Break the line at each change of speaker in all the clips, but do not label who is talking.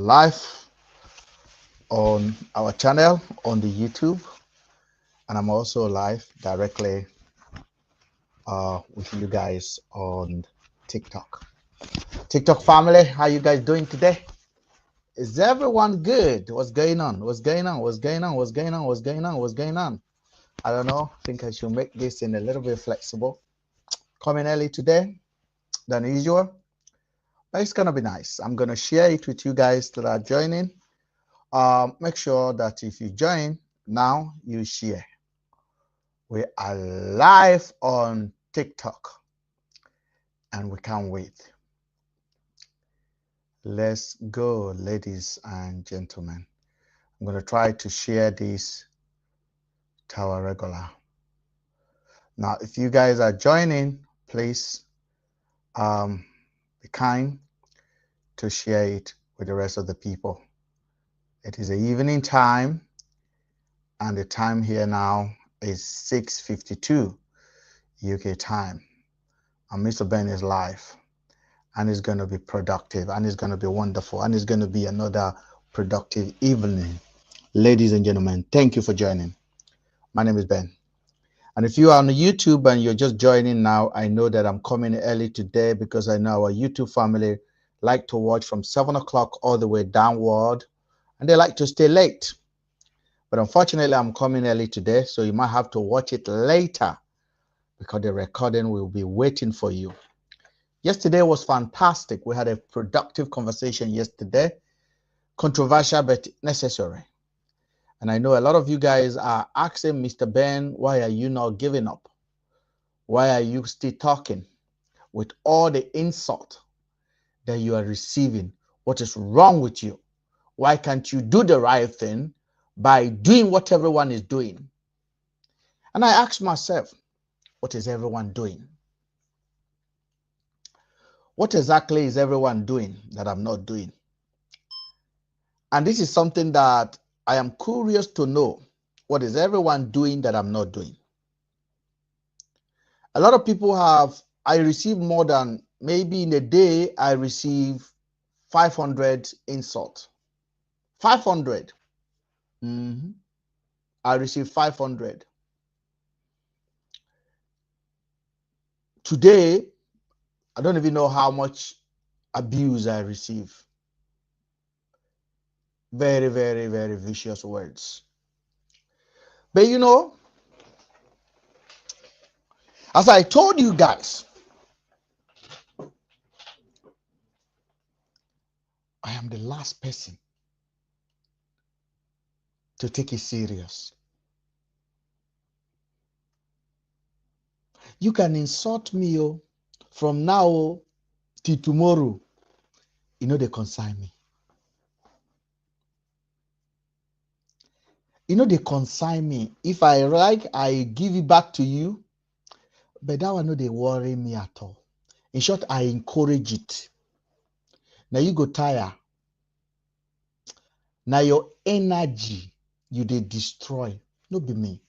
live on our channel on the YouTube, and I'm also live directly with you guys on TikTok. TikTok family, how you guys doing today? Is everyone good? What's going on? What's going on? What's going on? What's going on? What's going on? What's going on? I don't know. I think I should make this in a little bit flexible. Coming early today than usual. But it's gonna be nice. I'm gonna share it with you guys that are joining. Make sure that if you join now, you share. We are live on TikTok and we can't wait. Let's go, ladies and gentlemen. I'm going to try to share this to our regular. Now, if you guys are joining, please be kind to share it with the rest of the people. It is the evening time, and the time here now is 6:52 UK time. And Mr. Ben is live, and it's going to be productive, and it's going to be wonderful, and it's going to be another productive evening. Ladies and gentlemen, thank you for joining. My name is Ben. And if you are on YouTube and you're just joining now, I know that I'm coming early today because I know our YouTube family like to watch from 7 o'clock all the way downward, and they like to stay late. But unfortunately, I'm coming early today, so you might have to watch it later because the recording will be waiting for you. Yesterday was fantastic. We had a productive conversation yesterday, controversial but necessary. And I know a lot of you guys are asking Mr. Ben, why are you not giving up? Why are you still talking with all the insult that you are receiving? What is wrong with you? Why can't you do the right thing by doing what everyone is doing? And I ask myself, what is everyone doing? What exactly is everyone doing that I'm not doing? And this is something that I am curious to know. What is everyone doing that I'm not doing? A lot of people I receive more than, maybe in a day, I receive 500 insults. 500. I receive 500. Today, I don't even know how much abuse I receive. Very, very, very vicious words. But you know, as I told you guys, I am the last person to take it serious. You can insult me from now till tomorrow. You know they consign me. You know they consign me. If I like, I give it back to you. But that one no they worry me at all. In short, I encourage it. Now you go tire. Now your energy you they destroy. No be me.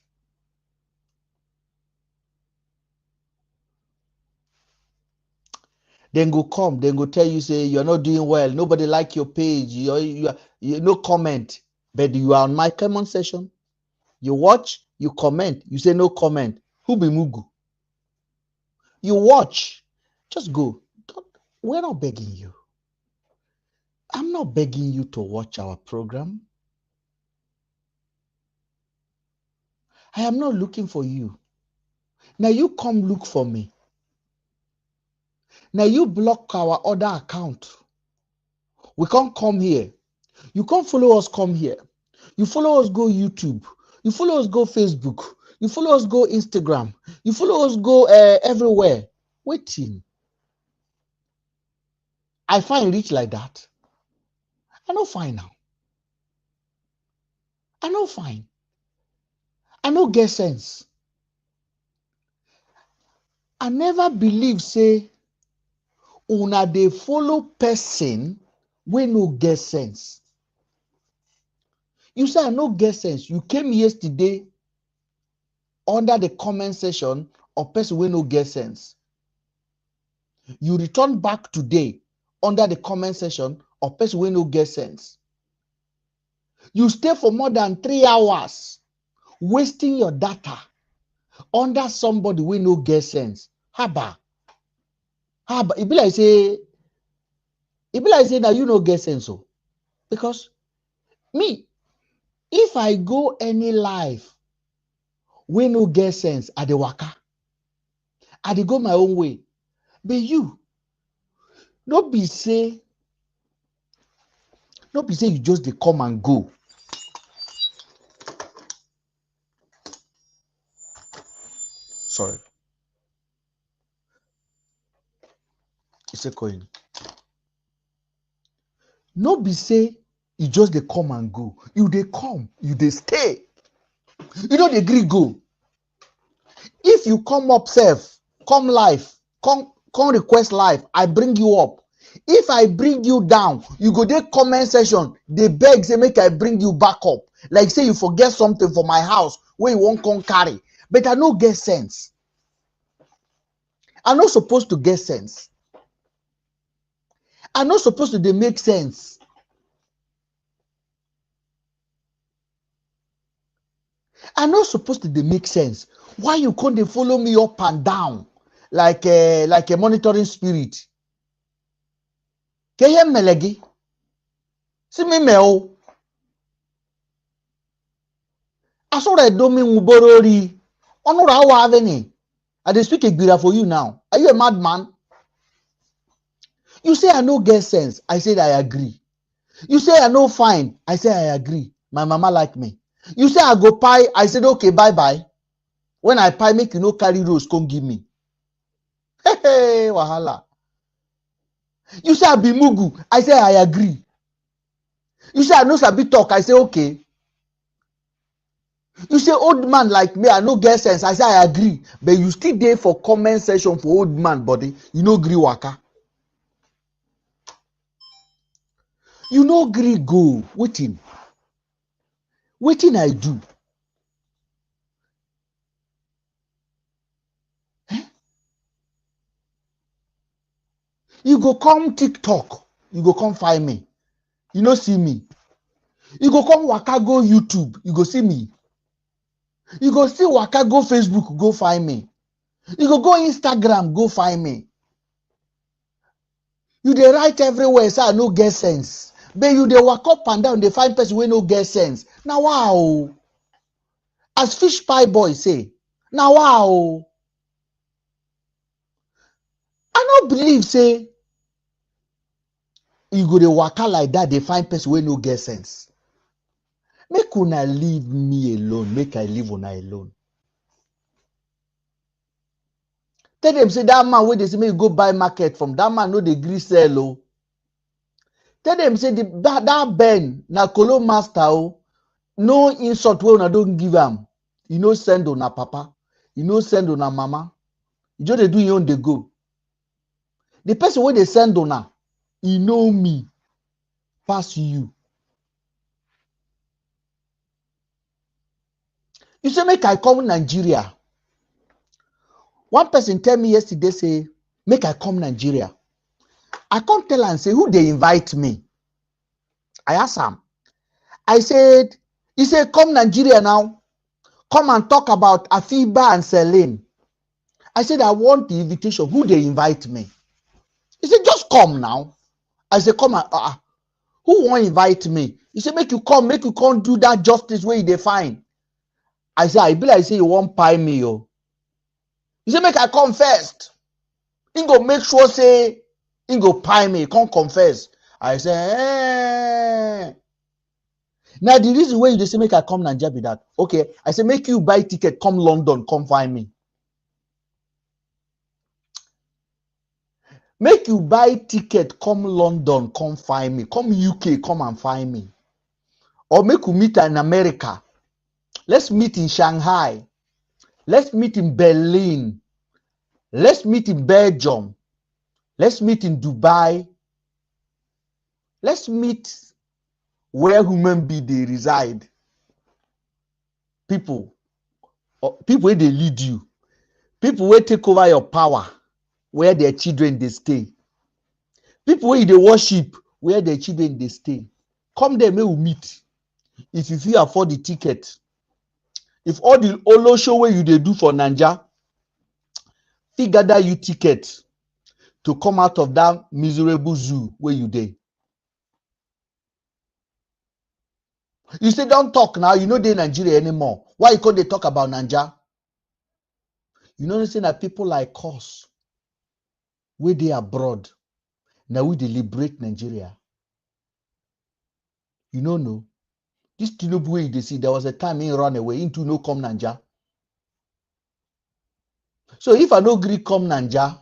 Then go come, then go tell you, say you're not doing well. Nobody like your page. You no comment. But you are on my comment session. You watch, you comment, you say no comment. Who be Mugu? You watch. Just go. We're not begging you. I'm not begging you to watch our program. I am not looking for you. Now you come look for me. Now you block our other account. We can't come here. You can't follow us come here. You follow us go YouTube. You follow us go Facebook. You follow us go Instagram. You follow us go everywhere. Waiting. I find rich like that. I no fine now. I no fine. I no get sense. I never believe say una dey follow person wey no get sense. You say I no get sense. You came yesterday under the comment section of person wey no get sense. You return back today under the comment section or person wey no get sense. You stay for more than 3 hours wasting your data under somebody wey no get sense. Haba. E be like say now you no get sense. So because me, if I go any life wey no get sense, I dey waka, I dey go my own way. But you no be say you just dey come and go. Sorry. It's a coin. No be say you just dey come and go. You dey come, you dey stay. You no dey gree go. If you come up self, come life, come request life, I bring you up. If I bring you down, you go dey comment section, dey beg say make I bring you back up. Like say you forget something for my house where you won't come carry. But I no get sense. I'm not supposed to get sense. I'm not supposed to dey make sense. I'm not supposed to dey make sense. Why you can't dey follow me up and down like a monitoring spirit? Keye melegi. See me meo. Asore domi uborori. Onura wa aveni. I dey speak Igbira for you now. Are you a madman? You say I no get sense. I said I agree. You say I no fine. I say I agree. My mama like me. You say I go pie. I said okay, bye-bye. When I pie, make you no carry rose, come give me. Hey, wahala. You say I be mugu. I say I agree. You say I no sabi talk. I say okay. You say old man like me, I no get sense. I say I agree. But you still there for comment section for old man body. You no gree waka. You no gree go. Waiting I do. Eh? You go come TikTok. You go come find me. You no see me. You go come waka go YouTube. You go see me. You go still waka go Facebook. Go find me. You go Instagram. Go find me. You dey write everywhere. Say I no get sense. But you dey walk up and down. They find person wey no get sense. Now wow. As fish pie boy say. Now wow. I no believe say you go dey waka like that. They find person wey no get sense. Make una leave me alone. Make I leave una alone. Tell them say that man wey they say make you go buy market from, that man no dey gree sell o. Tell them say that Ben na kolo master o. No insult wey una don give am. You no send una papa. You no send una mama. You just dey do your own dey go. The person wey dey send una, he know me pass you. You say make I come Nigeria. One person tell me yesterday say make I come Nigeria. I can't tell and say who they invite me. I asked him. I said, he said, come Nigeria now. Come and talk about Afiba and Celine. I said, I want the invitation. Who they invite me? He said, just come now. I said, come and who won't invite me? He said, make you come do that justice where they find. I said, I be like say you won't pay me, yo. He said, make I come first. He go make sure say he go pay me, come confess. I say, Now the reason why you say make I come Nigeria be that. Okay, I say make you buy ticket, come London, come find me. Make you buy ticket, come London, come find me. Come UK, come and find me. Or make you meet in America. Let's meet in Shanghai. Let's meet in Berlin. Let's meet in Belgium. Let's meet in Dubai. Let's meet where human beings they reside. People where they lead you. People where take over your power, where their children they stay. People where they worship, where the children they stay. Come there, may we meet. If you fit afford the ticket, if all the Olo show where you they do for Naija, fit gather you ticket to come out of that miserable zoo where you dey. You say don't talk now, you know they Nigeria anymore. Why you can't they talk about Naija? You know say that people like us, where they abroad, now we deliberate Nigeria. You know no. This Tinubu way they see, there was a time he run away into no come Naija. So if I no agree come Naija,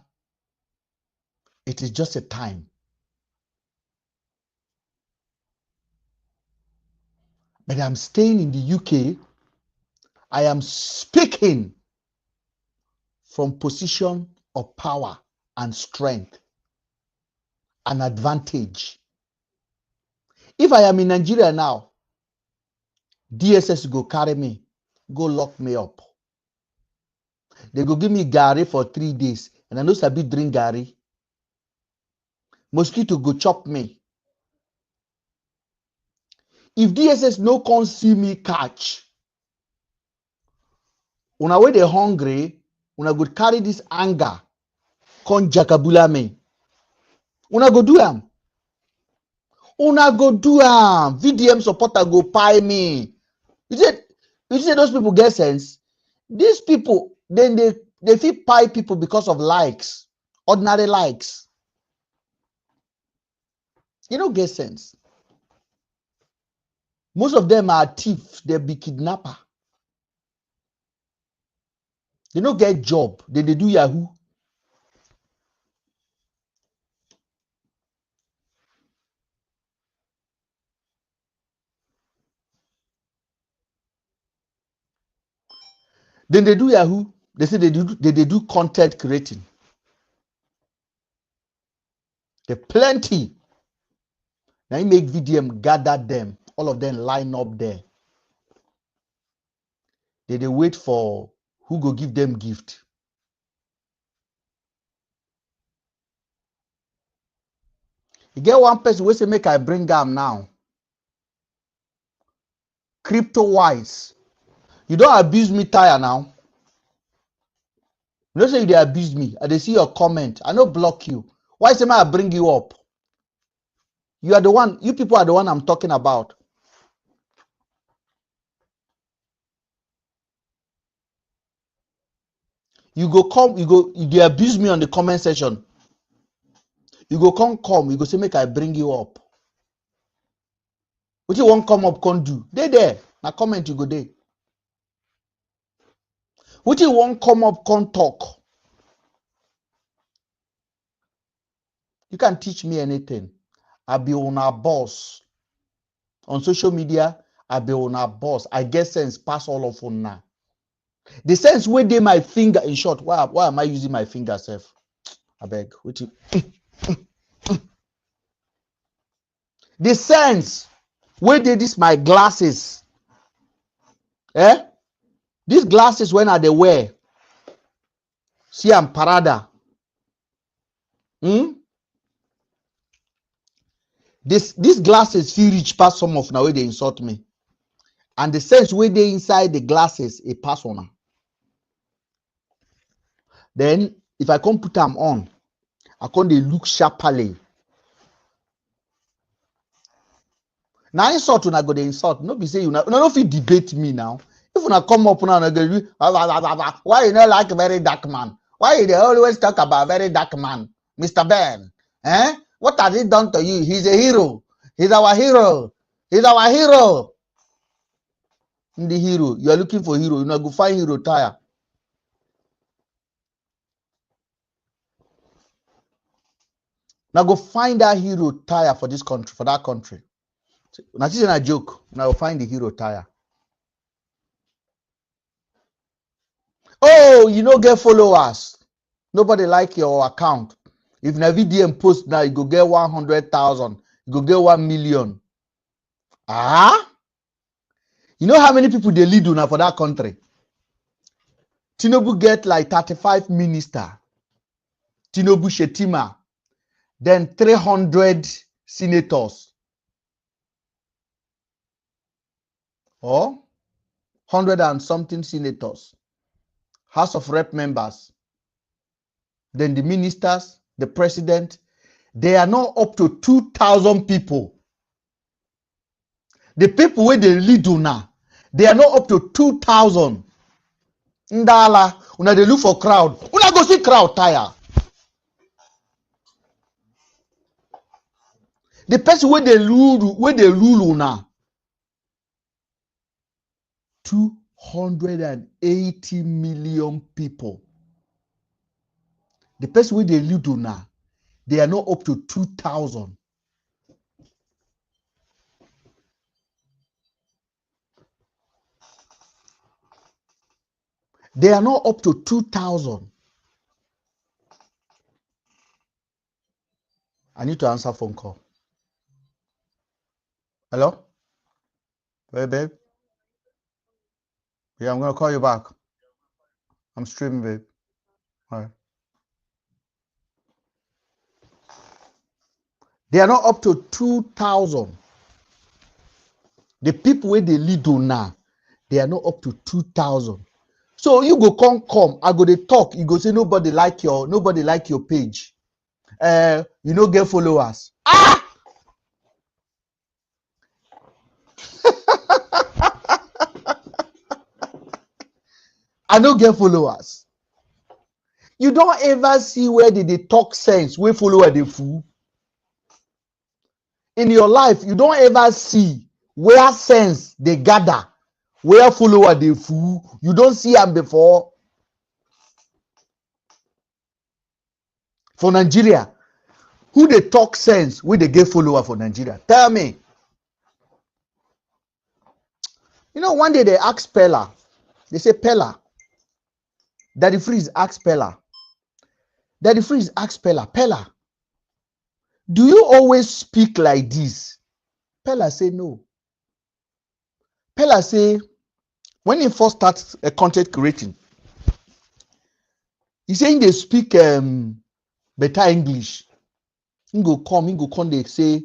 it is just a time. But I'm staying in the UK. I am speaking from position of power and strength and advantage. If I am in Nigeria now, DSS go carry me, go lock me up. They go give me Gary for 3 days, and I know sabi drink Gary. Mosquito go chop me. If DSS no come see me catch, una wey dey hungry, una go carry this anger, come jakabula me. Una go do am. Una go do am. VDM supporter go pay me. You say those people get sense? These people, then they feel pay people because of likes, ordinary likes. You don't get sense. Most of them are thieves, they be kidnapper. They don't get job, they do Yahoo. Then they do Yahoo. They say they do content creating. They plenty. Now you make VDM gather them, all of them line up there. They wait for who go give them gift. You get one person who say make I bring them now. Crypto wise. You don't abuse me tire now. You don't say they abuse me. I they see your comment. I don't block you. Why say I bring you up? You are the one, you people are the one I'm talking about. You go come, they abuse me on the comment section. You go come, you go say make I bring you up. What you want come up, can't do? They there. Now comment you go there. What you want come up, can't talk. You can't teach me anything. I be on our boss. On social media, I be on our boss. I get sense pass all of on now. The sense where they my finger in short. Why am I using my finger self? I beg. What you the sense where they this my glasses. Eh? These glasses when are they wear? See, I'm parada. These glasses feel rich past some of now where they insult me. And the sense where they inside the glasses, a pass on. Then if I come put them on, I come they look sharply. Now insult when I go the insult. No be say you no fit debate me now. If you come up now and go, why you not like a very dark man? Why they always talk about very dark man, Mr. Ben? Eh? What has he done to you? He's a hero. He's our hero. He's our hero. The hero. You are looking for hero. You know, go find hero tire. Now go find that hero tire for this country, for that country. Now this is a joke. Now go find the hero tire. Oh, you no get followers. Nobody like your account. If na VDM post now, you go get 100,000. You go get 1 million. Ah? You know how many people they lead now for that country? Tinubu get like 35 minister. Tinubu Shetima. Then 300 senators or 100 and something senators, House of Rep members, then the ministers, the president, they are now up to 2,000 people. The people where they lead now, they are now up to 2,000. Ndala, una they look for crowd. Una go see crowd tire. The person where they rule now, 280 million people. The person where they lead now, they are now up to 2,000. They are now up to 2,000. I need to answer phone call. Hello? Hey, babe? Yeah, I'm going to call you back. I'm streaming, babe. All right. They are now up to 2,000. The people where they lead on now, they are now up to 2,000. So you go come, I go to talk. You go say nobody like your page. You no get followers. Ah! I no get followers. You don't ever see where they talk sense, where follower they fool. In your life, you don't ever see where sense they gather, where follower they fool. You don't see them before. For Nigeria, who they talk sense, where they get follower for Nigeria? Tell me. You know, one day they ask Pella, they say, Pella, Daddy Freeze asked Pella. Daddy Freeze asked Pella, Pella, do you always speak like this? Pella say no. Pella say, when he first starts a content creating, he saying they speak better English. He go come, they say,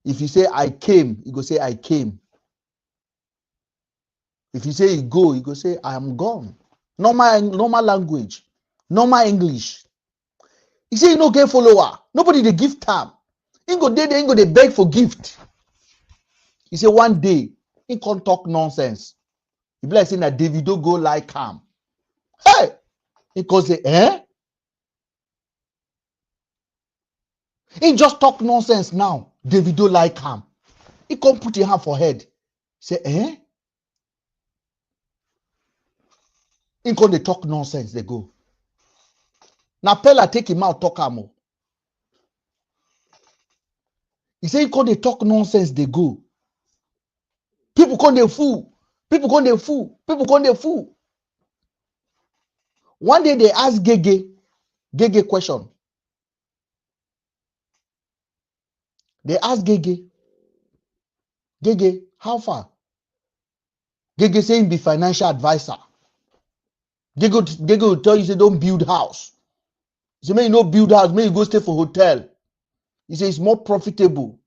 if you say I came, he go say I came. If you say he go say I am gone. Normal language, normal English. He say he no get follower. Nobody they give time. He go they beg for gift. He say one day he can't talk nonsense. He be like saying that Davido go like him. Hey, he can say he just talk nonsense now. Davido like him. He can't put your hand for head. Say He can they talk nonsense. They go. Now Pella take him out talk him. He say he can they talk nonsense. They go. People can they fool. People can they fool. People can they fool. One day they ask Gege question. They ask Gege, how far? Gege say he be financial advisor. Gege will tell you, say don't build house. He say, may you no build house, may you go stay for hotel. He say it's more profitable.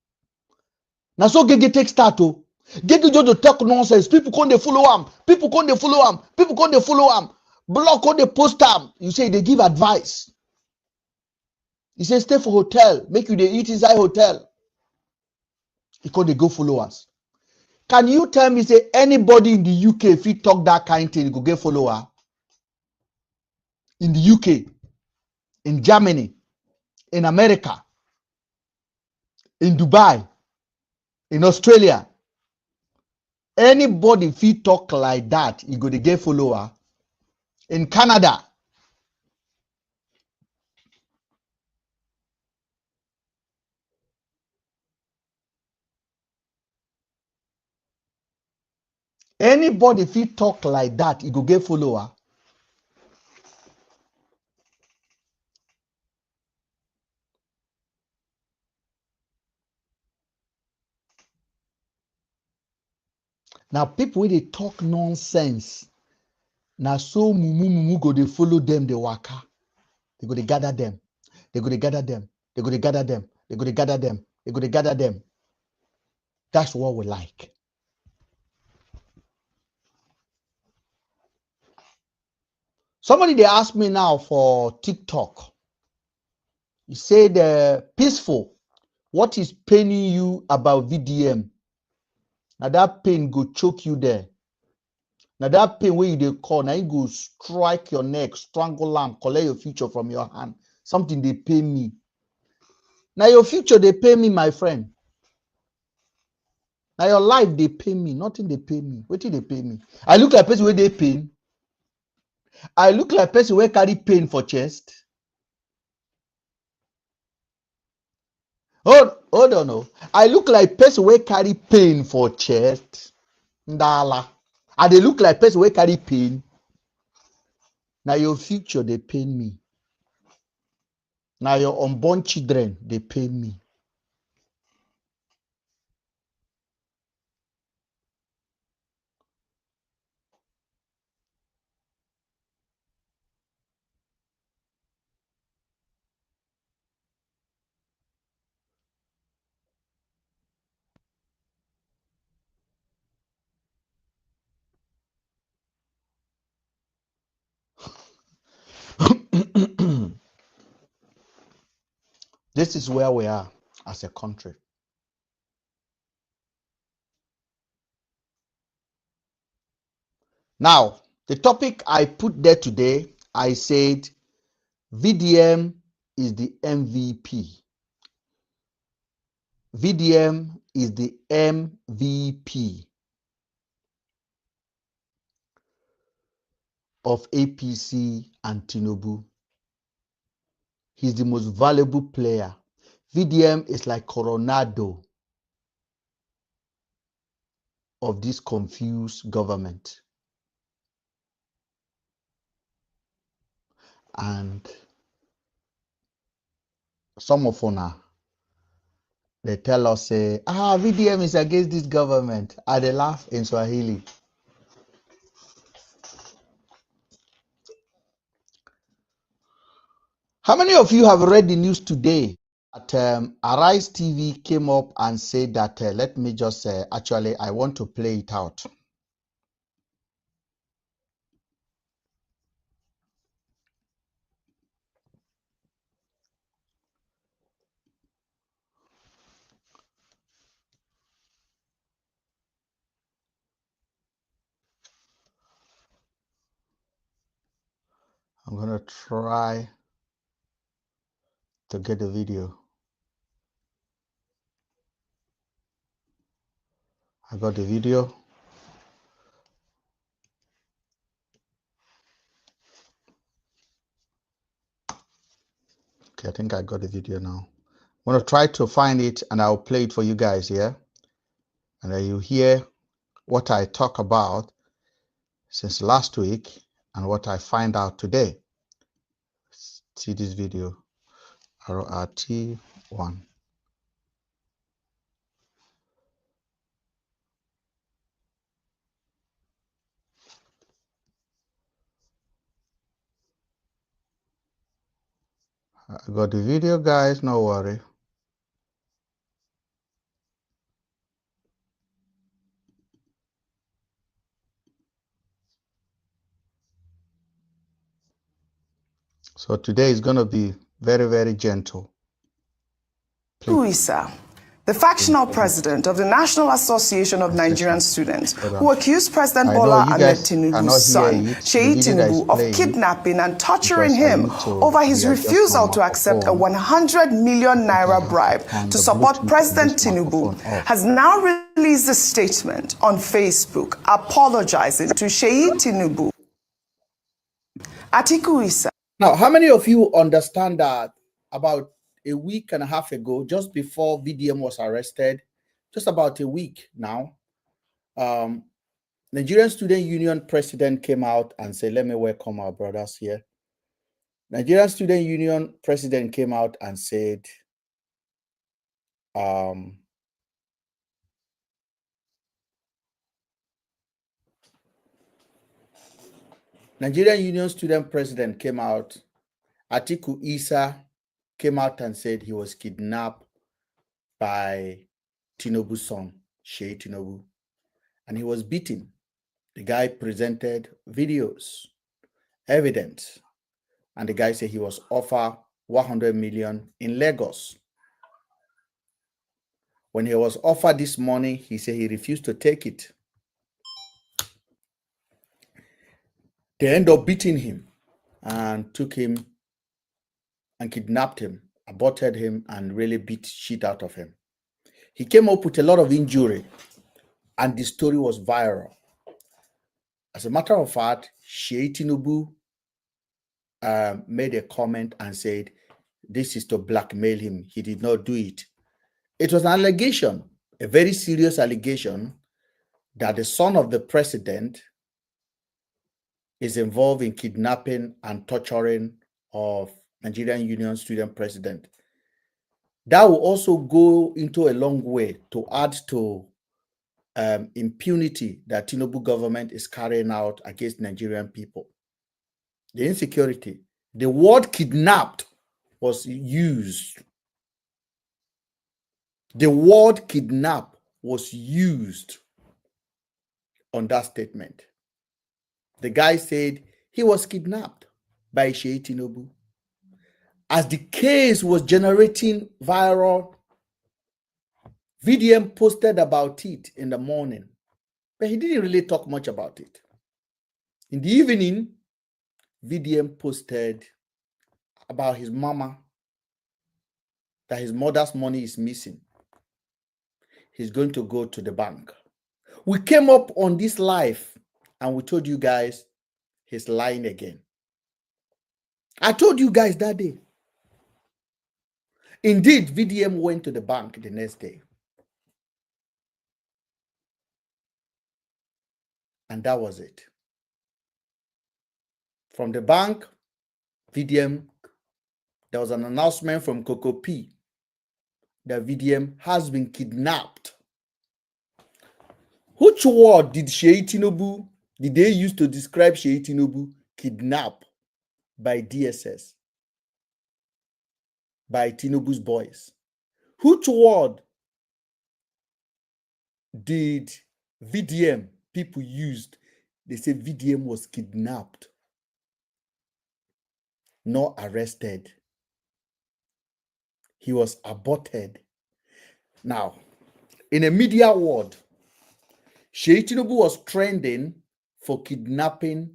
Now so Gege take start. Gege just to talk nonsense. People can't they follow him. People can't they follow him. People can't they follow him. Block on the post him. You say they give advice. He say stay for hotel. Make you they eat inside hotel. He can't they go follow us. Can you tell me, say anybody in the UK if he talk that kind of thing, go get follower? In the UK, in Germany, in America, in Dubai, in Australia, anybody if he talk like that, he go to get follower. In Canada, anybody if he talk like that, he go get follower. Now people when they talk nonsense, now so mumu go they follow them, they waka. They go to gather them. They go to gather them. They go to gather them. They go to gather them. They're going to gather them. That's what we like. Somebody they asked me now for TikTok. He said, peaceful, what is paining you about VDM? Now that pain go choke you there. Now that pain where you dey call, now you go strike your neck, strangle am, collect your future from your hand. Something they pay me. Now your future they pay me, my friend. Now your life they pay me. Nothing they pay me. What did they pay me? I look like person where they pain. I look like person where carry pain for chest. Hold on, no. I look like person where carry pain for chest. Ndala. I they look like person where carry pain. Now your future they pain me. Now your unborn children they pain me. This is where we are as a country. Now, the topic I put there today, I said VDM is the MVP. VDM is the MVP of APC and TINIUBU. He's the most valuable player. VDM is like Coronado of this confused government. And some of us, they tell us, say, VDM is against this government. And they laugh in Swahili. How many of you have read the news today that Arise TV came up and said that, let me just say, actually, I want to play it out. I'm going to try to get the video. I got the video. Okay, I think I got the video now. I'm going to try to find it and I'll play it for you guys here. And then you hear what I talk about since last week and what I find out today. See this video, RRT1. I got the video, guys, no worry. So today is going to be very, very gentle.
Isa, the factional president of the National Association of Nigerian Students, who accused President Bola Ahmed Tinubu's son, Sheyi Tinubu, of kidnapping and torturing him over his refusal to accept a 100 million naira bribe to support President Tinubu, has now released a statement on Facebook apologizing to Sheyi Tinubu. Atiku Isa.
Now, how many of you understand that about a week and a half ago, just before VDM was arrested, just about a week now, Nigerian Student Union president came out and said, let me welcome our brothers here. Nigerian Student Union president came out and said, Nigerian Union student president came out, Atiku Isa came out and said he was kidnapped by Tinubu's son, Sheyi Tinubu, and he was beaten. The guy presented videos, evidence, and the guy said he was offered 100 million in Lagos. When he was offered this money, he said he refused to take it. They ended up beating him and took him and kidnapped him, aborted him, and really beat shit out of him. He came up with a lot of injury, and the story was viral. As a matter of fact, Sheyi Tinubu made a comment and said, this is to blackmail him. He did not do it. It was an allegation, a very serious allegation, that the son of the president is involved in kidnapping and torturing of Nigerian Union student president. That will also go into a long way to add to impunity that Tinubu government is carrying out against Nigerian people. The insecurity, the word kidnapped was used. The word kidnap was used on that statement. The guy said he was kidnapped by Sheyi Tinubu. As the case was generating viral, VDM posted about it in the morning, but he didn't really talk much about it. In the evening, VDM posted about his mama, that his mother's money is missing. He's going to go to the bank. We came up on this live and we told you guys he's lying again. I told you guys that day. Indeed, VDM went to the bank the next day. And that was it. From the bank, VDM, there was an announcement from Coco P that VDM has been kidnapped. Which word did they use to describe Sheyi Tinubu? Kidnap by DSS, by Tinubu's boys. Which word did VDM people used? They say VDM was kidnapped, not arrested. He was aborted. Now, in a media world, Sheyi Tinubu was trending for kidnapping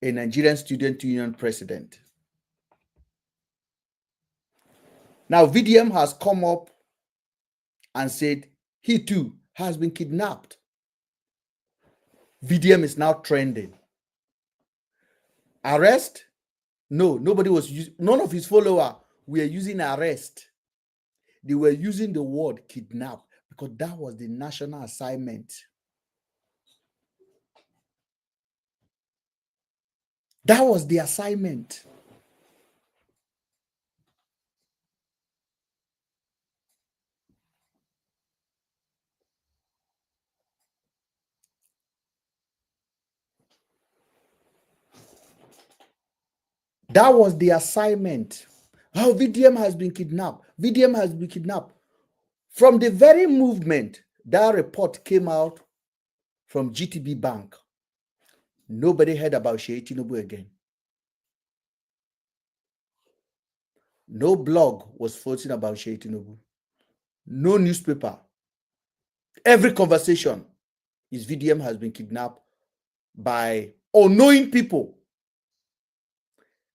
a Nigerian student union president. Now, VDM has come up and said he too has been kidnapped. VDM is now trending. Arrest? No, nobody was using, none of his followers were using arrest. They were using the word kidnap because that was the national assignment. That was the assignment. That was the assignment. How VDM has been kidnapped. VDM has been kidnapped. From the very movement that report came out from GTB Bank, nobody heard about Sheyi Tinubu again. No blog was floating about Sheyi Tinubu. No newspaper. Every conversation is VDM has been kidnapped by unknowing people.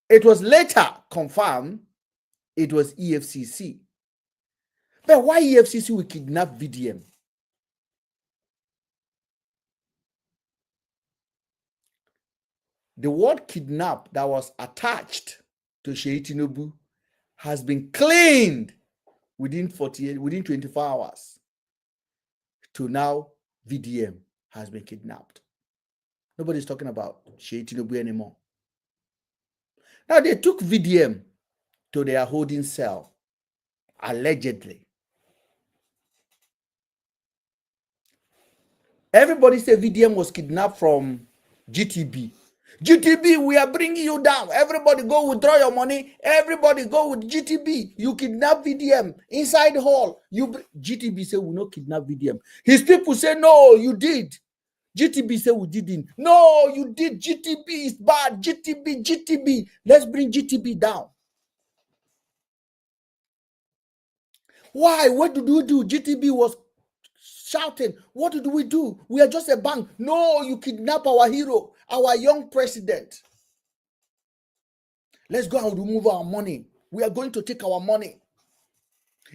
It was later confirmed it was EFCC. But why EFCC will kidnap VDM? The word kidnap that was attached to Sheyi Tinubu has been cleaned within 24 hours. To now, VDM has been kidnapped. Nobody's talking about Sheyi Tinubu anymore. Now, they took VDM to their holding cell, allegedly. Everybody said VDM was kidnapped from GTB.
GTB, we are bringing you down. Everybody go withdraw your money. Everybody go with GTB. You kidnap VDM inside hall. GTB say we no kidnap VDM. His people say no, you did. GTB say we didn't. No, you did. GTB is bad. GTB. Let's bring GTB down. Why? What did we do? GTB was shouting. What did we do? We are just a bank. No, you kidnap our hero, our young president. Let's go and remove our money. We are going to take our money.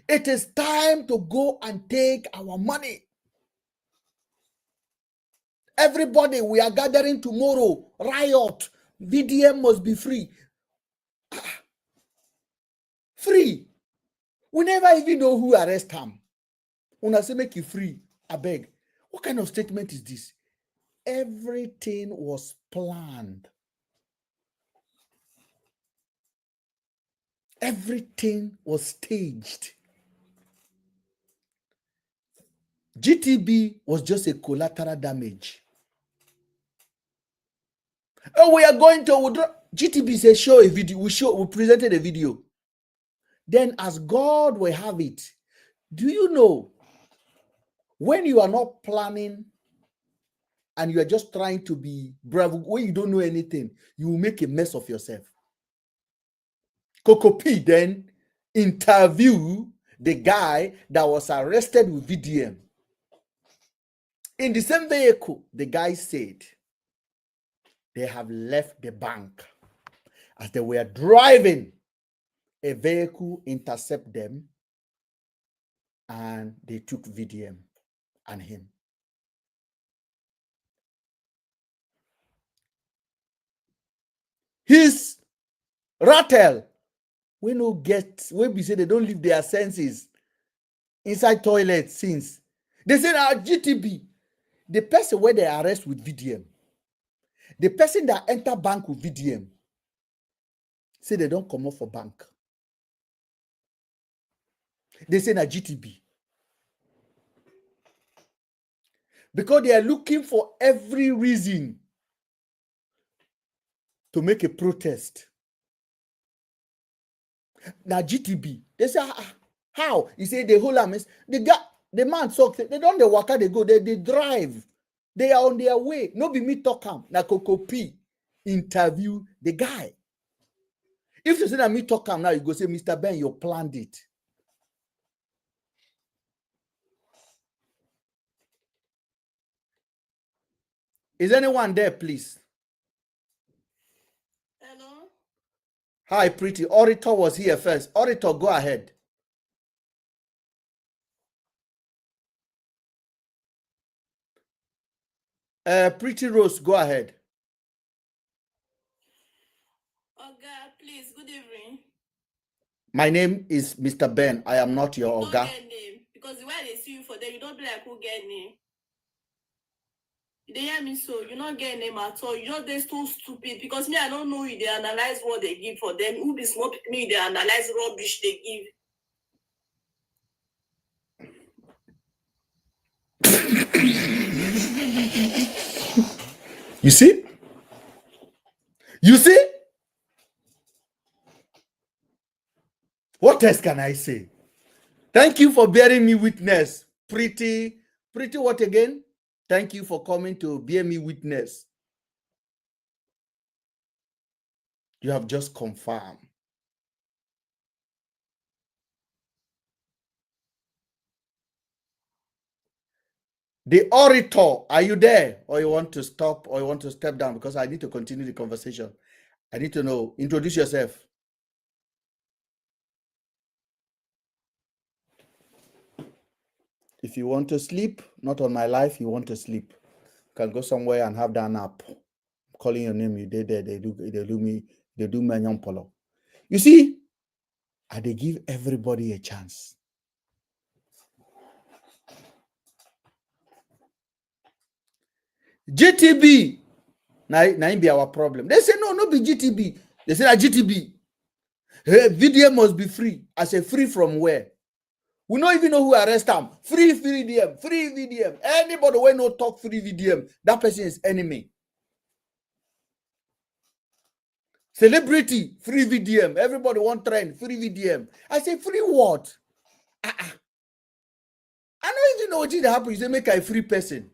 It is time to go and take our money. Everybody, we are gathering tomorrow. Riot. VDM must be free. Free. We never even know who arrest him. Una say make you free. I beg. What kind of statement is this? Everything was planned. Everything was staged. GTB was just a collateral damage. Oh, we are going to withdraw. GTB says show a video. We presented a video. Then as God will have it, do you know when you are not planning and you are just trying to be brave, when you don't know anything, you will make a mess of yourself. Coco P then interview the guy that was arrested with VDM. In the same vehicle, the guy said they have left the bank. As they were driving, a vehicle intercepted them and they took VDM and him. His rattle, we be say they don't leave their senses inside toilets since. They said our GTB, the person where they arrest with VDM, the person that enter bank with VDM, say they don't come up for bank. They say na GTB. Because they are looking for every reason to make a protest. Now GTB, they say, how? He say the whole army, the man talk, they don't the waka, they go, they drive. They are on their way. No be me talk am. Na Coco P interview the guy. If you say that me talk am now, you go say, Mr. Ben, you planned it. Is anyone there, please?
Hello?
Hi, Pretty. Orator was here first. Orator, go ahead. Pretty Rose, go ahead.
Oga, please, good evening.
My name is Mr. Ben. I am not your Oga.
Get name. Because the way they see you for them, you don't be like who get name. They hear me so you not get name at all. You just they so stupid because me, I don't know you. They analyze what they give for them. Who be smart me, they analyze rubbish they give.
You see? You see? What else can I say? Thank you for bearing me witness. Pretty what again? Thank you for coming to bear me witness. You have just confirmed. The orator, are you there? Or you want to stop or you want to step down? Because I need to continue the conversation. I need to know. Introduce yourself. If you want to sleep, not on my life, you want to sleep, you can go somewhere and have that nap. I'm calling your name, you did there, they do me young polo. You see, they give everybody a chance. GTB, now be our problem. They say no be GTB. They say that GTB. Hey, VDM must be free. I say free from where? We don't even know who arrest them. Free VDM, free VDM. Anybody when no talk free VDM, that person is enemy. Celebrity, free VDM. Everybody want trend, free VDM. I say, free what? I don't even know what did happen. You say, make a free person.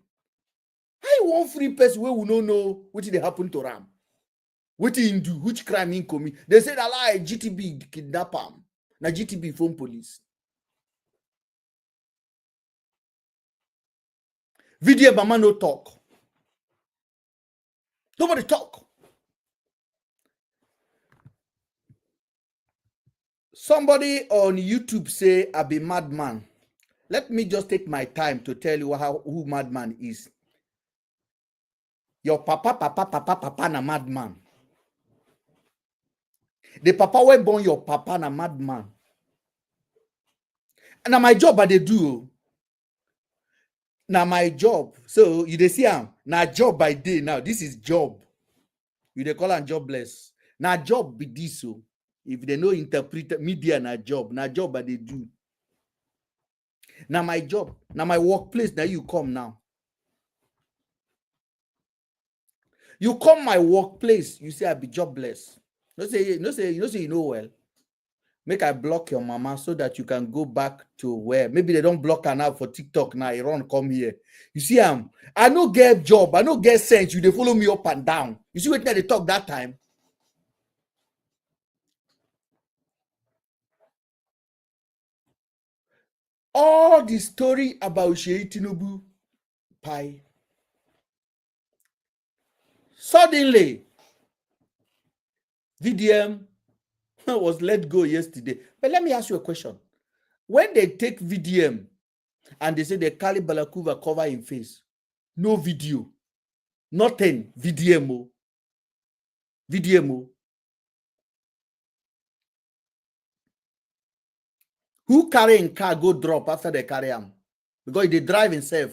I want free person where we don't know what did happen to Ram. What did he do? Which crime he commit? They said, Allah, GTB kidnap him. Now GTB phone police. VDM mama no talk. Nobody talk. Somebody on YouTube say, I be madman. Let me just take my time to tell you who madman is. Your papa na madman. The papa wey born your papa na madman. Now my job I dey do. Now my job. So you dey see am. Now job by day now. This is job. You dey call am jobless. Now job be this so. If they no interpret media na job I dey do. Now my job, now my workplace, now you come now. You come my workplace, you say I be jobless. No say you know well. Make I block your mama so that you can go back to where maybe they don't block her now for TikTok now. Iran come here. You see, I no get job, I no get sense. You they follow me up and down. You see what they talk that time? All the story about TINIUBU pie. Suddenly, VDM was let go yesterday. But let me ask you a question. When they take VDM and they say they carry Balakuva cover in face, no video, nothing, VDMO. Who carry in car go drop after they carry him? Because they drive himself.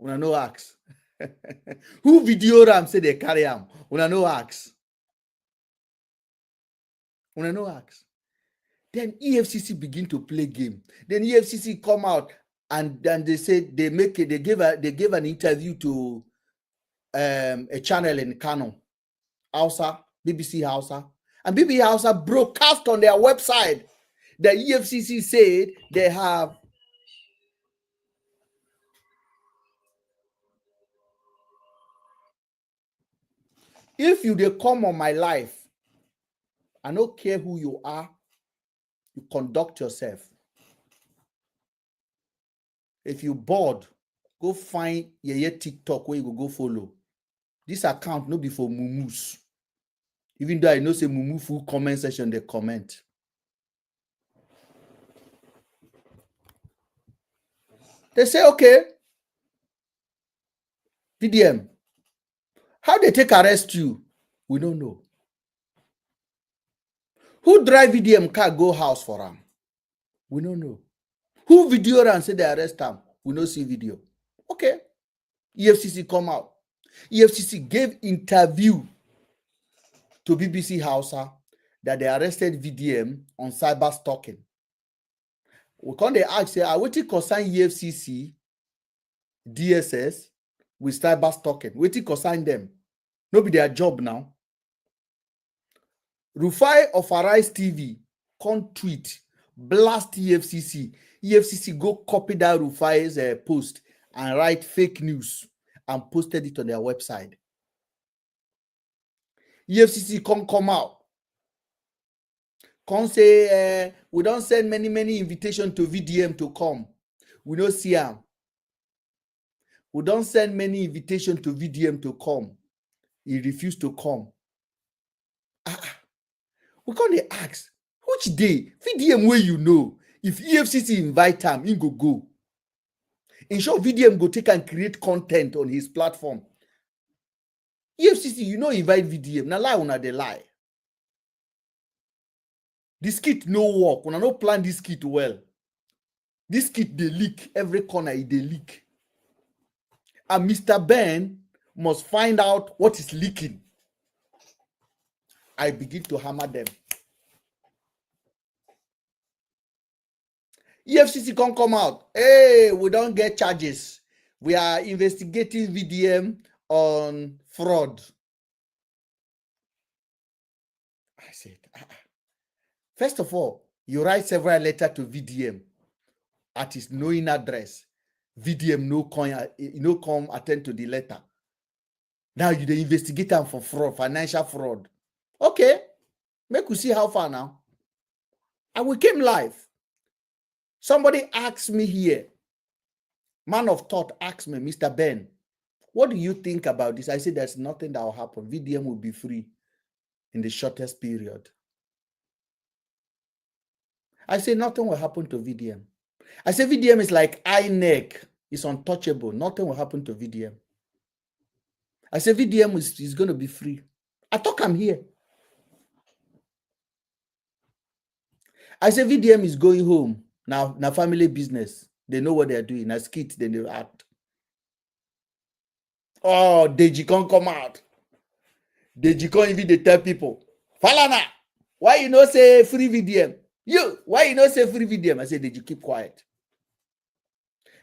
Una no ask. Who video ram say they carry him? Una no ask. Una no ask. Then EFCC begin to play game. Then EFCC come out and then they say they gave an interview to a channel in Kano, Hausa, BBC Hausa, and BBC Hausa broadcast on their website. The EFCC said they have if you they come on my life, I don't care who you are, you conduct yourself. If you bored, go find your TikTok where you go follow. This account no be for mumus. Even though I know say mumu full comment section, they comment. They say, okay, VDM, how they take arrest you? We don't know. Who drive VDM car go house for him? We don't know. Who video and say they arrest him? We don't see video. Okay. EFCC come out. EFCC gave interview to BBC Hausa that they arrested VDM on cyber stalking. We can't they ask, say, I wait to consign EFCC, DSS with cyber stalking. Wait to consign them. No be their job now. Rufai of Arise TV can't tweet, blast EFCC. EFCC go copy that Rufai's post and write fake news and posted it on their website. EFCC can't come out. Can't say, we don't send many invitations to VDM to come. We don't see him. We don't send many invitations to VDM to come. He refused to come. We can't ask, which day? VDM where you know. If EFCC invite him, he go. In short, VDM go take and create content on his platform. EFCC, you know, invite VDM. Now lie on the lie. This kit no work. Una no plan this kit well. This kit they leak. Every corner they leak. And Mr. Ben must find out what is leaking. I begin to hammer them. EFCC can't come out. Hey, we don't get charges. We are investigating VDM on fraud. I said, first of all, you write several letters to VDM at his knowing address. VDM no come attend to the letter. Now you the investigate him for fraud, financial fraud. Okay, make we see how far now. And we came live. Somebody asked me here, man of thought asked me, Mr. Ben, what do you think about this? I said, there's nothing that will happen. VDM will be free in the shortest period. I say nothing will happen to VDM. I say VDM is like INEC. It's untouchable. Nothing will happen to VDM. I say VDM is going to be free. I talk I'm here. I say VDM is going home. Now family business. They know what they're doing. Now skit, then they act. Oh, Deji can't come out. Deji can't even they tell people. Falana, why you not say free VDM? You, why you not say free VDM? I say, Deji, keep quiet.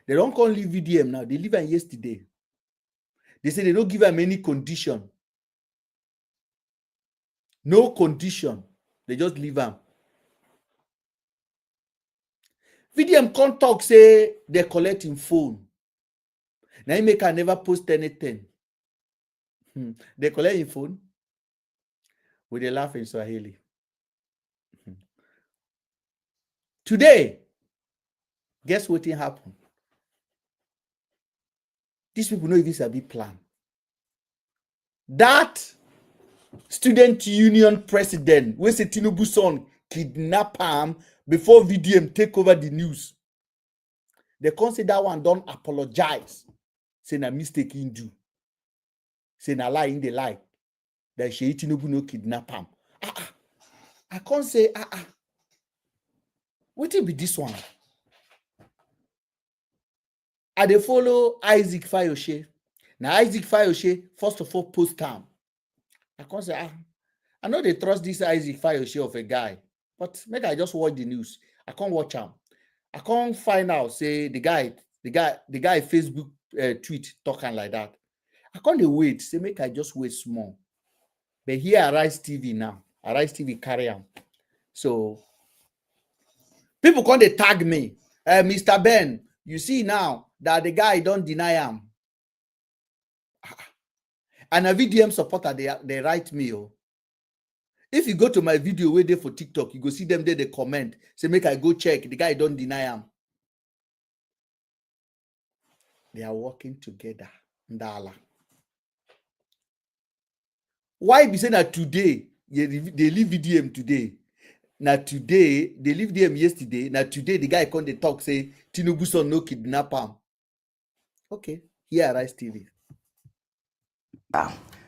They don't call leave VDM now. They leave him yesterday. They say they don't give him any condition. No condition. They just leave him. VDM can't talk, say they're collecting phone. Now he make her never post anything. They collect his phone. With a laugh in Swahili. Today, guess what happened? These people know if it's a big plan. That student union president, where's the Tinubu son, kidnap him before VDM take over the news. They consider that one don't apologize. Say na mistake in do. Say na lie in the lie. That she Tinubu no kidnap him. I can't say what will be this one? I dey follow Isaac Fayoshe. Now Isaac Fayoshe, first of all, post time. I can't say I know they trust this Isaac Fayoshe of a guy, but maybe I just watch the news. I can't watch him. I can't find out, say the guy Facebook tweet talking like that. I can't wait. Say make I just wait small. But here Arise TV now. Arise TV carry him. So people can't tag me. Mr. Ben, you see now that the guy don't deny him. And a VDM supporter, they write me. Oh. If you go to my video way there for TikTok, you go see them there, they comment. Say, make I go check. The guy don't deny him. They are working together. Ndala. Why be saying that today, they leave VDM today? Now today, they leave them yesterday. Now today, the guy come they talk, say, Tinubu son no kidnap him. Okay, here Arise TV.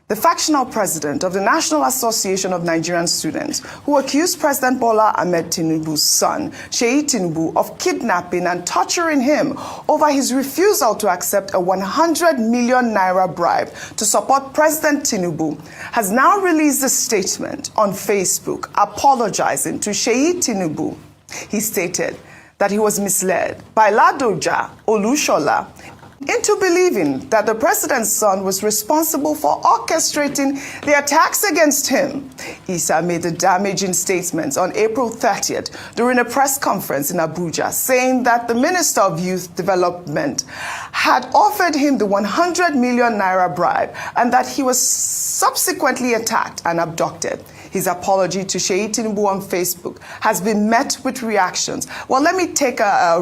The factional president of the National Association of Nigerian Students, who accused President Bola Ahmed Tinubu's son, Sheyi Tinubu, of kidnapping and torturing him over his refusal to accept a 100 million naira bribe to support President Tinubu, has now released a statement on Facebook apologizing to Sheyi Tinubu. He stated that he was misled by Ladoja Olushola into believing that the president's son was responsible for orchestrating the attacks against him. Issa made the damaging statements on April 30th during a press conference in Abuja, saying that the Minister of Youth Development had offered him the 100 million naira bribe and that he was subsequently attacked and abducted. His apology to Sheyi Tinubu on Facebook has been met with reactions. Well, let me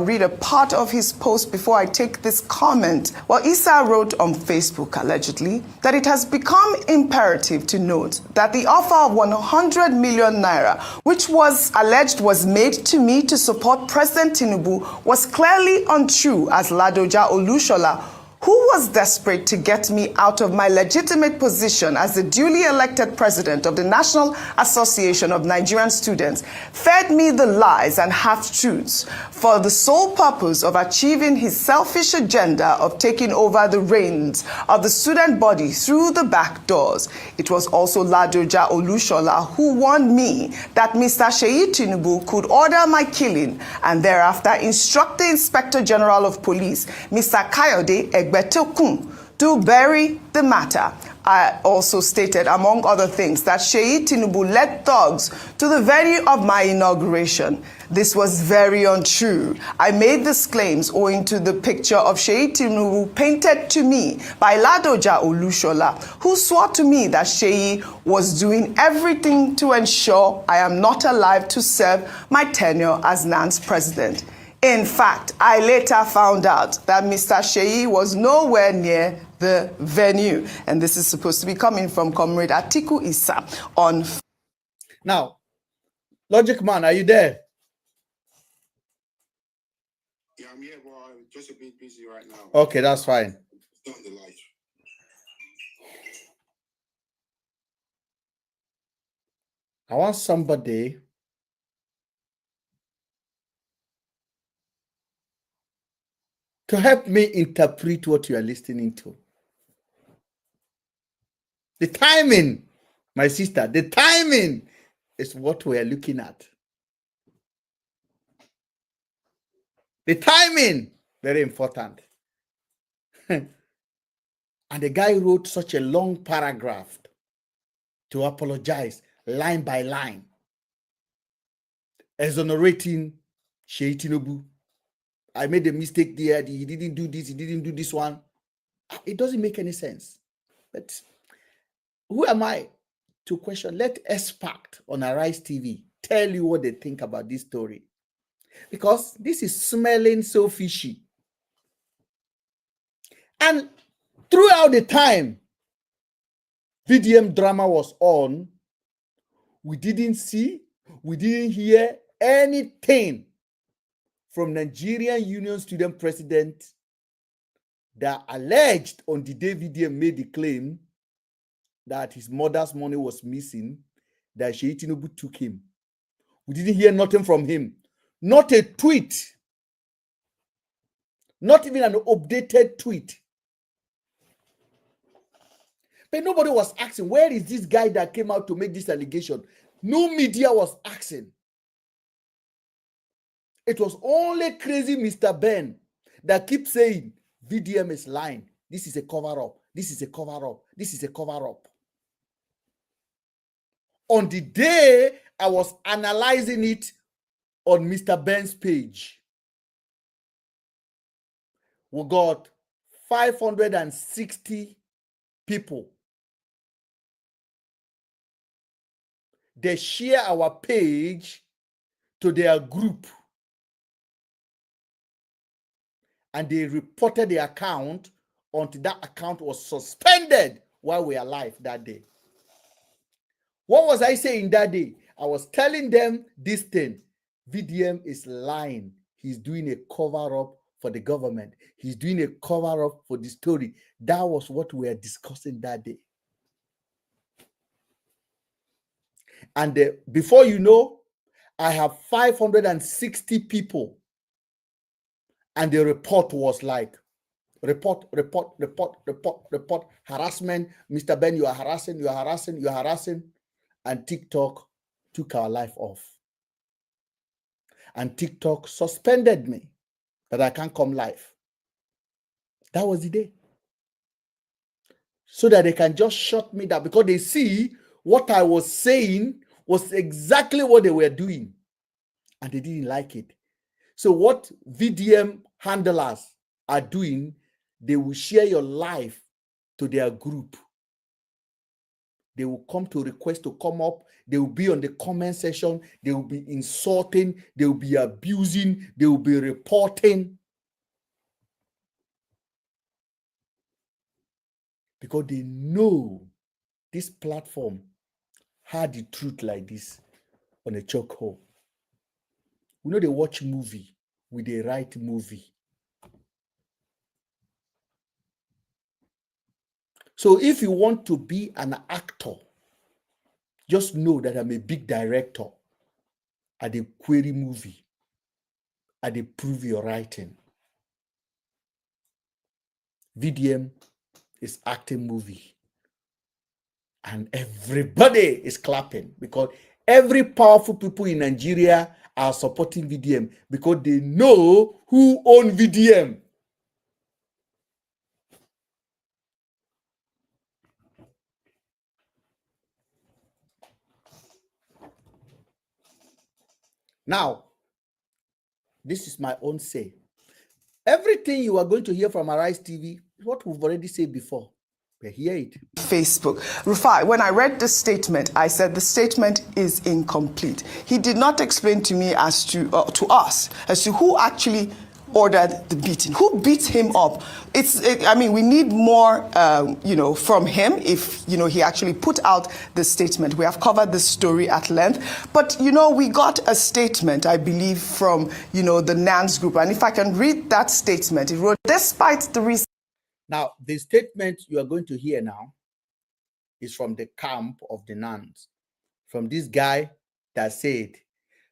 read a part of his post before I take this comment. Well, Issa wrote on Facebook, allegedly, that it has become imperative to note that the offer of 100 million naira, which was alleged was made to me to support President Tinubu, was clearly untrue, as Ladoja Olushola, who was desperate to get me out of my legitimate position as the duly elected president of the National Association of Nigerian Students, fed me the lies and half-truths for the sole purpose of achieving his selfish agenda of taking over the reins of the student body through the back doors. It was also Ladoja Olushola who warned me that Mr. Sheyi Tinubu could order my killing and thereafter instruct the Inspector General of Police, Mr. Kayode Egbetokun, to bury the matter. I also stated, among other things, that Sheyi Tinubu led thugs to the venue of my inauguration. This was very untrue. I made these claims owing to the picture of Sheyi Tinubu painted to me by Ladoja Olushola, who swore to me that Sheyi was doing everything to ensure I am not alive to serve my tenure as NANS president. In fact, I later found out that Mr. Sheyi was nowhere near the venue. And this is supposed to be coming from Comrade Atiku Issa on...
Now, Logic Man, are you there?
Yeah, I'm here, but I'm just a bit busy right now.
Okay, that's fine.
Start the live.
I want somebody to help me interpret what you are listening to. The timing, my sister, the timing is what we are looking at. The timing, very important. And the guy wrote such a long paragraph to apologize line by line, exonerating Sheyi Tinubu. I made a mistake there. He didn't do this. He didn't do this one. It doesn't make any sense. But who am I to question? Let Expert on Arise TV tell you what they think about this story. Because this is smelling so fishy. And throughout the time VDM drama was on, we didn't see, we didn't hear anything from Nigerian Union Student President that alleged on the day VDM made the claim that his mother's money was missing, that Sheyi Tinubu took him. We didn't hear nothing from him. Not a tweet. Not even an updated tweet. But nobody was asking, where is this guy that came out to make this allegation? No media was asking. It was only crazy Mr. Ben that keeps saying, VDM is lying. This is a cover-up. This is a cover-up. This is a cover-up. On the day I was analyzing it on Mr. Ben's page, we got 560 people. They share our page to their group. And they reported the account until that account was suspended while we were alive that day. What was I saying that day? I was telling them this thing. VDM is lying. He's doing a cover-up for the government. He's doing a cover-up for the story. That was what we were discussing that day. And before you know, I have 560 people. And the report was like, report, harassment. Mr. Ben, you are harassing. And TikTok took our life off. And TikTok suspended me that I can't come live. That was the day. So that they can just shut me down because they see what I was saying was exactly what they were doing. And they didn't like it. So what VDM handlers are doing, they will share your life to their group. They will come to request to come up. They will be on the comment section. They will be insulting. They will be abusing. They will be reporting. Because they know this platform had the truth like this on a chokehold. We know they watch movie. We they write movie. So if you want to be an actor, just know that I'm a big director. I dey query movie. I dey prove your writing. VDM is acting movie. And everybody is clapping because every powerful people in Nigeria are supporting VDM because they know who owns VDM. Now, this is my own say. Everything you are going to hear from Arise TV is what we've already said before. But hear it.
Facebook. Rufai, when I read the statement, I said the statement is incomplete. He did not explain to me as to us as to who actually ordered the beating, who beat him up. I mean, we need more, from him if, he actually put out the statement. We have covered the story at length. But, we got a statement, I believe, from, the NANS group. And if I can read that statement, it wrote, despite the reason.
Now, the statement you are going to hear now is from the camp of the NANS, from this guy that said,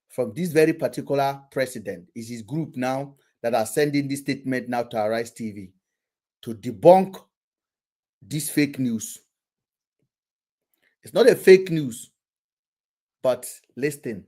from this very particular president, is his group now that are sending this statement now to Arise TV to debunk this fake news. It's not a fake news, but listen.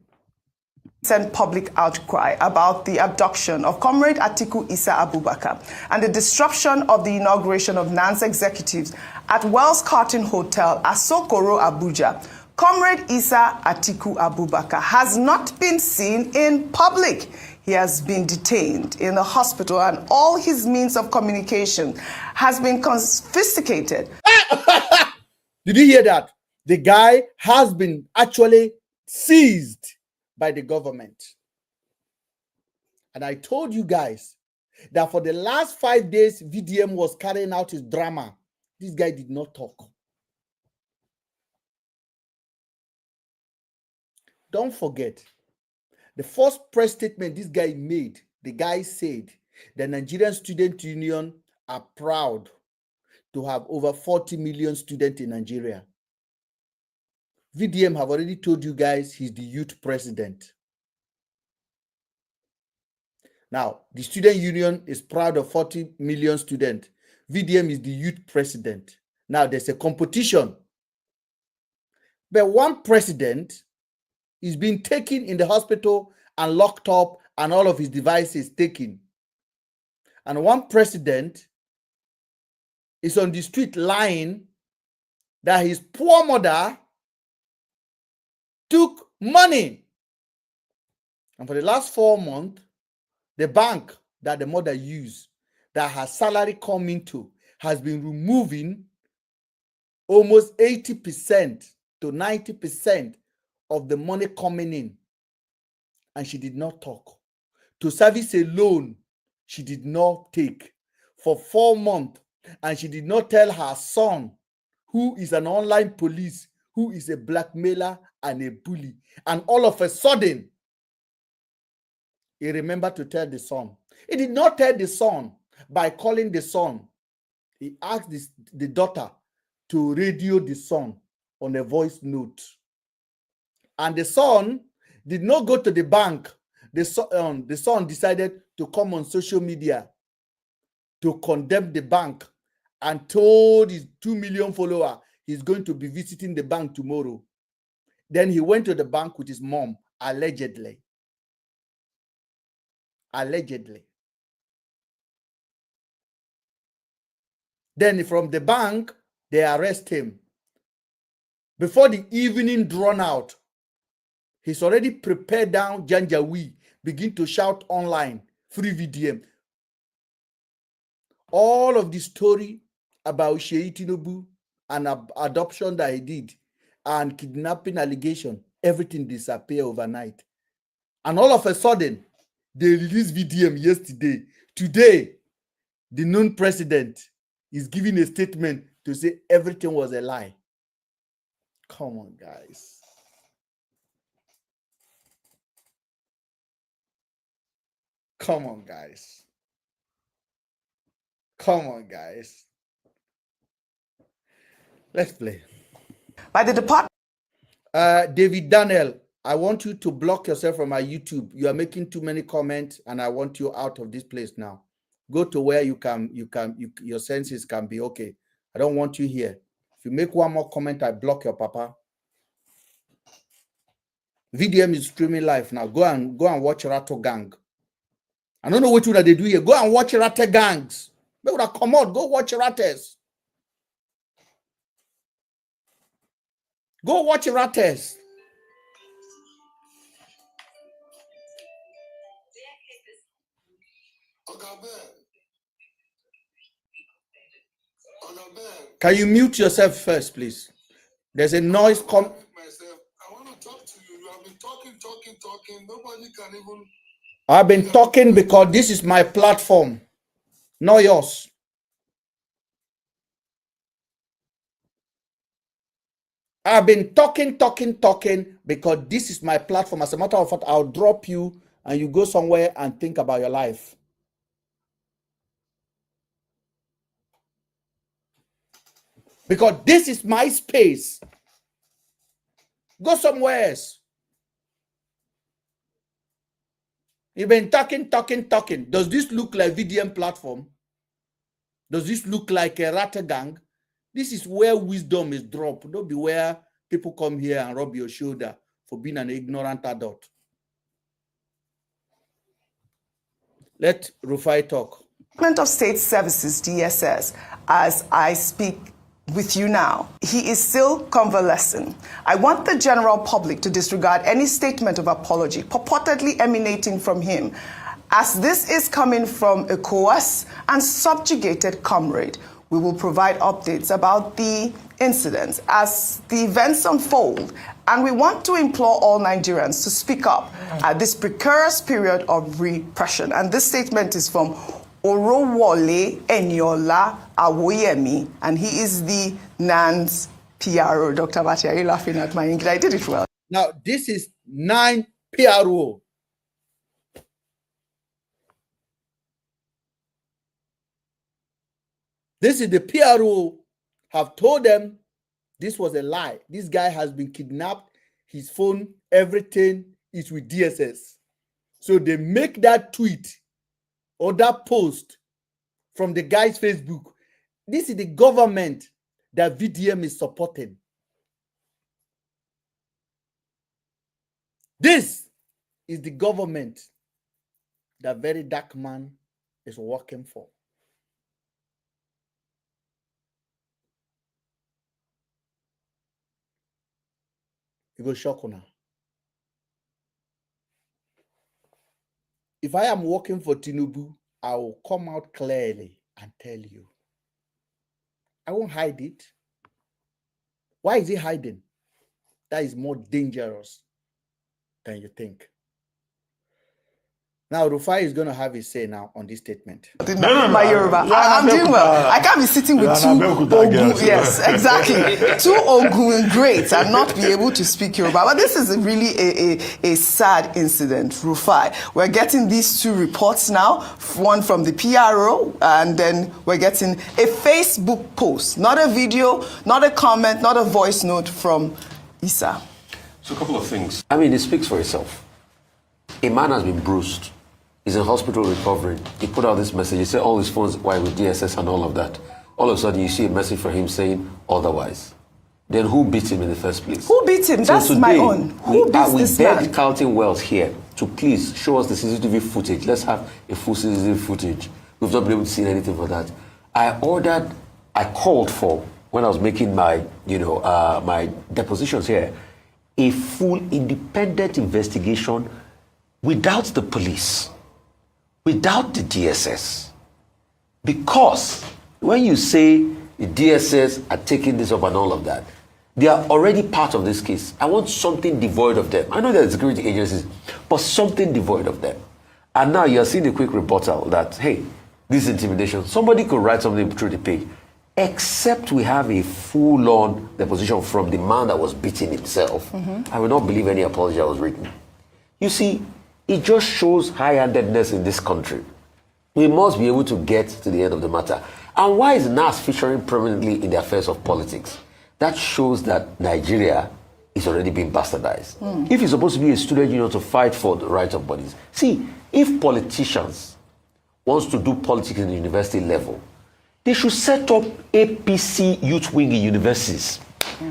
Sent public outcry about the abduction of Comrade Atiku Issa Abubakar and the disruption of the inauguration of NANS executives at Wells Carton Hotel, Asokoro, Abuja. Comrade Issa Atiku Abubakar has not been seen in public. He has been detained in the hospital and all his means of communication has been confiscated.
Did you hear that? The guy has been actually seized by the government. And I told you guys that for the last 5 days, VDM was carrying out his drama. This guy did not talk. Don't forget, the first press statement this guy made, the guy said the Nigerian Student Union are proud to have over 40 million students in Nigeria. VDM have already told you guys he's the youth president. Now, the student union is proud of 40 million students. VDM is the youth president. Now, there's a competition. But one president is being taken in the hospital and locked up and all of his devices taken. And one president is on the street lying that his poor mother took money. And for the last 4 months, the bank that the mother used, that her salary coming to, has been removing almost 80% to 90% of the money coming in. And she did not talk. To service a loan, she did not take for 4 months. And she did not tell her son, who is an online police, who is a blackmailer and a bully. And all of a sudden, he remembered to tell the son. He did not tell the son by calling the son. He asked the daughter to radio the son on a voice note. And the son did not go to the bank. The son decided to come on social media to condemn the bank and told his 2 million followers he's going to be visiting the bank tomorrow. Then he went to the bank with his mom, allegedly. Allegedly. Then from the bank, they arrest him. Before the evening drawn out, he's already prepared down Janjaweed, begin to shout online, free VDM. All of the story about Tinubu and adoption that he did and kidnapping allegation, everything disappeared overnight. And all of a sudden, they released VDM yesterday. Today, the known president is giving a statement to say everything was a lie. Come on, guys. Come on, guys. Come on, guys. Let's play.
By the department.
David Daniel, I want you to block yourself from my YouTube. You are making too many comments, and I want you out of this place now. Go to where your senses can be okay. I don't want you here. If you make one more comment, I block your papa. VDM is streaming live now. Go and watch Ratto Gang. I don't know what they do here. Go and watch Ratto Gangs. They would have come out. Go watch Ratters. Go watch Ratters. Can you mute yourself first, please? There's a noise come.
I want to talk to you. You have been talking. Nobody can even.
I've been talking because this is my platform, not yours. I've been talking because this is my platform. As a matter of fact, I'll drop you and you go somewhere and think about your life. Because this is my space. Go somewhere else. You've been talking. Does this look like VDM platform? Does this look like a rat gang? This is where wisdom is dropped. Don't be where people come here and rub your shoulder for being an ignorant adult. Let Rufai talk.
Department of State Services, DSS, as I speak with you now, he is still convalescing. I want the general public to disregard any statement of apology purportedly emanating from him, as this is coming from a coerced and subjugated comrade. We will provide updates about the incidents as the events unfold, and we want to implore all Nigerians to speak up at this precarious period of repression. And this statement is from Orowole Eniola Awoyemi, and he is the NANS PRO. Dr. Bati, are you laughing at my English? I did it well.
Now, this is 9 PRO. This is the PRO have told them this was a lie. This guy has been kidnapped. His phone, everything is with DSS. So they make that tweet or that post from the guy's Facebook. This is the government that VDM is supporting. This is the government that very dark man is working for. You go shock now. If I am working for Tinubu, I will come out clearly and tell you. I won't hide it. Why is he hiding? That is more dangerous than you think. Now, Rufai is going to have his say now on this statement.
My Yoruba. I'm doing well. I can't be sitting with two Ogun. Yes, exactly. Two Ogun greats and not be able to speak Yoruba. But this is really a sad incident, Rufai. We're getting these two reports now, one from the PRO, and then we're getting a Facebook post, not a video, not a comment, not a voice note from Issa.
So a couple of things. I mean, it speaks for itself. A man has been bruised. He's in hospital recovering. He put out this message. He said all his phones were with DSS and all of that. All of a sudden, you see a message from him saying otherwise. Then who beat him in the first place?
Who beat him? So that's today, my own. Who beats this man?
We begged Carlton Wells here to please show us the CCTV footage. Let's have a full CCTV footage. We've not been able to see anything for that. I called for, when I was making my, my depositions here, a full independent investigation without the police, without the DSS. Because when you say the DSS are taking this up and all of that, they are already part of this case. I want something devoid of them. I know there are security agencies, but something devoid of them. And now you're seeing a quick rebuttal that, hey, this is intimidation. Somebody could write something through the page, except we have a full-on deposition from the man that was beating himself. I will not believe any apology that was written. You see, it just shows high-handedness in this country. We must be able to get to the end of the matter. And why is NAS featuring prominently in the affairs of politics? That shows that Nigeria is already being bastardized. If you're supposed to be a student union to fight for the rights of bodies, see, if politicians want to do politics in the university level, they should set up APC youth wing in universities.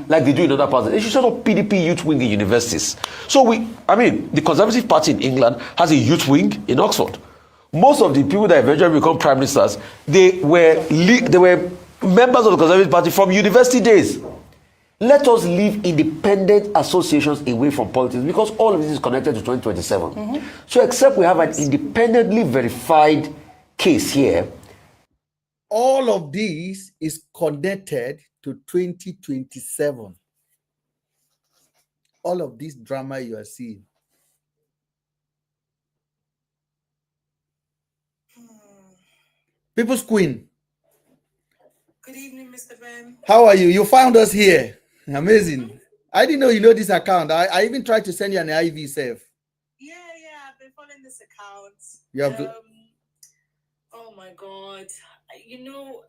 Like they do in other parts. They should set up PDP youth wing in universities. So the Conservative Party in England has a youth wing in Oxford. Most of the people that eventually become prime ministers, they were members of the Conservative Party from university days. Let us leave independent associations away from politics because all of this is connected to 2027. So except we have an independently verified case here.
All of this is connected to 2027. All of this drama you are seeing. People's Queen.
Good evening, Mr. Ben.
How are you? You found us here. Amazing. I didn't know you know this account. I even tried to send you an IV self.
Yeah, I've been following this account.
You have
oh my God. You know,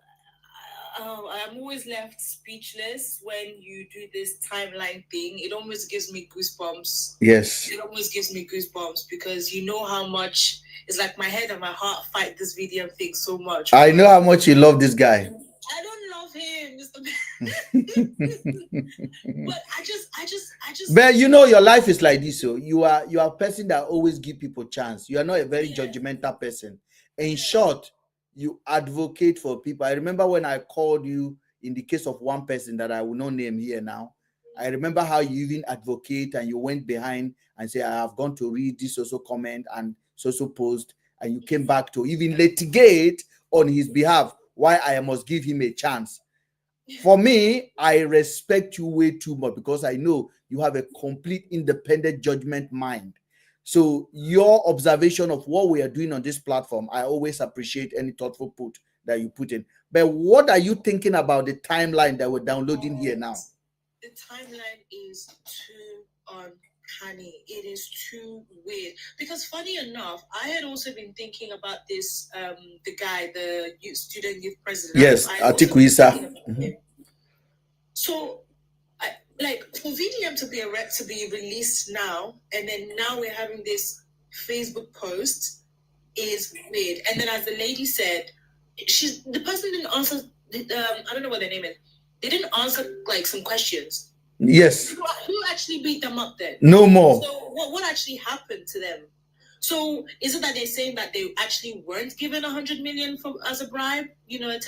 I'm always left speechless when you do this timeline thing. It almost gives me goosebumps.
Yes.
It almost gives me goosebumps because you know how much it's like my head and my heart fight this VDM thing so much.
I know how much you love this guy.
I don't love him, Mr. But I just.
But you know, your life is like this. So you are a person that always give people chance. You are not a very judgmental person. In short, you advocate for people. I remember when I called you in the case of one person that I will not name here now. I remember how you even advocate and you went behind and say, I have gone to read this social comment and social post, and you came back to even litigate on his behalf why I must give him a chance. For me, I respect you way too much because I know you have a complete independent judgment mind. So your observation of what we are doing on this platform, I always appreciate any thoughtful put that you put in. But what are you thinking about the timeline that we're downloading here now?
The timeline is too uncanny. It is too weird. Because funny enough, I had also been thinking about this, the guy, the student youth president.
Yes, Atiku Issa.
So, like for VDM to be released now, and then now we're having this Facebook post is weird. And then, as the lady said, the person didn't answer. I don't know what their name is. They didn't answer like some questions.
Yes.
Who actually beat them up then?
No more.
So what actually happened to them? So is it that they're saying that they actually weren't given 100 million as a bribe, you know, as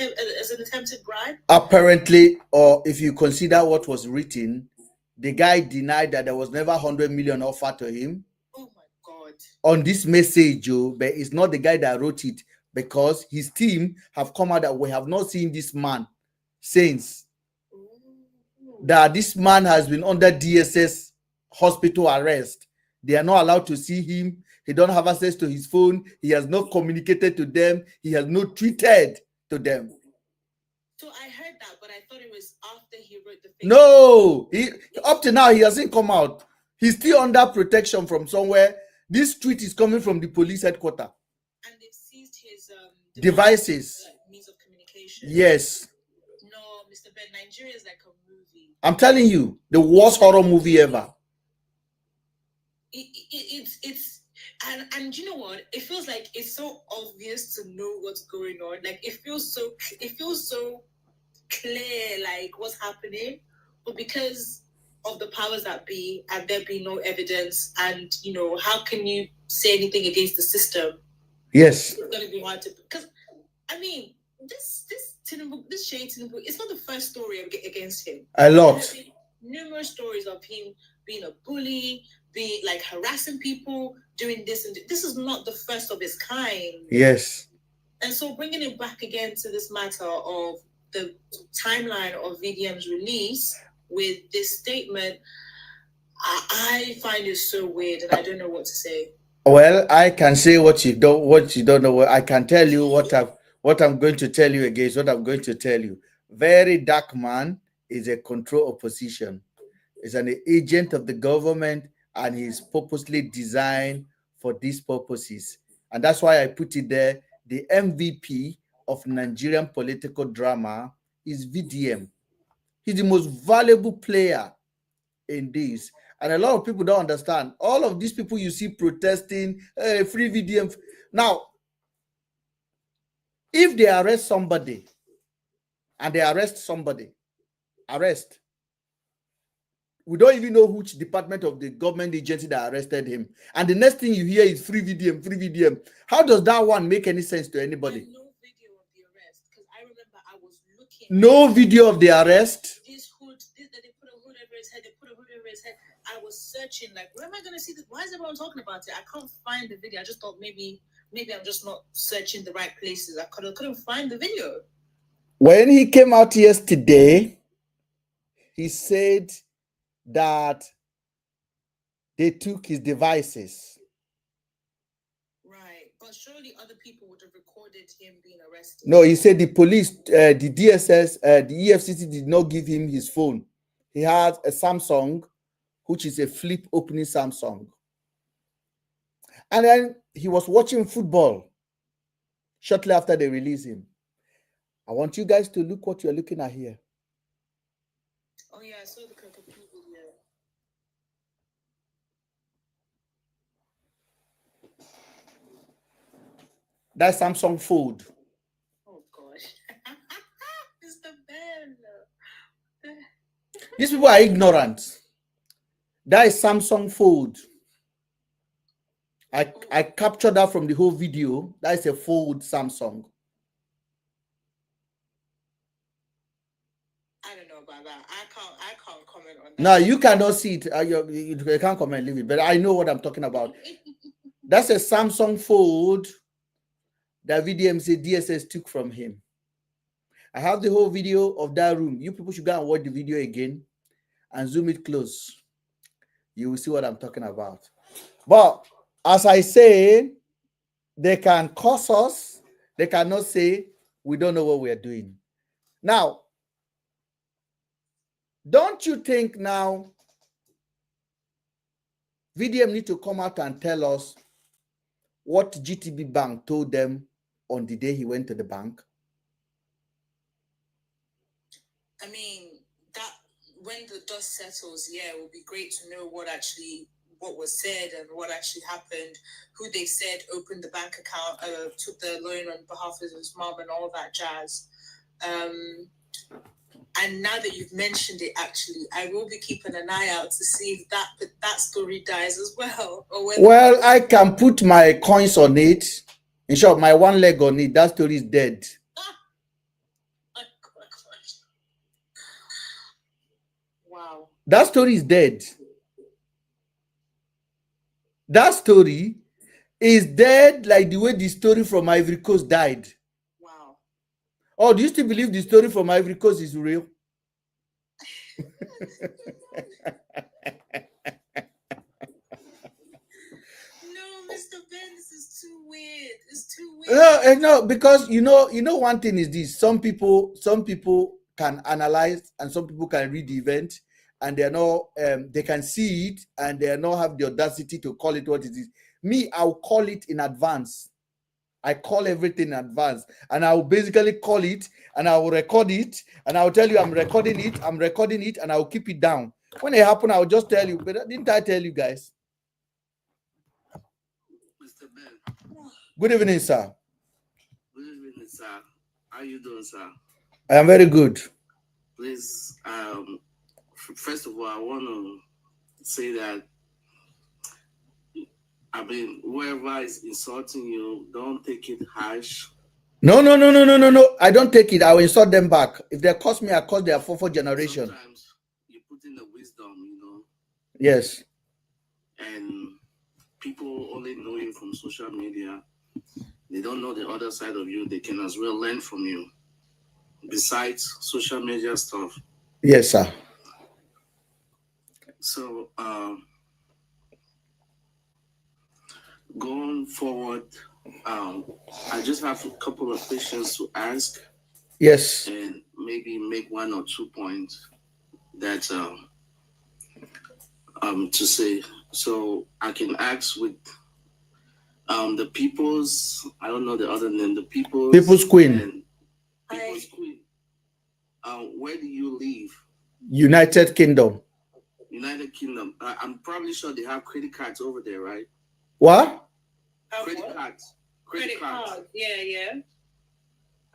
an attempted bribe?
Apparently, or if you consider what was written, the guy denied that there was never 100 million offered to him.
Oh my God.
On this message, Joe, but it's not the guy that wrote it because his team have come out that we have not seen this man since. That this man has been under DSS hospital arrest. They are not allowed to see him. He don't have access to his phone. He has not communicated to them. He has not tweeted to them.
So I heard that, but I thought it was after he wrote the thing.
No, up to now he hasn't come out. He's still under protection from somewhere. This tweet is coming from the police headquarters.
And they've seized his
devices.
Means of communication.
Yes.
No, Mr. Ben, Nigeria is like a movie.
I'm telling you, the worst horror movie ever.
It's and you know what? It feels like it's so obvious to know what's going on. Like it feels so clear, like what's happening, but because of the powers that be, and there be no evidence, and you know, how can you say anything against the system?
Yes,
it's gonna be hard to. Because I mean, this Sheyi Tinubu, it's not the first story against him.
A lot.
Numerous stories of him being a bully, be like harassing people, doing this, and this is not the first of its kind.
Yes.
And so bringing it back again to this matter of the timeline of VDM's release with this statement, I find it so weird, and I don't know what to say.
Well, I can say what you don't know. I can tell you what I'm going to tell you against what I'm going to tell you. Very dark man is a control opposition. Is an agent of the government, and he's purposely designed for these purposes. And that's why I put it there. The MVP of Nigerian political drama is VDM. He's the most valuable player in this. And a lot of people don't understand. All of these people you see protesting, free VDM. Now, if they arrest somebody, and they arrest, we don't even know which department of the government agency that arrested him. And the next thing you hear is free VDM. How does that one make any sense to anybody?
No video of the arrest, because I remember I was looking.
No video of the arrest?
They put a hood over his head. I was searching, like, where am I going to see this? Why is everyone talking about it? I can't find the video. I just thought maybe maybe I'm just not searching the right places. I couldn't find the video.
When he came out yesterday, he said that they took his devices.
Right, but surely other people would have recorded him being arrested.
No, he said the police, the DSS, the EFCC did not give him his phone. He has a Samsung, which is a flip opening Samsung. And then he was watching football shortly after they released him. I want you guys to look what you're looking at here.
Oh yeah, I saw the video.
That Samsung Fold.
Oh gosh. Mr. Ben.
These people are ignorant. That is Samsung Fold. I captured that from the whole video. That is a Fold Samsung.
I don't know about that. I can't comment on that.
No, you cannot see it. You can't comment, leave it. But I know what I'm talking about. That's a Samsung Fold that VDM said DSS took from him. I have the whole video of that room. You people should go and watch the video again and zoom it close. You will see what I'm talking about. But as I say, they can curse us. They cannot say we don't know what we are doing. Now, don't you think now VDM need to come out and tell us what GTB Bank told them on the day he went to the bank?
I mean, that when the dust settles, yeah, it would be great to know what was said and what actually happened, who they said opened the bank account, took the loan on behalf of his mom and all that jazz. And now that you've mentioned it, actually, I will be keeping an eye out to see if that story dies as well.
Well, I can put my coins on it. In short, my one leg on it. That story is dead.
Wow.
That story is dead. That story is dead like the way the story from Ivory Coast died.
Wow.
Oh, do you still believe the story from Ivory Coast is real?
Mr. Ben, this is too weird. It's too weird.
No, because you know one thing is this: some people can analyze and some people can read the event and they're not they can see it and they not have the audacity to call it what it is. Me, I'll call it in advance. I call everything in advance, and I will basically call it and I will record it and I'll tell you I'm recording it, and I'll keep it down. When it happens, I'll just tell you. But didn't I tell you guys?
Mr. Ben.
Good evening, sir.
Good evening, sir. How you doing, sir?
I am very good.
Please, first of all, I want to say that, I mean, whoever is insulting you, don't take it harsh.
No. I don't take it. I will insult them back. If they curse me, I curse their fourth generation.
Sometimes you put in the wisdom,
Yes.
And people only know you from social media. They don't know the other side of you. They can as well learn from you. Besides social media stuff.
Yes, sir.
So, going forward, I just have a couple of questions to ask.
Yes.
And maybe make 1 or 2 points that to say. So I can ask with the People's, I don't know the other name, the
People's Queen.
People's Queen. Where do you live?
United Kingdom.
United Kingdom. I'm probably sure they have credit cards over there, right?
What?
Credit cards.
Credit cards. Yeah.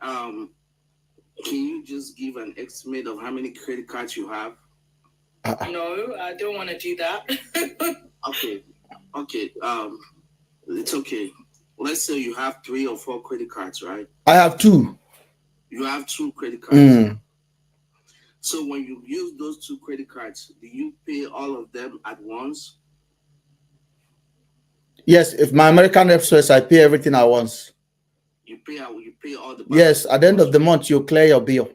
Can you just give an estimate of how many credit cards you have?
No, I don't want to do that.
Okay. It's okay. Let's say you have 3 or 4 credit cards, right?
I have 2.
You have 2 credit cards. So when you use those 2 credit cards, do you pay all of them at once?
Yes, if my American Express, I pay everything at once.
You pay all the.
Yes, at the end of the month, you clear your bill.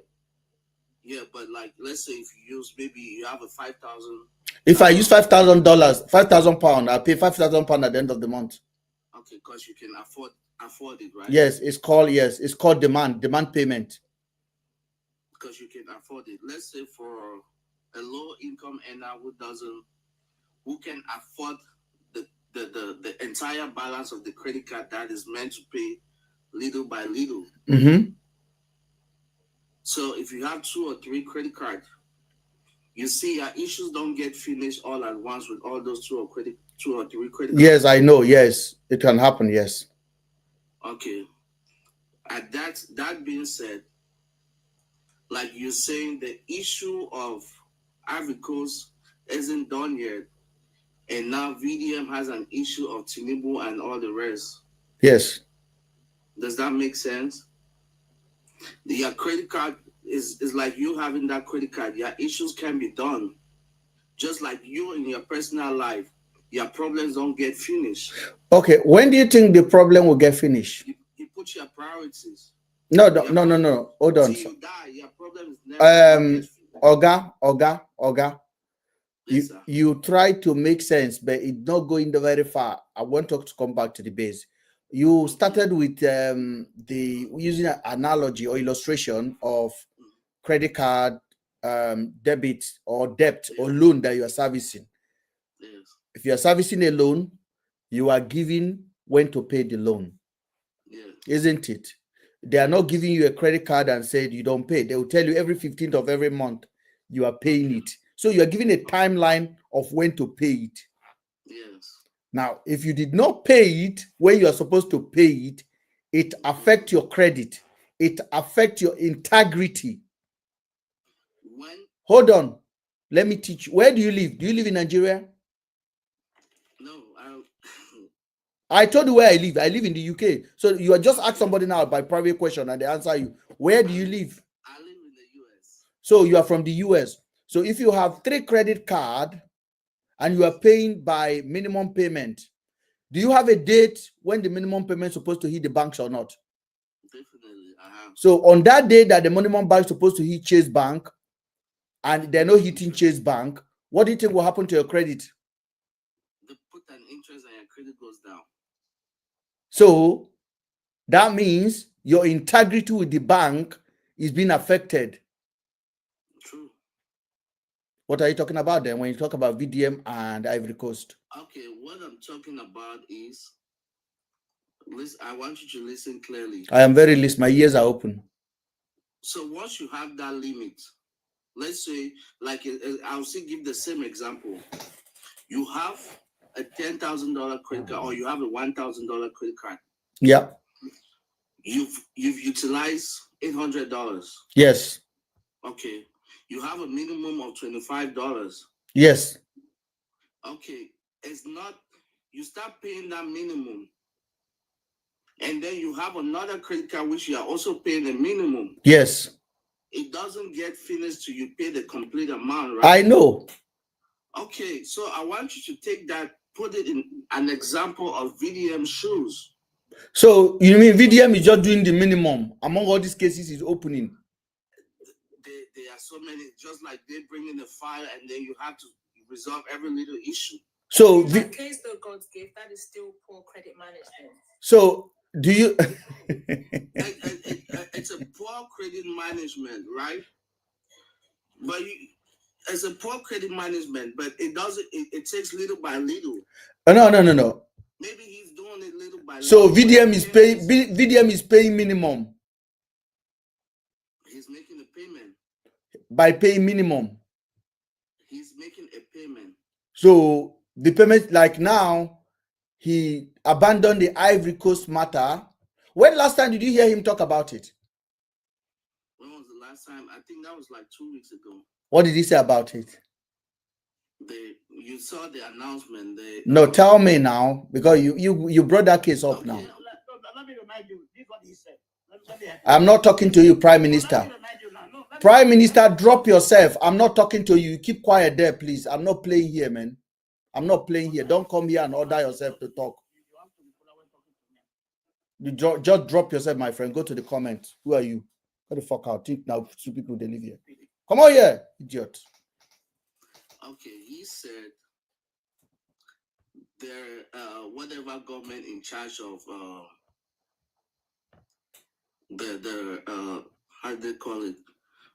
Yeah, but like, let's say if you use, maybe you have a 5,000.
If I use $5,000, £5,000, I pay £5,000 at the end of the month.
Okay, because you can afford it, right?
Yes, it's called demand payment.
Because you can afford it. Let's say for a low income earner who can afford the entire balance of the credit card that is meant to pay little by little.
Mm-hmm.
So if you have 2 or 3 credit cards, you see your issues don't get finished all at once with all those 2 or 3 credit cards.
Yes, I know. Yes, it can happen. Yes.
Okay. At that being said, like you're saying, the issue of Ivory Coast isn't done yet, and now VDM has an issue of TINIUBU and all the rest.
Yes.
Does that make sense? Your credit card is like you having that credit card. Your issues can be done. Just like you in your personal life, your problems don't get finished.
Okay, when do you think the problem will get finished?
You put your priorities.
No. Hold on.
Till you die, your problem is never
Oga.
Yes,
you try to make sense, but it's not going very far. I want to come back to the base. You started with using an analogy or illustration of credit card, debit or debt or loan that you are servicing.
Yes.
If you are servicing a loan, you are given when to pay the loan.
Yeah.
Isn't it? They are not giving you a credit card and said you don't pay. They will tell you every 15th of every month you are paying it. So you are given a timeline of when to pay it.
Yes.
Now, if you did not pay it when you are supposed to pay it, it affects your credit. It affects your integrity. Hold on. Let me teach you. Where do you live? Do you live in Nigeria?
No,
I told you where I live. I live in the UK. So you are just ask somebody now by private question and they answer you. Where do you live?
I live in the US.
So you are from the US. So if you have 3 credit cards and you are paying by minimum payment, do you have a date when the minimum payment is supposed to hit the banks or not?
Definitely, I have.
So on that day that the minimum bank is supposed to hit Chase Bank and they're not hitting Chase Bank, what do you think will happen to your credit?
They put an interest and your credit goes down.
So that means your integrity with the bank is being affected.
True.
What are you talking about then when you talk about VDM and Ivory Coast?
Okay, what I'm talking about is, I want you to listen clearly.
I am very listening. My ears are open.
So once you have that limit, let's say, like I'll still give the same example. You have a $10,000 credit card, or you have a $1,000 credit card.
Yeah.
You've utilized $800.
Yes.
Okay. You have a minimum of $25.
Yes.
Okay. It's not, you start paying that minimum. And then you have another credit card which you are also paying the minimum.
Yes.
It doesn't get finished till you pay the complete amount, right?
I know.
Okay, so I want you to take that, put it in an example of VDM shoes.
So you mean VDM is just doing the minimum among all these cases is opening?
There are so many, just like they bring in the file and then you have to resolve every little issue.
So
in that case, though, God's gift, that is still poor credit management.
So do you?
It's a poor credit management, right? But it's a poor credit management, but it doesn't. It takes little by little.
No.
Maybe he's doing it little by little.
So VDM is paying. VDM is paying minimum.
He's making a payment.
By paying minimum.
He's making a payment.
So the payment, like now, he abandoned the Ivory Coast matter. When last time did you hear him talk about it?
When was the last time? I think that was like 2 weeks ago.
What did he say about it?
You saw the announcement.
No, tell me now, because you brought that case up now.
Let me remind you. This is what he said.
I'm not talking to you, Prime Minister. Prime Minister, drop yourself. I'm not talking to you. Keep quiet there, please. I'm not playing here, man. I'm not playing here. Don't come here and order yourself to talk. You just drop yourself, my friend. Go to the comments. Who are you? Get the fuck out. Think now 2 people they live here. Come on here, idiot.
Okay, he said there whatever government in charge of the how do they call it?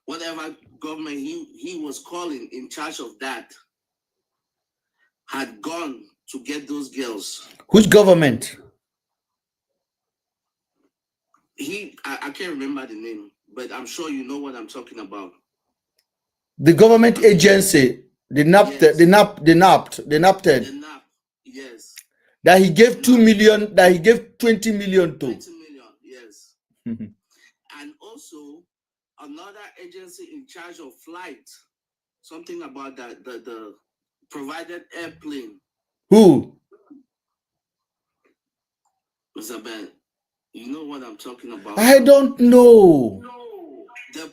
Whatever government he was calling in charge of that had gone to get those girls.
Which government?
I can't remember the name, but I'm sure you know what I'm talking about.
The government agency, the NAP, yes. the NAPTED.
Yes.
That he gave 2 million, that he gave 20 million to.
20 million, yes. And also another agency in charge of flight, something about that, the provided airplane.
Who?
Mr. Ben, you know what I'm talking about.
I don't know.
No. The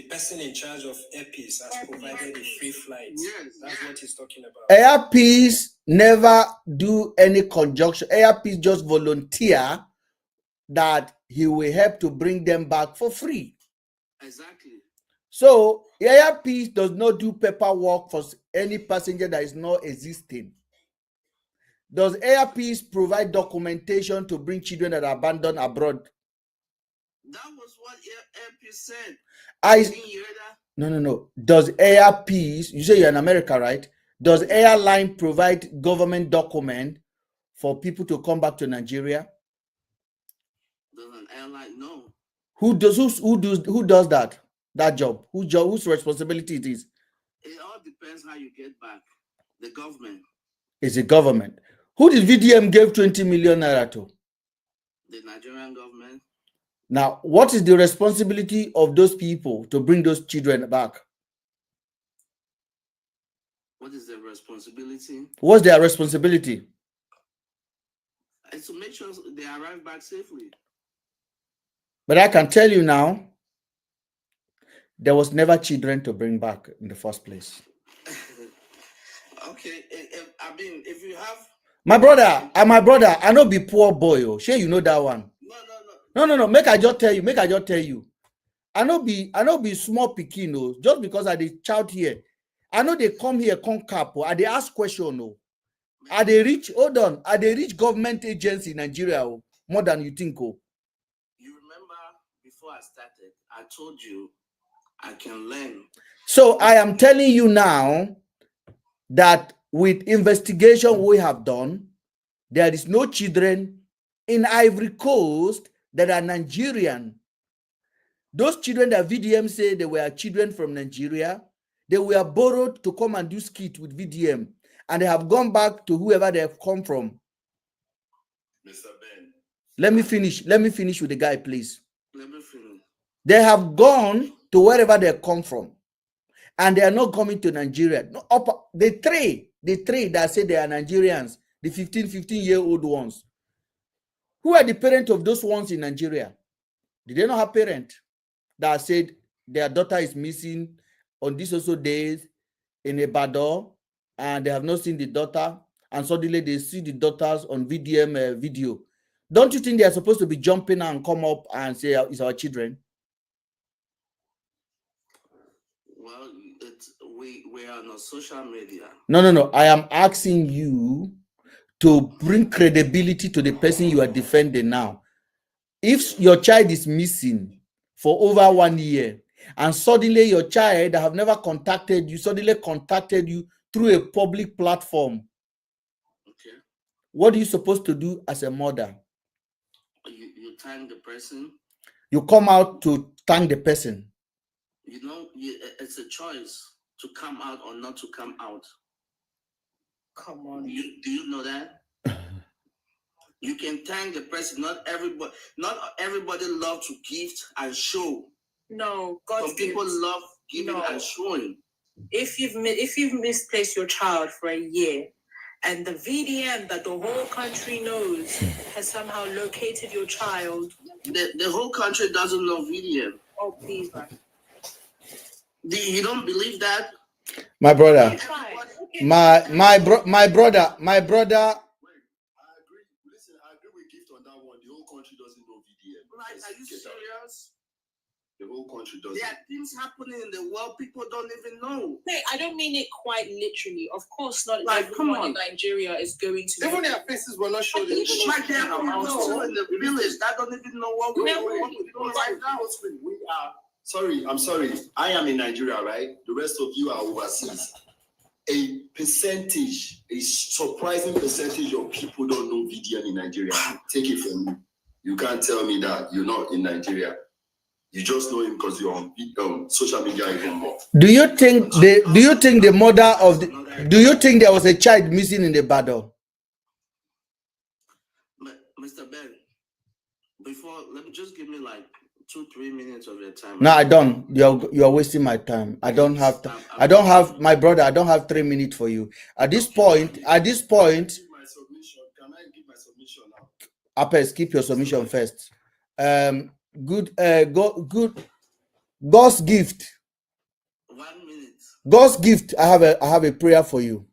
person in charge of APC has provided a free flight. Yes, that's what he's talking about.
APC never do any conjunction. APC just volunteer that he will help to bring them back for free.
Exactly.
So APC does not do paperwork for any passenger that is not existing. Does APC provide documentation to bring children that are abandoned abroad?
That was what APC said.
No. Does APC, you say you're in America, right? Does airline provide government document for people to come back to Nigeria?
Does an airline? No.
Who does that job? Whose responsibility it is?
It all depends how you get back. The government.
It's the government. Who did VDM give 20 million naira to?
The Nigerian government.
Now, what is the responsibility of those people to bring those children back?
What is their responsibility?
What's their responsibility?
It's to make sure they arrive back safely.
But I can tell you now, there was never children to bring back in the first place.
Okay, I mean, if you have...
My brother, I know be poor boy. Oh, sure, you know that one. No. Make I just tell you. I know be small pikin. No, just because I dey shout here. I know they come here, come cap. I they ask question. No, I they reach. Hold on, I they reach government agency in Nigeria. Oh, more than you think. Oh,
you remember before I started, I told you I can learn.
So I am telling you now that with investigation we have done, there is no children in Ivory Coast that are Nigerian. Those children that VDM say they were children from Nigeria, they were borrowed to come and do skit with VDM, and they have gone back to whoever they have come from.
Mr. Ben.
Let me finish with the guy, please.
Let me finish.
They have gone to wherever they come from, and they are not coming to Nigeria. No, the three that say they are Nigerians, the 15-year-old ones. Who are the parents of those ones in Nigeria? Did they not have parents that said their daughter is missing on this also days in Ibadan, and they have not seen the daughter, and suddenly they see the daughters on VDM video? Don't you think they are supposed to be jumping and come up and say it's our children?
Well, we are on social media.
No. I am asking you to bring credibility to the person you are defending now. If your child is missing for over 1 year, and suddenly your child that have never contacted you, suddenly contacted you through a public platform,
okay,
what are you supposed to do as a mother?
You thank the person.
You come out to thank the person.
You know, it's a choice to come out or not to come out.
Come on.
Do you know that? You can thank the person. Not everybody loves to gift and show.
No, God.
Some people love giving and showing.
If you've misplaced your child for a year, and the VDM that the whole country knows has somehow located your child,
the whole country doesn't know VDM.
Oh, please, man.
You don't believe that?
My brother, my brother.
I agree. Listen, I agree with gift whole country does.
There are things happening in the world people don't even know.
Hey, I don't mean it quite literally. Of course not.
Like, come on.
In Nigeria is going to.
Even their faces were not showing.
Like there are people in the village that don't even know what we're doing right now.
We are. Sorry, I'm sorry. I am in Nigeria, right? The rest of you are overseas. A surprising percentage of people don't know VDM in Nigeria. Take it from me. You can't tell me that you're not in Nigeria. You just know him because you're on social media even more.
Do you think the mother of the? Do you think there was a child missing in the battle?
Mr. Ben, let me just give me like 2-3 minutes of your time.
No, I don't. You're wasting my time. I don't have my brother. I don't have 3 minutes for you. At this point.
My submission. Can I give my submission now?
Apes, keep your submission first. God's gift.
1 minute.
God's gift. I have a prayer for you.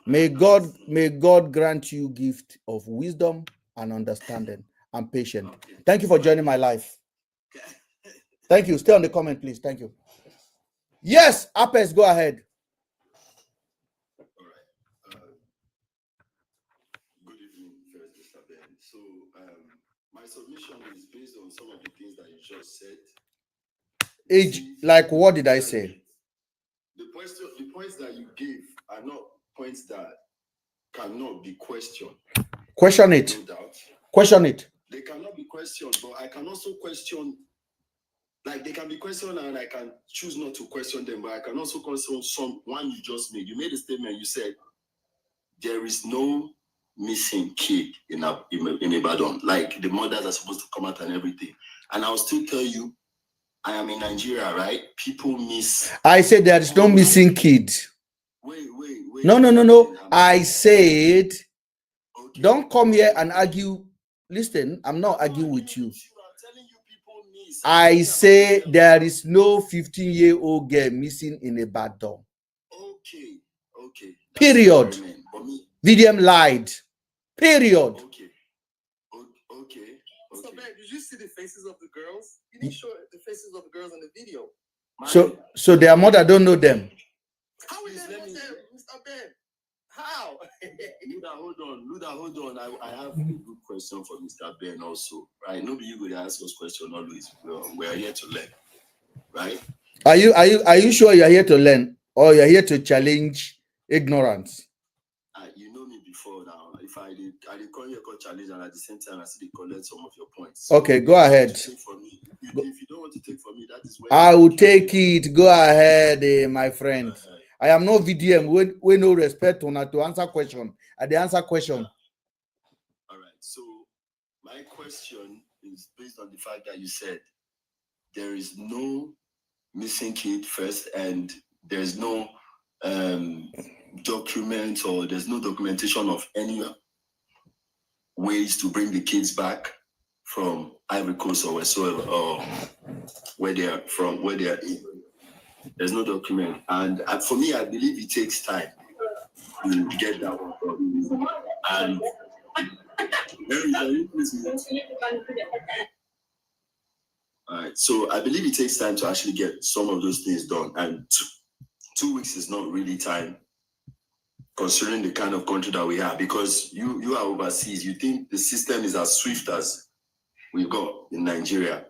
May God grant you gift of wisdom and understanding and patience. Okay. Thank you for joining my life. Okay. Thank you. Stay on the comment, please. Thank you. Yes, Apes, go ahead.
All right. Good evening, first, Mr. Ben. So, my submission is based on some of the things that you just said.
Like what did I say?
The points that you gave are not points that cannot be questioned.
Question it.
No doubt.
Question it.
They cannot be questioned, but I can also question. Like they can be questioned, and I can choose not to question them. But I can also question one you just made. You made a statement. You said there is no missing kid in Ibadan. Like the mothers are supposed to come out and everything. And I'll still tell you, I am in Nigeria, right? People miss.
I said there is no missing kid.
Wait.
No. I said, okay. Don't come here and argue. Listen, I'm not arguing with you. I say there is no 15-year-old girl missing in a bad door.
Okay.
Period. VDM lied. Period.
Okay.
So, man, did you see the faces of the girls? You didn't show the faces of the girls in the video.
So their mother don't know them.
How is that them, Mr. Ben? How?
Luda, hold on. I have a good question for Mr. Ben also, right? Nobody you would ask us question always. We are here to learn, right?
Are you sure you're here to learn, or you're here to challenge ignorance?
You know me before now. If I did call you a challenge, and at the same time I still collect some of your points. So
okay, go ahead.
If you don't want to take from me, that is where
I will take it. Go ahead, my friend. I am no VDM. We no respect on to answer question. The answer question.
All right. So my question is based on the fact that you said there is no missing kid first, and there's no document, or there's no documentation of any ways to bring the kids back from Ivory Coast or wheresoever, or where they are from, where they are in. There's no document, and for me, I believe it takes time to get that one from. And all right, so I believe it takes time to actually get some of those things done, and 2 weeks is not really time, considering the kind of country that we have. Because you are overseas, you think the system is as swift as we've got in Nigeria.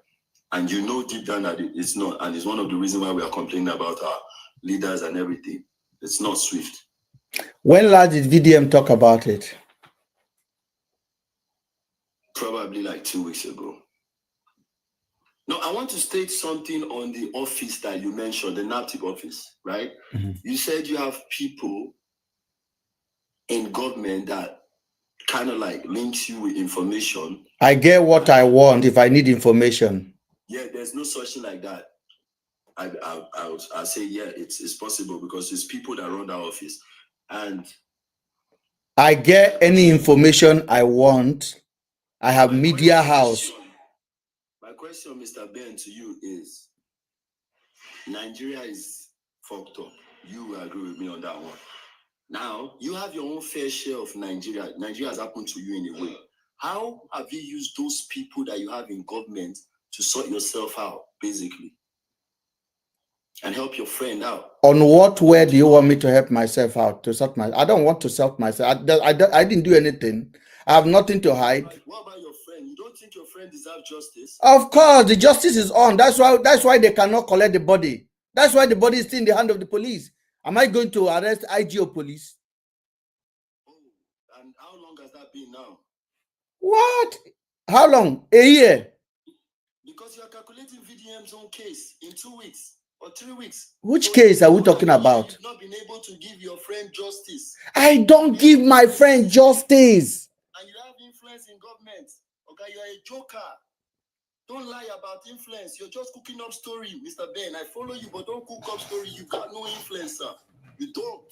And you know deep down that it's not, and it's one of the reasons why we are complaining about our leaders and everything. It's not swift.
When last did VDM talk about it?
Probably like 2 weeks ago. No, I want to state something on the office that you mentioned, the NAPTIP office, right? Mm-hmm. You said you have people in government that kind of like links you with information.
I get what I want if I need information.
Yeah, there's no such thing like that. I'll say, yeah, it's possible, because it's people that run that office. And
I get any information I want. I have media house.
My question, Mr. Ben, to you is, Nigeria is fucked up. You will agree with me on that one. Now, you have your own fair share of Nigeria. Nigeria has happened to you in a way. How have you used those people that you have in government to sort yourself out, basically, and help your friend out.
On what way do you want me to help myself out? To sort my? I don't want to sort myself. I didn't do anything. I have nothing to hide.
What about your friend? You don't think your friend deserves justice?
Of course, the justice is on. That's why they cannot collect the body. That's why the body is still in the hand of the police. Am I going to arrest IG or police?
Oh, and how long has that been now?
What? How long? A year?
Because you are calculating VDM's own case in 2 weeks or 3 weeks.
Which case are we talking about?
You've not been able to give your friend justice.
I don't give my friend justice.
And you have influence in government. Okay, you are a joker. Don't lie about influence. You're just cooking up story, Mr. Ben. I follow you, but don't cook up story. You got no influence, sir. You don't.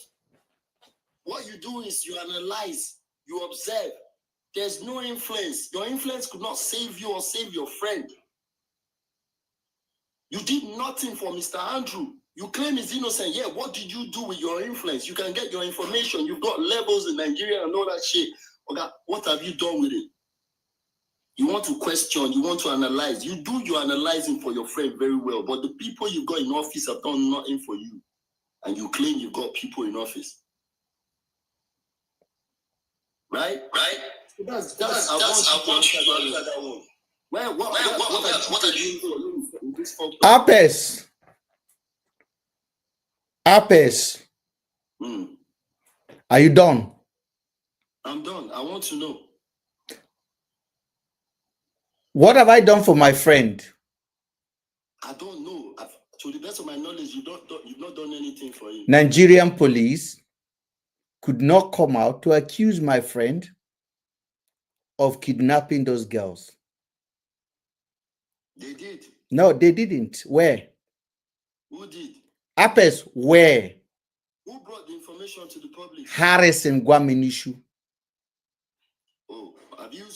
What you do is you analyze, you observe. There's no influence. Your influence could not save you or save your friend. You did nothing for Mr. Andrew. You claim he's innocent. Yeah, what did you do with your influence? You can get your information. You've got levels in Nigeria and all that shit. Okay, what have you done with it? You want to question, you want to analyze. You do your analyzing for your friend very well, but the people you got in office have done nothing for you. And you claim you got people in office. Right? Right? That's that one. What are you doing in this
APC. Are you done?
I'm done. I want to know.
What have I done for my friend?
I don't know. To the best of my knowledge, you've not done anything for him.
Nigerian police could not come out to accuse my friend of kidnapping those girls.
They did.
No, they didn't. Where?
Who did?
APC, where?
Who brought the information to the public?
Harrison Gwaminishu.
Oh, have you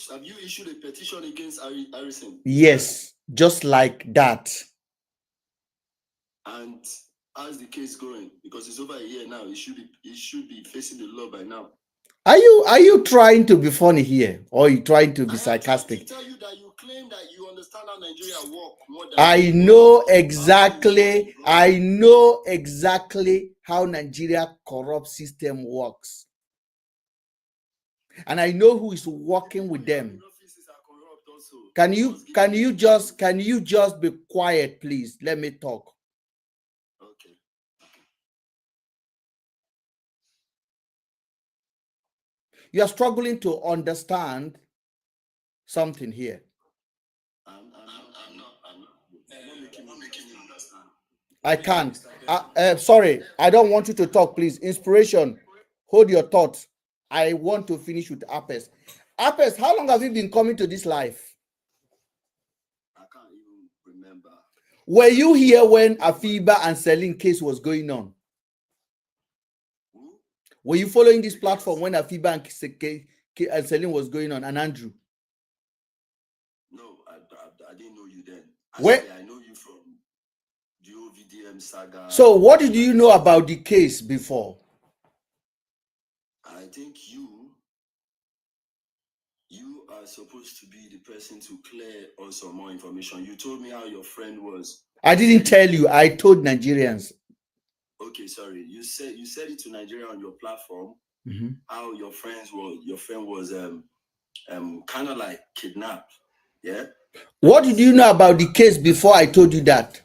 issued a petition against Harrison?
Yes, just like that.
And how's the case going? Because it's over a year now. It should be facing the law by now.
Are you trying to be funny here, or are you trying to be sarcastic?
I tell you that you claim that you understand how Nigeria works more than
I know exactly how Nigeria corrupt system works. And I know who is working with them. Can you just be quiet, please? Let me talk.
Okay.
You are struggling to understand something here.
I'm not making you understand.
I can't. Sorry, I don't want you to talk, please. Inspiration, hold your thoughts. I want to finish with APC. APC, how long have you been coming to this life?
I can't even remember.
Were you here when Afiba and Celine case was going on?
Who?
Were you following this platform when Afiba and Celine was going on, and Andrew?
No, I didn't know you then.
Where?
I know you from the VDM saga.
So what did you know about the case before?
I think you are supposed to be the person to clear on some more information. You told me how your friend was.
I didn't tell you. I told Nigerians.
Okay, sorry. You said it to Nigeria on your platform. How your friend was kind of like kidnapped. Yeah.
What did you know about the case before I told you that?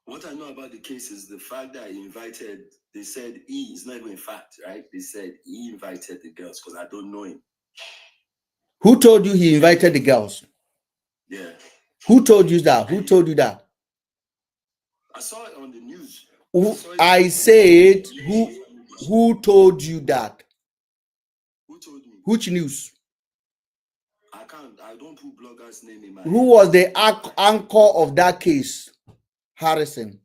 What I know about the case is the fact that they said he is not even fact, right? They said he invited the girls because I don't know him.
Who told you he invited the girls?
Yeah.
Who told you that? Who told you that?
I saw it on the news.
I said, who told you that?
Who told me?
Which news?
I don't put bloggers' name in my
Who was the anchor of that case? Harrison.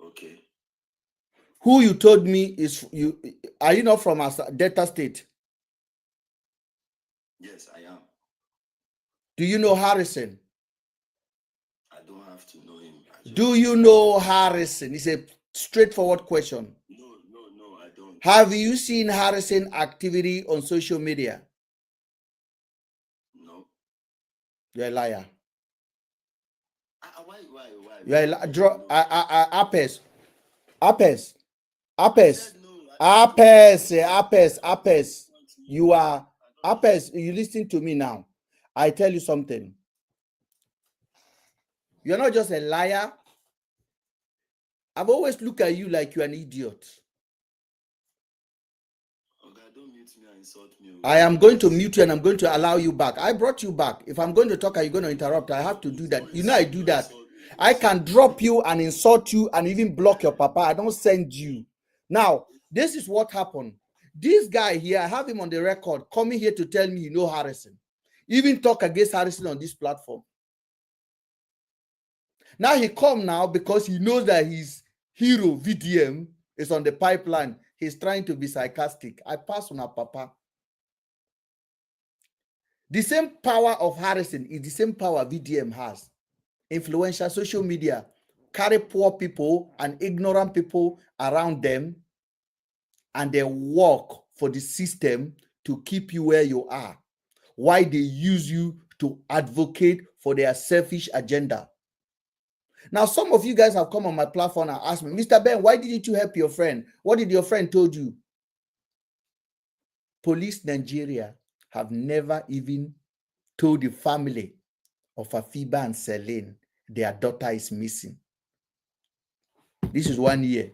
Okay.
Who you told me is you? Are you not from Delta State?
Yes, I am.
Do you know Harrison?
I don't have to know him.
Do you know Harrison? It's a straightforward question.
No, I don't.
Have you seen Harrison activity on social media?
No.
You're a liar.
Why?
You're a liar. Apes. You are Apes. You listen to me now. I tell you something. You're not just a liar. I've always looked at you like you're an idiot.
Okay, don't mute me and insult me.
I am going to mute you and I'm going to allow you back. I brought you back. If I'm going to talk and you're going to interrupt, I have to do that. You know I do that. I can drop you and insult you and even block your papa. I don't send you. Now, this is what happened. This guy here, I have him on the record coming here to tell me you know Harrison. Even talk against Harrison on this platform. Now he come now because he knows that his hero VDM is on the pipeline. He's trying to be sarcastic. I pass on our papa. The same power of Harrison is the same power VDM has. Influential social media carry poor people and ignorant people around them, and they work for the system to keep you where you are. Why they use you to advocate for their selfish agenda. Now, some of you guys have come on my platform and asked me, Mr. Ben, why didn't you help your friend? What did your friend told you? Police Nigeria have never even told the family of Afiba and Celine their daughter is missing. This is 1 year.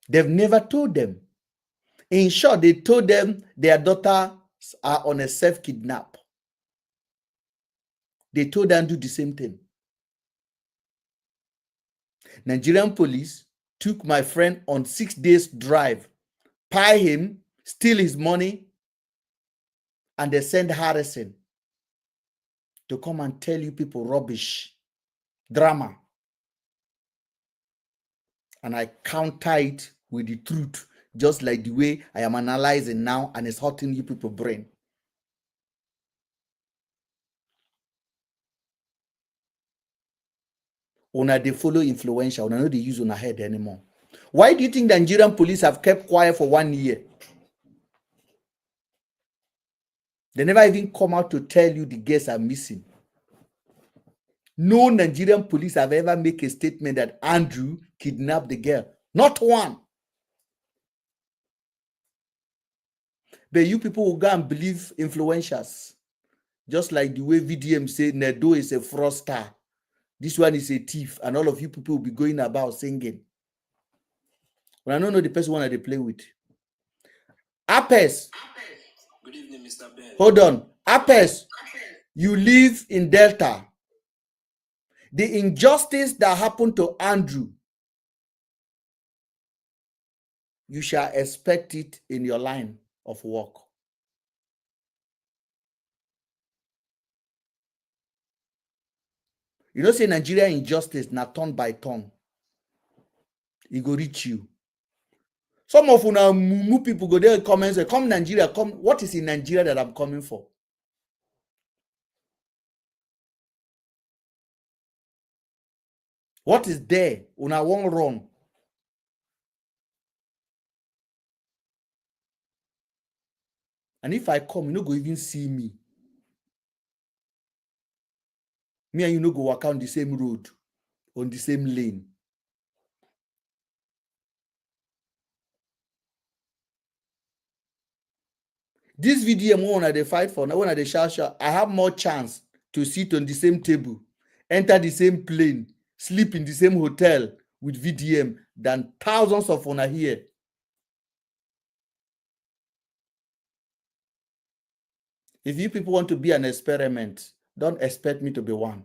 They've never told them. In short, they told them their daughters are on a self-kidnap. They told them to do the same thing. Nigerian police took my friend on 6 days drive, pay him, steal his money, and they send Harrison to come and tell you people rubbish, drama. And I counter it with the truth, just like the way I am analyzing now, and it's hurting you people's brain. Una they follow influential, una no they use una head anymore. Why do you think the Nigerian police have kept quiet for 1 year? They never even come out to tell you the girls are missing. No Nigerian police have ever made a statement that Andrew kidnapped the girl. Not one. But you people will go and believe influencers. Just like the way VDM said Nedo is a fraudster. This one is a thief. And all of you people will be going about singing. But I don't know the person one that they play with. Apes.
Good evening, Mr. Ben.
Hold on. Apes, you live in Delta. The injustice that happened to Andrew, you shall expect it in your line of work. You know, say Nigeria injustice na turn by turn. It go reach you. Some of una mumu people go there comment say, come Nigeria, come. What is in Nigeria that I'm coming for? What is there? Una won't run. And if I come, you no go even see me. Me and you no go walk on the same road, on the same lane. This VDM one they fight for, now when they shout, I have more chance to sit on the same table, enter the same plane, sleep in the same hotel with VDM than thousands of una here. If you people want to be an experiment, don't expect me to be one.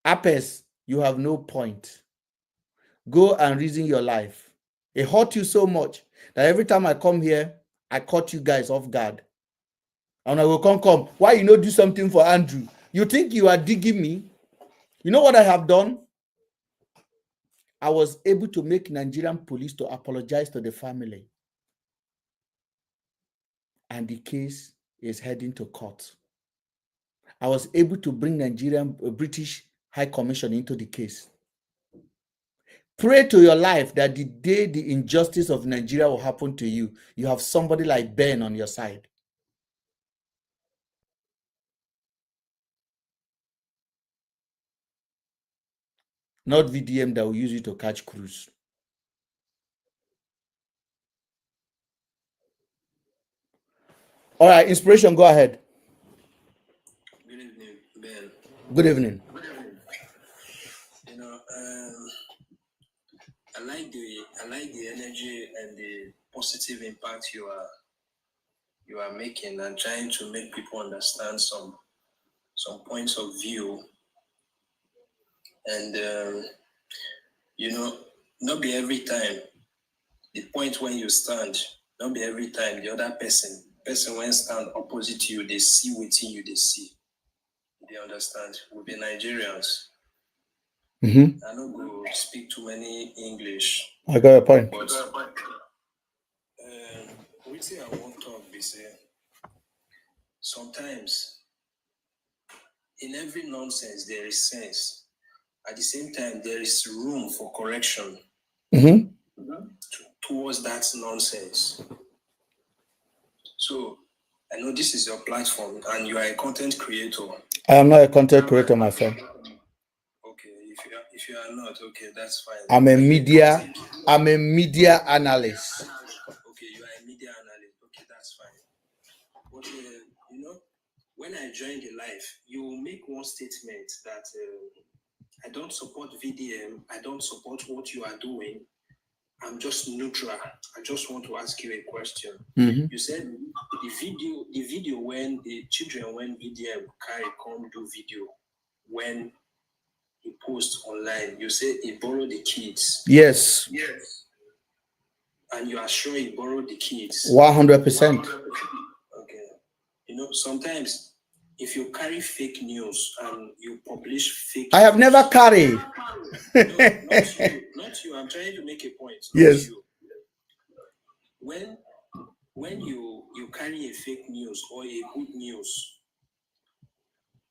Apes, you have no point. Go and reason your life. It hurt you so much that every time I come here, I caught you guys off guard. And I will come. Why you not do something for Andrew? You think you are digging me? You know what I have done? I was able to make Nigerian police to apologize to the family. And the case is heading to court. I was able to bring British High Commission into the case. Pray to your life that the day the injustice of Nigeria will happen to you, you have somebody like Ben on your side. Not VDM that will use you to catch cruise. All right, inspiration, go ahead.
Good evening, Ben.
Good evening.
You know, I like the energy and the positive impact you are making and trying to make people understand some points of view. And you know, not be every time the point when you stand, not be every time the other person when stand opposite you, they see within you, they see. They understand. We be Nigerians.
Mm-hmm.
I don't go speak too many English.
I got a point.
But we say I won't talk, they say. Sometimes in every nonsense there is sense. At the same time, there is room for correction towards that nonsense. So I know this is your platform and you are a content creator.
I am not a content creator, my friend.
Okay, if you are not, okay, that's fine.
I'm a media analyst.
Okay, you are a media analyst. Okay, that's fine. But you know, when I joined the live, you make one statement that I don't support VDM. I don't support what you are doing. I'm just neutral. I just want to ask you a question.
Mm-hmm.
You said the video when the children when VDM carry come do video when he posts online. You say he borrowed the kids.
Yes.
Yes. And you are sure he borrowed the kids.
100%.
Okay. You know, sometimes if you carry fake news and you publish fake
I have never carried.
No, not you. I'm trying to make a point.
Yes.
You. When you carry a fake news or a good news,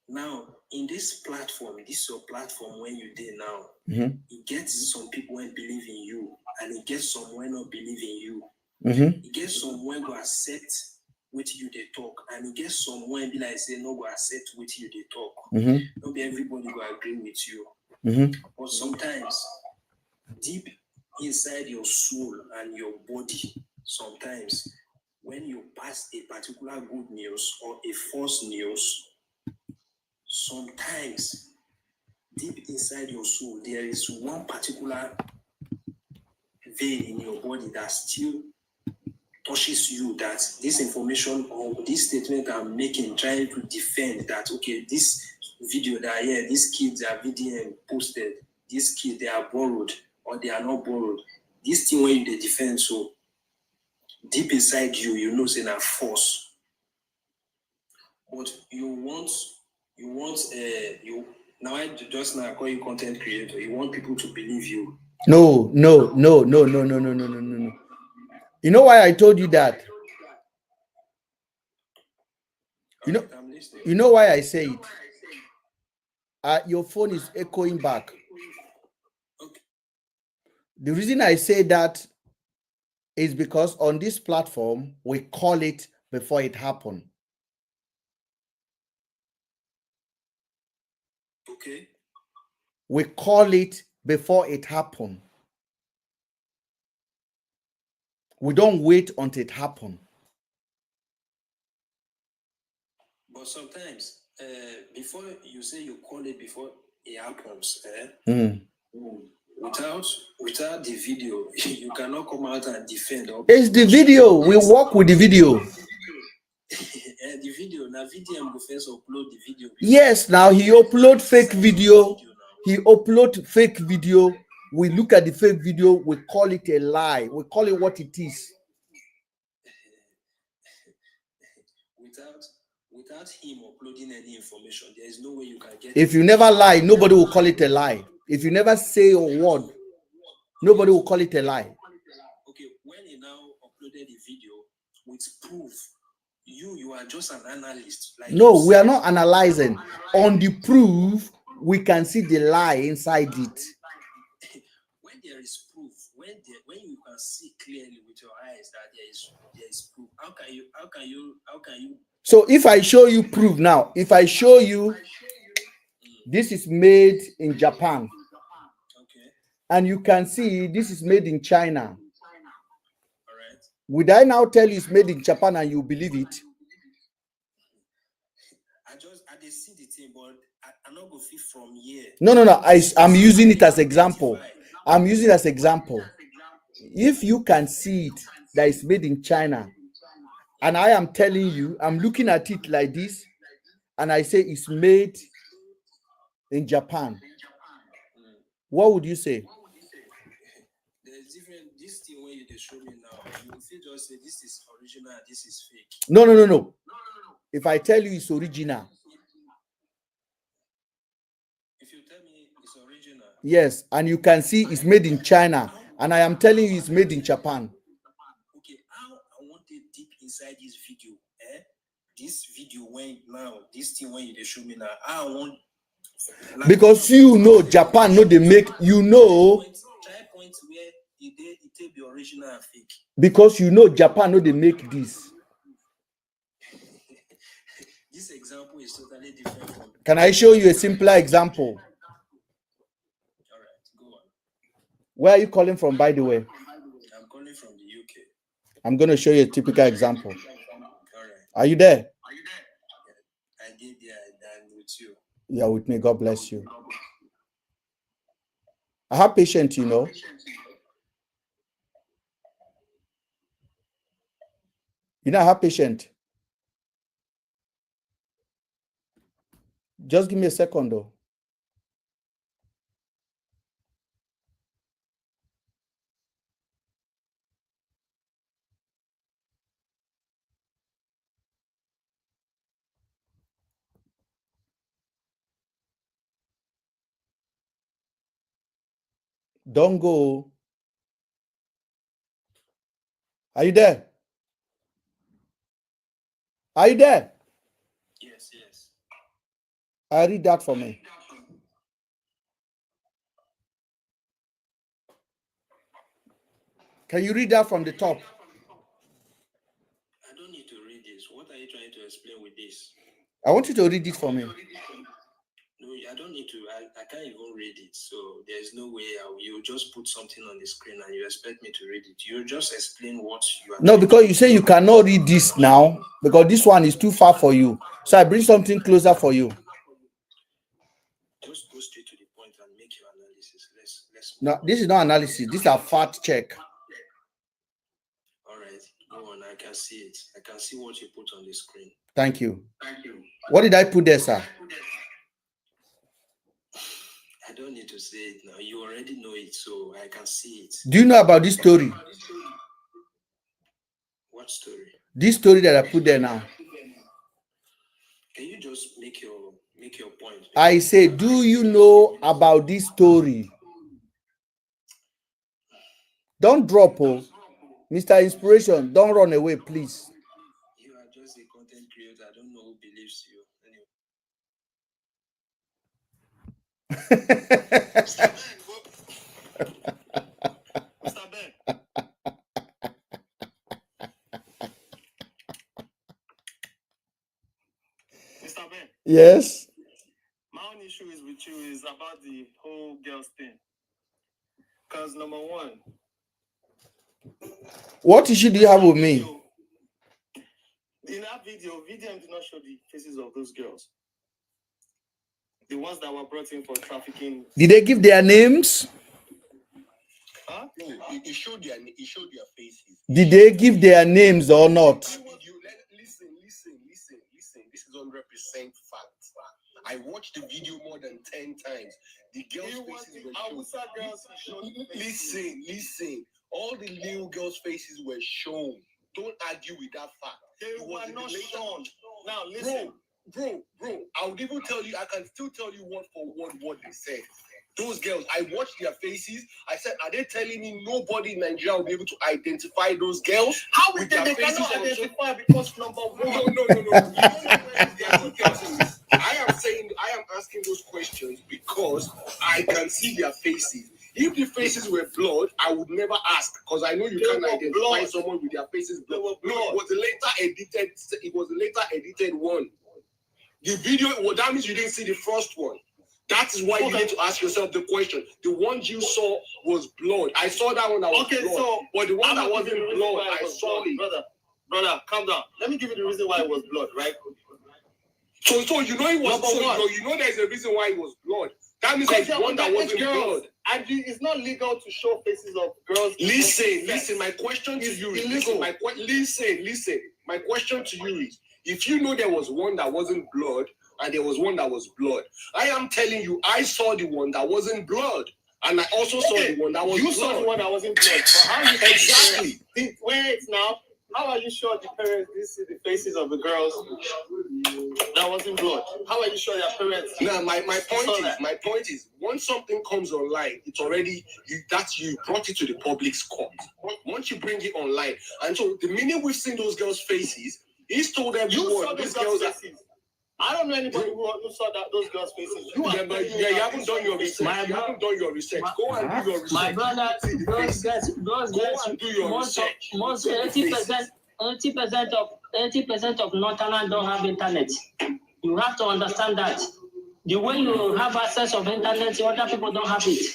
now in this platform, this is your platform when you did now, it gets some people who believe in you, and it gets some who not believe in you. It gets some who go accept what you they talk, and it gets some who be like say no go accept what you they talk. Not be everybody go agree with you. But sometimes deep inside your soul and your body, sometimes when you pass a particular good news or a false news, sometimes deep inside your soul there is one particular vein in your body that still touches you, that this information or this statement I'm making, trying to defend that, okay, this video that these kids are VDM posted, these kids they are borrowed or they are not borrowed, this thing when you they defend, so deep inside you, you know, saying a force, but you want you now. I just now call you content creator. You want people to believe you.
No. You know why I told you that? You know why I say it? Your phone is echoing back.
Okay.
The reason I say that is because on this platform, we call it before it happened.
Okay.
We call it before it happened. We don't wait until it happens.
But sometimes, before you say you call it before it happens, without the video, you cannot come out and defend.
It's the video. We work with the video.
The video, now VDM will first upload the video.
Yes, now he upload fake video. He upload fake video. We look at the fake video. We call it a lie. We call it what it is.
Without him uploading any information, there is no way you can get.
If you never lie, nobody will call it a lie. If you never say a word, nobody will call it a lie.
Okay, when he now uploaded the video with proof, you are just an analyst. Like
no, we are not analyzing. On the proof, we can see the lie inside it.
When they there is proof, when you can see clearly with your eyes that there is proof, how can you?
So if I show you proof now, if I show you this is made in Japan,
okay,
and you can see this is made in China,
all right,
would I now tell you it's made in Japan and you believe it?
I did see the thing, but I not go fit from here.
No. I'm using it as example. I'm using it as example. If you can see it that is made in China, and I am telling you, I'm looking at it like this, and I say it's made in Japan, what would you say?
There's different. This thing when you show me now, you will just say this is original, this is fake.
No. If I tell you it's original,
if you tell me it's original,
yes, and you can see it's made in China, and I am telling you it's made in Japan.
Okay, how I want to deep inside this video, this video when now this thing when you show me now, I want.
Because you know Japan, no, they make you know.
Try point where it be original and fake.
Because you know Japan, no, they make this.
This example is totally different from.
Can I show you a simpler example?
All right, go on.
Where are you calling from, by the way?
I'm calling from the UK.
I'm going to show you a typical example.
All right.
Are you there?
I did, yeah, I'm with you.
You are with me. God bless you. I have patience, you know. You know, I have patience. Just give me a second, though. Don't go. Are you there? Are you there?
Yes.
I read that for me. Can you read that from the top?
I don't need to read this. What are you trying to explain with this?
I want you to read it for me.
No, I don't need to. I can't even read it. So there's no way you just put something on the screen and you expect me to read it. You just explain what you are.
No, because you say you cannot read this now because this one is too far for you. So I bring something closer for you.
Just go straight to the point and make your analysis. Let's.
No, this is not analysis. These are fact check.
All right, go on. I can see it. I can see what you put on the screen.
Thank you. What did I put there, sir?
I don't need to say it now. You already know it, so I can see it.
Do you know about this story?
What story?
This story that I put there now.
Can you just make your point?
I say, do you know about this story? Don't drop, oh. Mr. Inspiration, don't run away, please.
You are just a content creator. I don't know who believes you. Anyway.
Mr. Ben. Mr. Ben.
Yes.
My own issue is with you is about the whole girls thing. Because number one.
What issue do you have with me?
In that video, VDM did not show the faces of those girls. The ones that were brought in for trafficking.
Did they give their names?
Huh?
No, he showed their faces.
Did they give their names or not?
Listen. This is 100% fact. I watched the video more than 10 times. The girls' faces were shown. Listen. All the little girls' faces were shown. Don't argue with that fact.
They were not shown. Now listen.
Bro, I would even tell you, I can still tell you word for word what they said. Those girls, I watched their faces. I said, are they telling me nobody in Nigeria will be able to identify those girls?
How is that they cannot identify because number one?
No. I am asking those questions because I can see their faces. If the faces faces were blurred, I would never ask because I know you can't identify someone with their faces blurred. No, it was a later edited. It was a later edited one. The video, well, that means you didn't see the first one. That is why you need to ask yourself the question. The one you saw was blurred. I saw that one that was blurred. So, but the one that wasn't blurred, I saw it.
Brother, calm down. Let me give you the reason why it was blurred, right?
So you know it was. You know there's a reason why it was blurred. That means there's one that wasn't blurred.
And it's not legal to show faces of girls.
Listen. My question to you is listen. My question to you is: if you know there was one that wasn't blurred and there was one that was blurred, I am telling you, I saw the one that wasn't blurred, and I also saw the one that was blurred.
You saw the one that wasn't blurred. But how you
exactly?
Wait now. How are you sure the parents didn't see the faces of the girls that wasn't blurred? How are you sure their parents?
No, my point is, once something comes online, it's already you brought it to the public's court. Once you bring it online, and so the minute we've seen those girls' faces, he's told everyone these girls are.
I don't know anybody who saw those girls' faces.
You haven't done your research. You haven't done your research. Go and do your research.
My brother, those guys, most 80% of Northerners don't have internet. You have to understand that. The way you have access of internet, other people don't have it.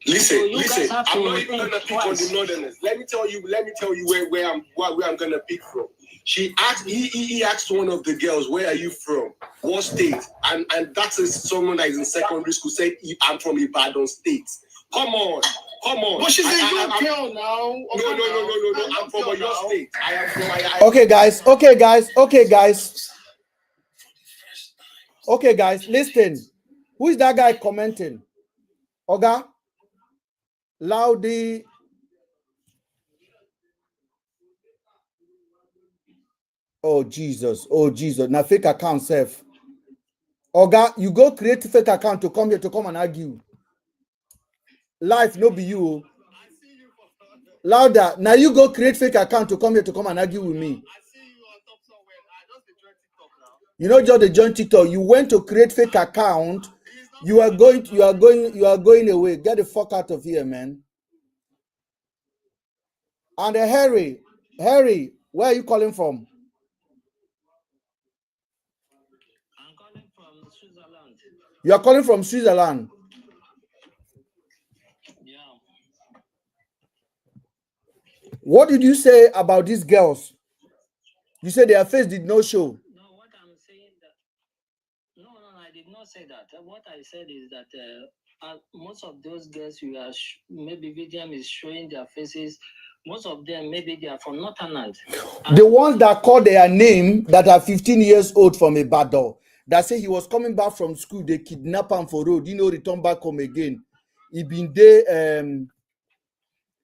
Listen. I'm not even gonna pick on the Northerners. Let me tell you where I'm gonna pick from. He asked one of the girls, "Where are you from? What state?" And that is someone that is in secondary school said, "I'm from Ibadan State." Come on.
But she's a young girl now.
No. I'm from your state. I am from.
Okay, guys. Listen. Who is that guy commenting? Oga? Loudy. Oh Jesus. Now fake account self. Oga, you go create a fake account to come here to come and argue. Life no be you. Louder. Now you go create fake account to come here to come and argue with me.
I see you on top somewhere. I just join TikTok now.
You know just the join TikTok. You went to create fake account. You are going away. Get the fuck out of here, man. And Harry, where are you calling from?
I'm calling from Switzerland.
You are calling from Switzerland.
Yeah.
What did you say about these girls? You said their face did not show.
No, what I'm saying that no, I did not say that. What I said is that most of those girls you are maybe VDM is showing their faces. Most of them maybe they are from Northern.
The ones that call their name that are 15 years old from Ibadan, that say he was coming back from school, they kidnap him for road, return back home again. He been there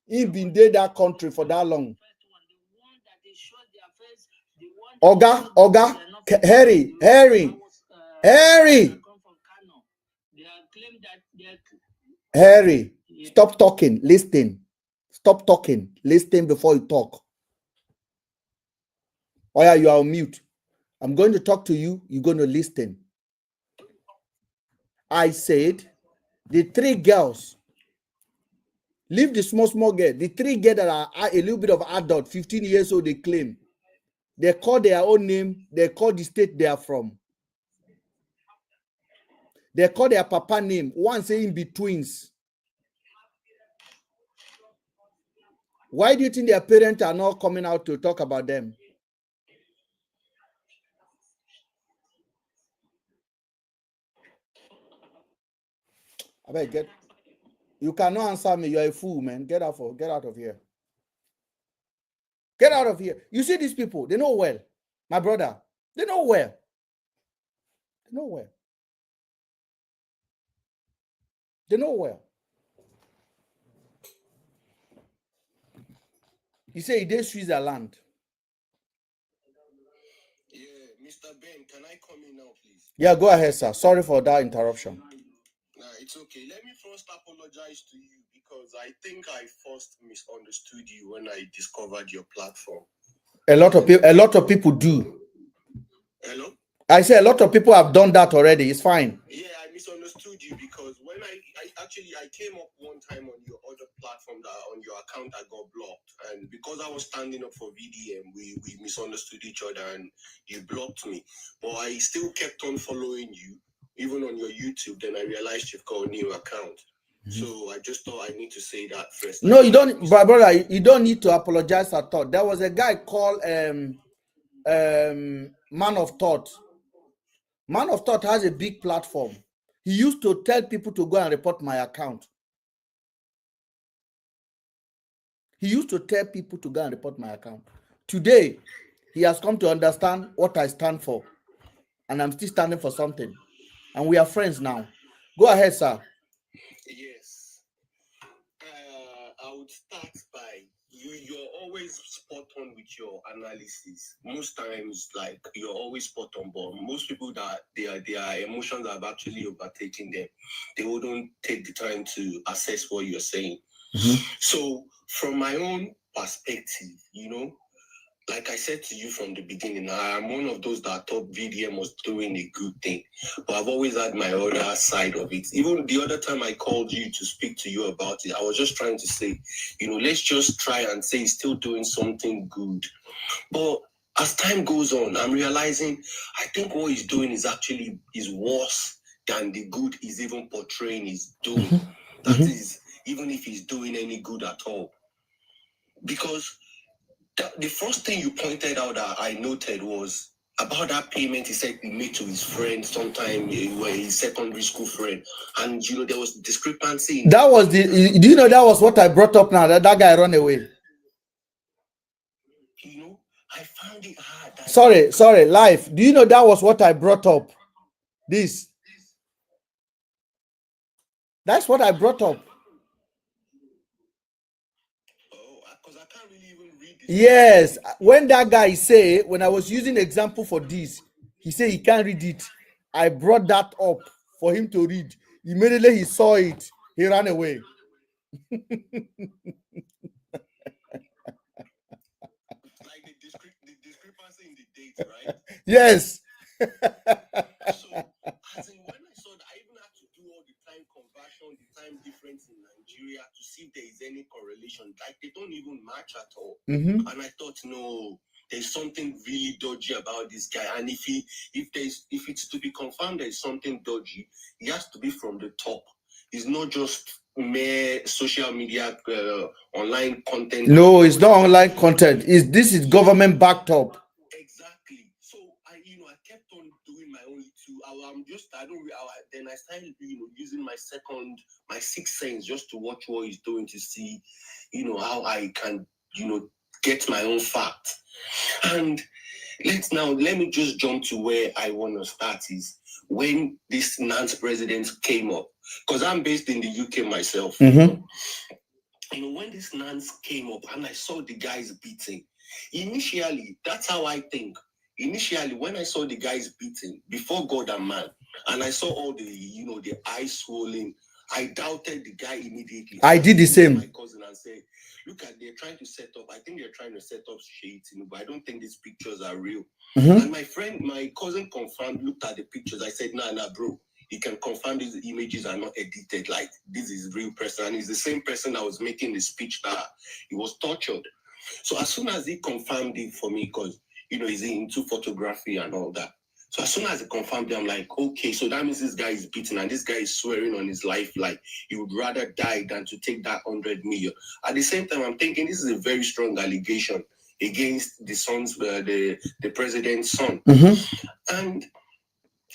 that country for that long. Oga, Harry, stop talking, listen. Stop talking, listen before you talk. Oh yeah, you are on mute. I'm going to talk to you, you're going to listen. I said, the three girls, leave the small girl, the three girls that are a little bit of adult, 15 years old, they claim. They call their own name, they call the state they are from. They call their papa name, one saying be twins. Why do you think their parents are not coming out to talk about them? I beg, you cannot answer me. You're a fool, man. Get out of here. Get out of here. You see these people, they know well. My brother, they know well. They know well. They know well. You say he did Switzerland.
Yeah, Mr. Ben, can I come in now, please?
Yeah, go ahead, sir. Sorry for that interruption.
Nah, it's okay. Let me first apologize to you because I think I first misunderstood you when I discovered your platform.
A lot of people do.
Hello?
I say a lot of people have done that already. It's fine.
Yeah, I misunderstood you because when I came up one time on your other platform that on your account I got blocked, and because I was standing up for VDM, we misunderstood each other and you blocked me. But I still kept on following you, even on your YouTube. Then I realized you've got a new account. So I just thought I need to say that first.
No, you don't, brother. You don't need to apologize at all. There was a guy called Man of Thought. Man of Thought has a big platform. He used to tell people to go and report my account. He used to tell people to go and report my account. Today, he has come to understand what I stand for. And I'm still standing for something. And we are friends now. Go ahead, sir.
Yes. I would start by you're always spot on with your analysis. Most times, like, you're always spot on, but most people that their emotions have actually overtaken them. They wouldn't take the time to assess what you're saying. So from my own perspective, like I said to you from the beginning, I'm one of those that thought VDM was doing a good thing, but I've always had my other side of it. Even the other time I called you to speak to you about it, I was just trying to say, let's just try and say he's still doing something good. But as time goes on, I'm realizing I think what he's doing is worse than the good he's even portraying he's doing. That is, even if he's doing any good at all. Because the first thing you pointed out that I noted was about that payment he said he made to his friend sometime, his secondary school friend. And, there was discrepancy.
That was do you know that was what I brought up now, that guy run away?
I found it hard.
Sorry, life. Do you know that was what I brought up? This. That's what I brought up. Yes, when that guy say, when I was using example for this, he said he can't read it. I brought that up for him to read. Immediately he saw it, he ran away.
Like the discrepancy in the date, right?
Yes.
So, as in when I saw that, I even had to do all the time conversion, the time difference in Nigeria to see if there is any correlation. Like, they don't even match at all. And I thought, no, there's something really dodgy about this guy. And if it's to be confirmed there's something dodgy, he has to be from the top. It's not just mere social media, online content.
No, it's not online content. This is government backed up.
Exactly. So I kept on doing my own too. Then I started, using my sixth sense just to watch what he's doing to see, how I can, get my own fact. And let me just jump to where I want to start is when this NANS president came up, because I'm based in the UK myself. When this NANS came up and I saw the guys beating, initially, that's how I think. Initially, when I saw the guys beating before God and man, and I saw all the, the eyes swollen, I doubted the guy immediately.
I did the same.
My cousin and said, look, they're trying to set up. I think they're trying to set up shit, but I don't think these pictures are real. And my cousin confirmed, looked at the pictures. I said, nah, bro. He can confirm these images are not edited. Like, this is real person. And he's the same person that was making the speech that he was tortured. So as soon as he confirmed it for me, because, he's into photography and all that. So as soon as he confirmed it, I'm like, okay, so that means this guy is beaten and this guy is swearing on his life like he would rather die than to take that 100 million. At the same time, I'm thinking this is a very strong allegation against the son's, the president's son. And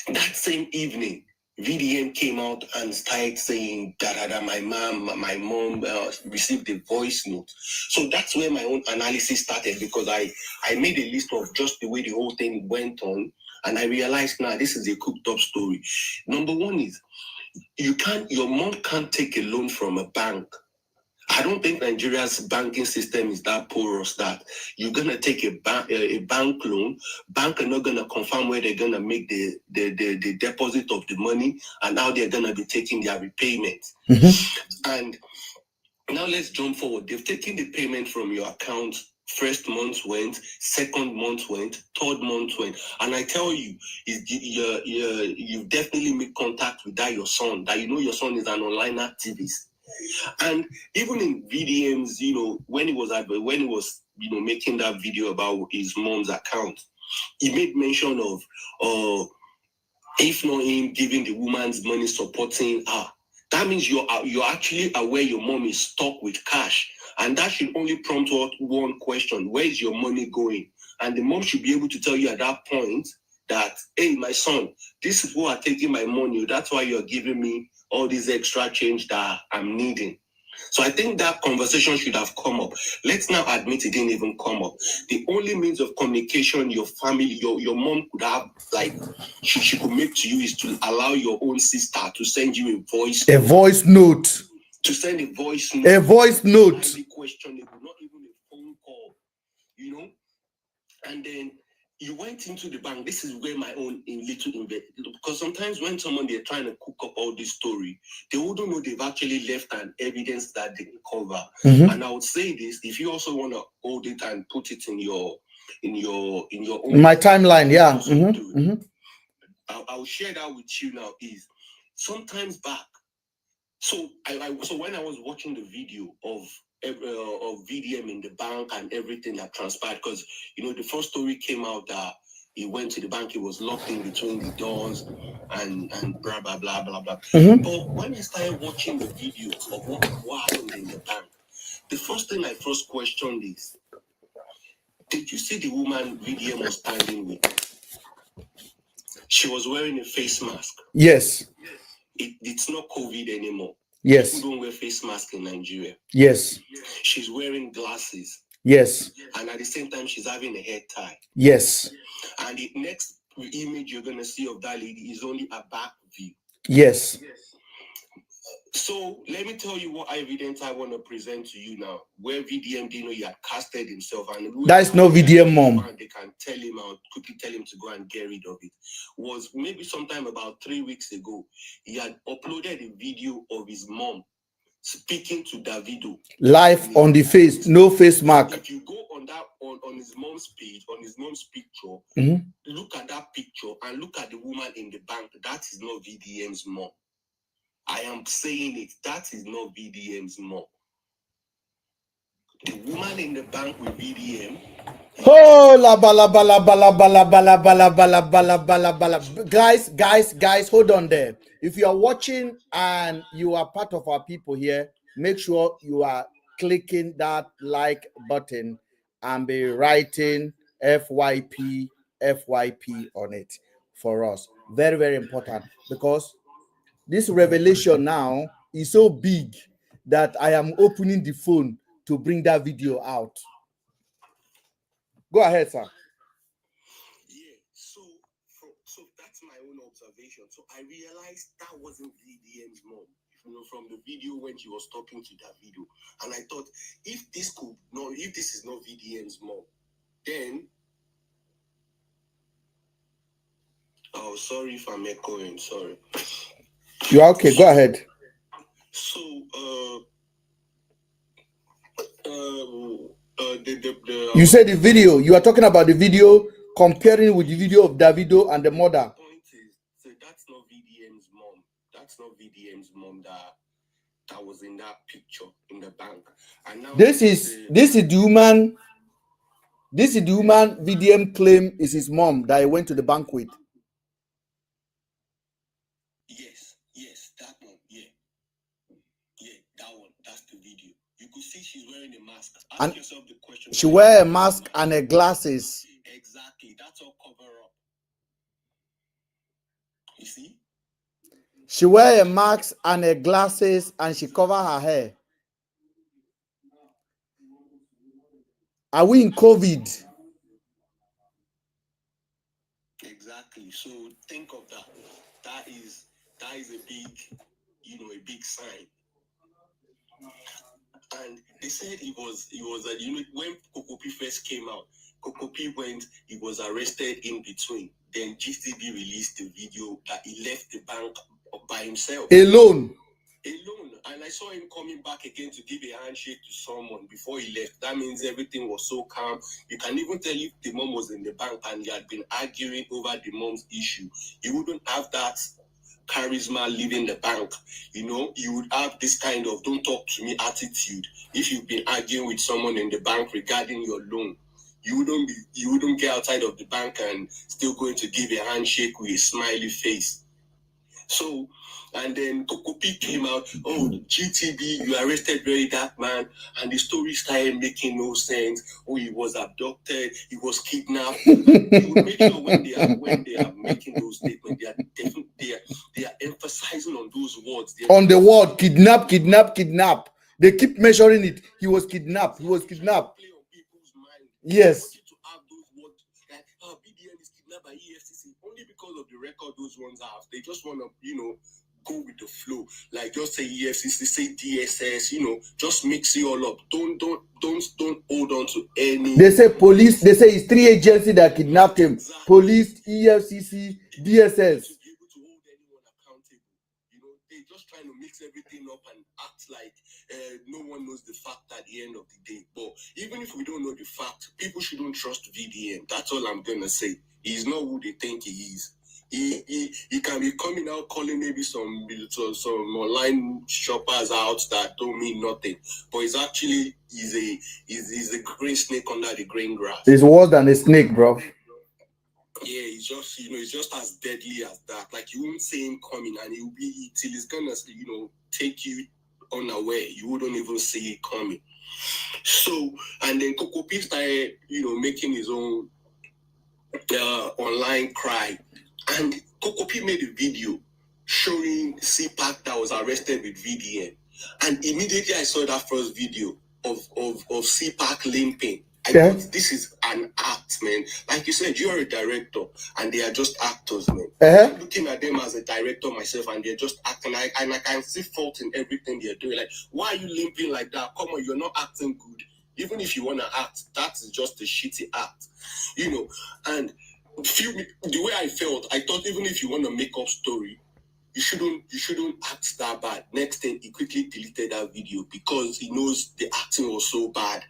that same evening, VDM came out and started saying my mom received a voice note. So that's where my own analysis started, because I made a list of just the way the whole thing went on, and I realized now this is a cooked up story. Number one is your mom can't take a loan from a bank. I don't think Nigeria's banking system is that porous that you're gonna take a bank loan. Bank are not gonna confirm where they're gonna make the deposit of the money and how they're gonna be taking their repayment. And now let's jump forward. They've taken the payment from your account. First month went, second month went, third month went, and I tell you, you've definitely made contact with your son. That your son is an online activist. And even in VDMs, you know, when he was you know, making that video about his mom's account, he made mention of if not him giving the woman's money, supporting her. That means you're actually aware your mom is stuck with cash. And that should only prompt one question: where is your money going? And the mom should be able to tell you at that point that, hey, my son, this is who are taking my money. That's why you're giving me all this extra change that I'm needing. So I think that conversation should have come up. Let's now admit it didn't even come up. The only means of communication your family, your mom could have, like, she could make to you is to allow your own sister to send you a voice
note.
To send a voice note.
A voice note.
Highly questionable, not even a phone call, you know? And then you went into the bank. This is where my own little investment, because sometimes when they're trying to cook up all this story, they wouldn't know they've actually left an evidence that they cover. And I would say this: if you also want to hold it and put it in your own
my timeline, yeah.
I'll share that with you now. Is sometimes back. So so when I was watching the video of VDM in the bank and everything that transpired, because you know the first story came out that he went to the bank, he was locked in between the doors and blah blah blah blah blah. But when I started watching the video of what happened in the bank, the first thing I first questioned is, did you see the woman VDM was standing with? She was wearing a face mask.
Yes.
It's not COVID anymore.
Yes.
People don't wear face masks in Nigeria.
Yes.
She's wearing glasses.
Yes.
And at the same time, she's having a hair tie.
Yes.
And the next image you're going to see of that lady is only a back view.
Yes.
So let me tell you what evidence I want to present to you now, where VDM didn't know he had casted himself. And
that is no VDM mom.
They can tell him out, quickly tell him to go and get rid of it. Was maybe sometime about 3 weeks ago, he had uploaded a video of his mom speaking to Davido
live on the face, no face mark.
If you go on that on his mom's page, on his mom's picture, look at that picture and look at the woman in the bank. That is not VDM's mom. I am saying it. That is not VDM's mom. The woman in the bank with VDM.
Oh, la bala bala bala bala bala bala bala bala bala bala. Guys, hold on there. If you are watching and you are part of our people here, make sure you are clicking that like button and be writing FYP on it for us. Very, very important, because this revelation now is so big that I am opening the phone to bring that video out. Go ahead, sir.
Yeah, so that's my own observation. So I realized that wasn't VDM's mom, you know, from the video when she was talking to Davido. And I thought, if this is not VDM's mom, then sorry if I'm echoing, sorry.
You're okay, go ahead.
So
you said the video, you are talking about the video, comparing with the video of Davido and the mother.
Point is, so that's not VDM's mom. That's not VDM's mom that was in that picture in the bank. And now
this is the woman VDM claim is his mom that he went to the bank with.
Yes, that one, yeah, that one, that's the video. You could see she's wearing a mask. Ask yourself the question.
She wear a mask and her glasses.
Exactly, that's all cover up. You see?
She wear a mask and her glasses and she cover her hair. Are we in COVID?
Exactly. So think of that. That is a big, a big sign. And they said he was when Kokopi first came out, Kokopi he was arrested in between. Then GTB released the video that he left the bank by himself.
Alone.
And I saw him coming back again to give a handshake to someone before he left. That means everything was so calm. You can even tell if the mom was in the bank and they had been arguing over the mom's issue. You wouldn't have that charisma leaving the bank. You know, you would have this kind of don't talk to me attitude. If you've been arguing with someone in the bank regarding your loan, you wouldn't get outside of the bank and still going to give a handshake with a smiley face. So, and then Kokopi came out, oh, GTB, you arrested very dark man, and the story started making no sense. Oh, he was abducted, he was kidnapped. You would make sure when they are making those statements, they are emphasizing on those words.
On the word kidnap, kidnap, kidnap. They keep measuring it. He was kidnapped. He was kidnapped. Yes.
VDM is kidnapped by EFCC only because of the record those ones have. They just want to, you know, go with the flow. Like just say EFCC, say DSS, you know, just mix it all up. Don't hold on to any.
They say police. They say it's 3 agencies that kidnapped him. Exactly. Police, EFCC, DSS.
They're just trying to mix everything up and act like no one knows the fact at the end of the day. But even if we don't know the fact, people shouldn't trust VDM. That's all I'm gonna say. He's not who they think he is. He can be coming out calling maybe some online shoppers out that don't mean nothing. But he's actually he's a green snake under the green grass.
He's worse than a snake, bro.
Yeah, he's just, you know, he's just as deadly as that. Like, you won't see him coming and he'll be till he's gonna, you know, take you unaware. You wouldn't even see it coming. So, and then Kokopi started, you know, making his own online cry. And Kokopi made a video showing CPAC that was arrested with VDM. And immediately I saw that first video of CPAC limping. I thought this is an act, man. Like you said, you're a director and they are just actors, man. I'm looking at them as a director myself and they're just acting like, and I can see fault in everything they're doing. Like, why are you limping like that? Come on, you're not acting good. Even if you want to act, that's just a shitty act, you know. And the way I felt, I thought even if you want to make up story, you shouldn't act that bad. Next thing, he quickly deleted that video because he knows the acting was so bad.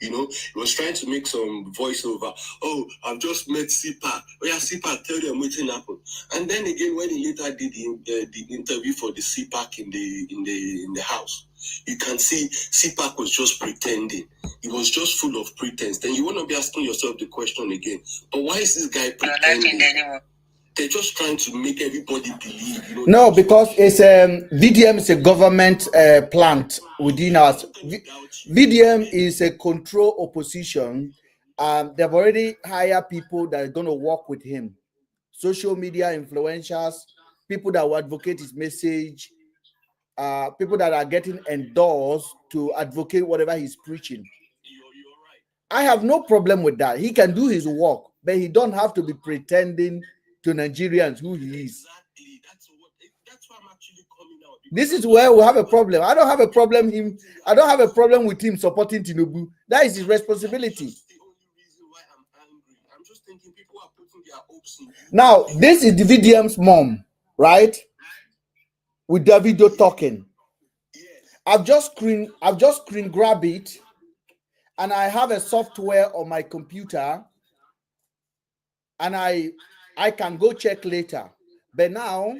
You know, he was trying to make some voiceover. Oh, I've just met CPAC. Oh yeah, CPAC, tell them what happened. And then again, when he later did the interview for the CPAC in the house, you can see CPAC was just pretending. He was just full of pretense. Then you want to be asking yourself the question again. But why is this guy pretending? They're just trying to make everybody believe. You know,
no, because it's VDM is a government plant within us. VDM is a control opposition. They've already hired people that are going to work with him. Social media influencers, people that will advocate his message, people that are getting endorsed to advocate whatever he's preaching. I have no problem with that. He can do his work, but he don't have to be pretending to Nigerians who he is.
That's why I'm actually coming out.
This is where we have a problem. I don't have a problem with him supporting Tinubu. That is his responsibility.
That's the only reason why I'm angry. I'm just thinking people are putting their hopes in you.
Now, this is the VDM's mom, right? With Davido talking.
Yes.
I've just screen grab it, and I have a software on my computer, and I can go check later. But now,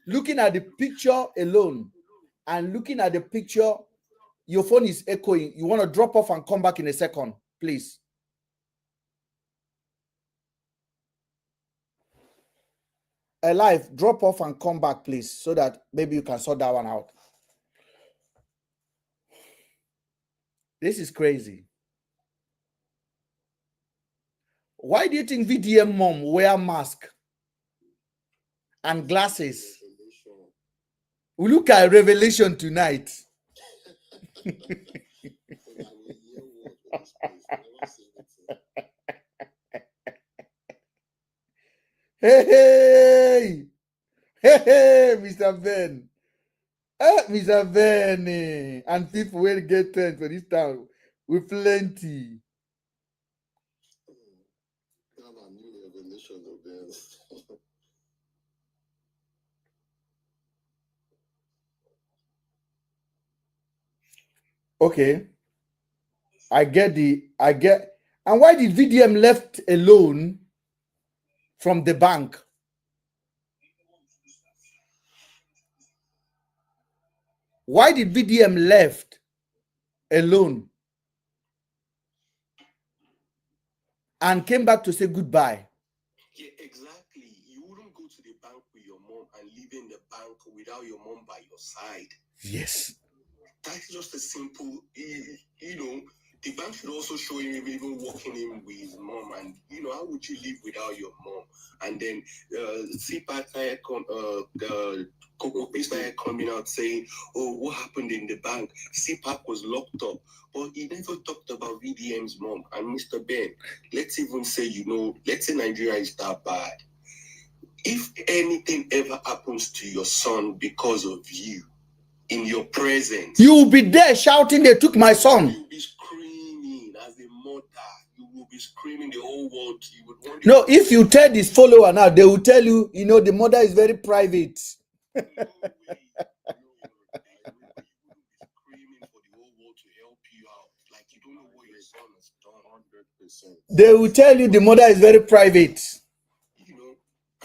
looking at the picture alone and looking at the picture, your phone is echoing. You want to drop off and come back in a second, please. Alive, drop off and come back, please, so that maybe you can sort that one out. This is crazy. Why do you think VDM mom wear mask and glasses? We look at Revelation tonight. Hey, Mr. Ben. Mr. Ben. And people will get turned for this town with plenty. Okay. And why did VDM left alone from the bank? Why did VDM left alone and came back to say goodbye?
Yeah, exactly. You wouldn't go to the bank with your mom and leave in the bank without your mom by your side.
Yes.
That's just a simple, you know, the bank should also show him even walking in with his mom. And, you know, how would you live without your mom? And then CPAC started coming out saying, oh, what happened in the bank? CPAC was locked up. But he never talked about VDM's mom. And Mr. Ben, let's even say, you know, let's say Nigeria is that bad. If anything ever happens to your son because of you, in your presence,
you will be there shouting, they took my son.
You will be screaming as a mother. You will be screaming the whole world. You would want
no, if you tell this follower now, they will tell you, you know, the mother is very private.
No way. You wouldn't be screaming for the whole world to help you out. Like you don't know what your son has done. 100%.
They will tell you the mother is very private.
You know,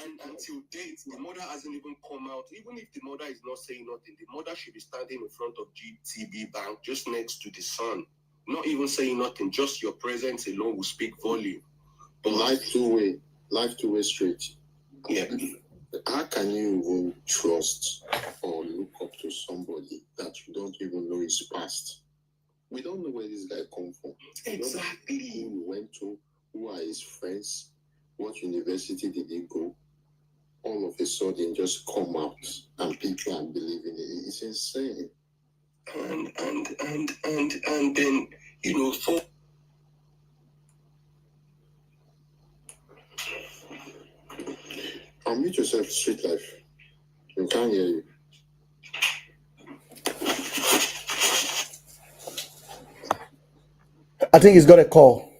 and until date, the mother hasn't even come out. Even if the mother is not saying nothing, the mother should be standing in front of GTB Bank just next to the son. Not even saying nothing, just your presence alone will speak volume.
But life two-way street.
Yeah.
How can you even trust or look up to somebody that you don't even know his past? We don't know where this guy come from.
Exactly.
Who he went to, who are his friends, what university did he go? All of a sudden just come out and people are believing it. It's insane.
And then, you know, for
unmute yourself, Street Life. We can't hear you.
I think he's got a call.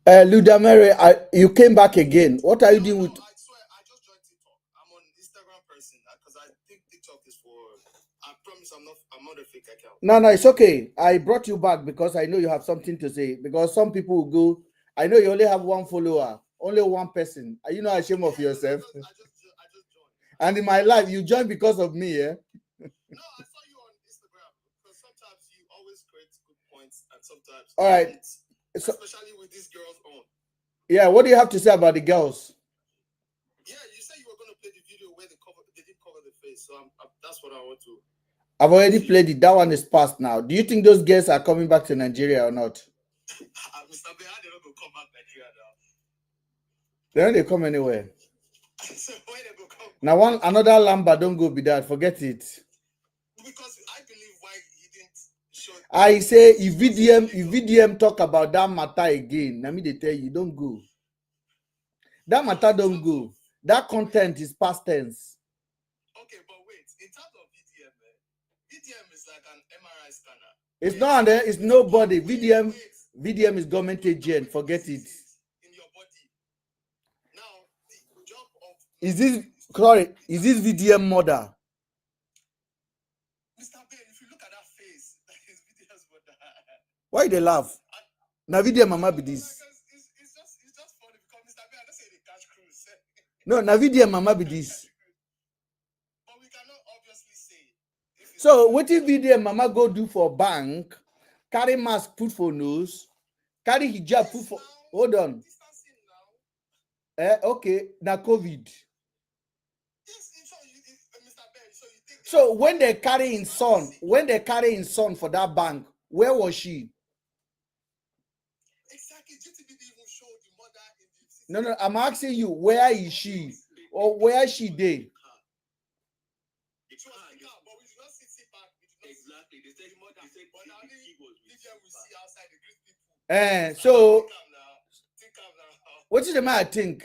Luda Mary, you came back again. What are you doing with?
I swear, I just joined TikTok. I'm on Instagram person because I think TikTok is for. I promise I'm not a fake account.
No, it's okay. I brought you back because I know you have something to say. Because some people will go. I know you only have one follower, only one person. Are you not ashamed of yourself?
I just joined.
And in my life, you joined because of me, yeah?
No, I saw you on Instagram because sometimes you always create good points and sometimes.
All right.
Especially with these girls on.
Yeah, what do you have to say about the girls?
Yeah, you said you were going to play the video where they didn't cover the face, so that's what I want to.
I've already played it. That one is past now. Do you think those girls are coming back to Nigeria or not?
Mr. Ben, they're not going to come back to Nigeria now.
They don't come anywhere.
So where they go come?
Now another Lamba don't go be that. Forget it.
Because I believe why he didn't show.
I say if VDM talk about that matter again, let me they tell you, don't go. That matter don't go. That content is past tense.
Okay, but wait. In terms of VDM, VDM is like an MRI scanner.
It's not there. It's nobody. VDM is government agent. Forget it.
In your body. Now, the job of
is this VDM mother?
Mr. Ben, if you look at that face, that is VDM's mother.
Why they laugh? Now VDM mama be this.
It's just funny because Mr. Ben, I don't say they catch cruise.
No, now VDM mama be this.
But we cannot obviously say.
So what if VDM mama go do for bank? Carry mask, put for nose. Carry hijab, put for. Hold on. Okay, now COVID. So when they carry in son, for that bank, where was she?
Exactly. GTB didn't even show the mother in the.
No, I'm asking you, where is she? Or where she did?
It was the car, but we did not see back.
Exactly. They said the mother.
But now we see outside the great people.
So
Think now.
what is the matter? I think.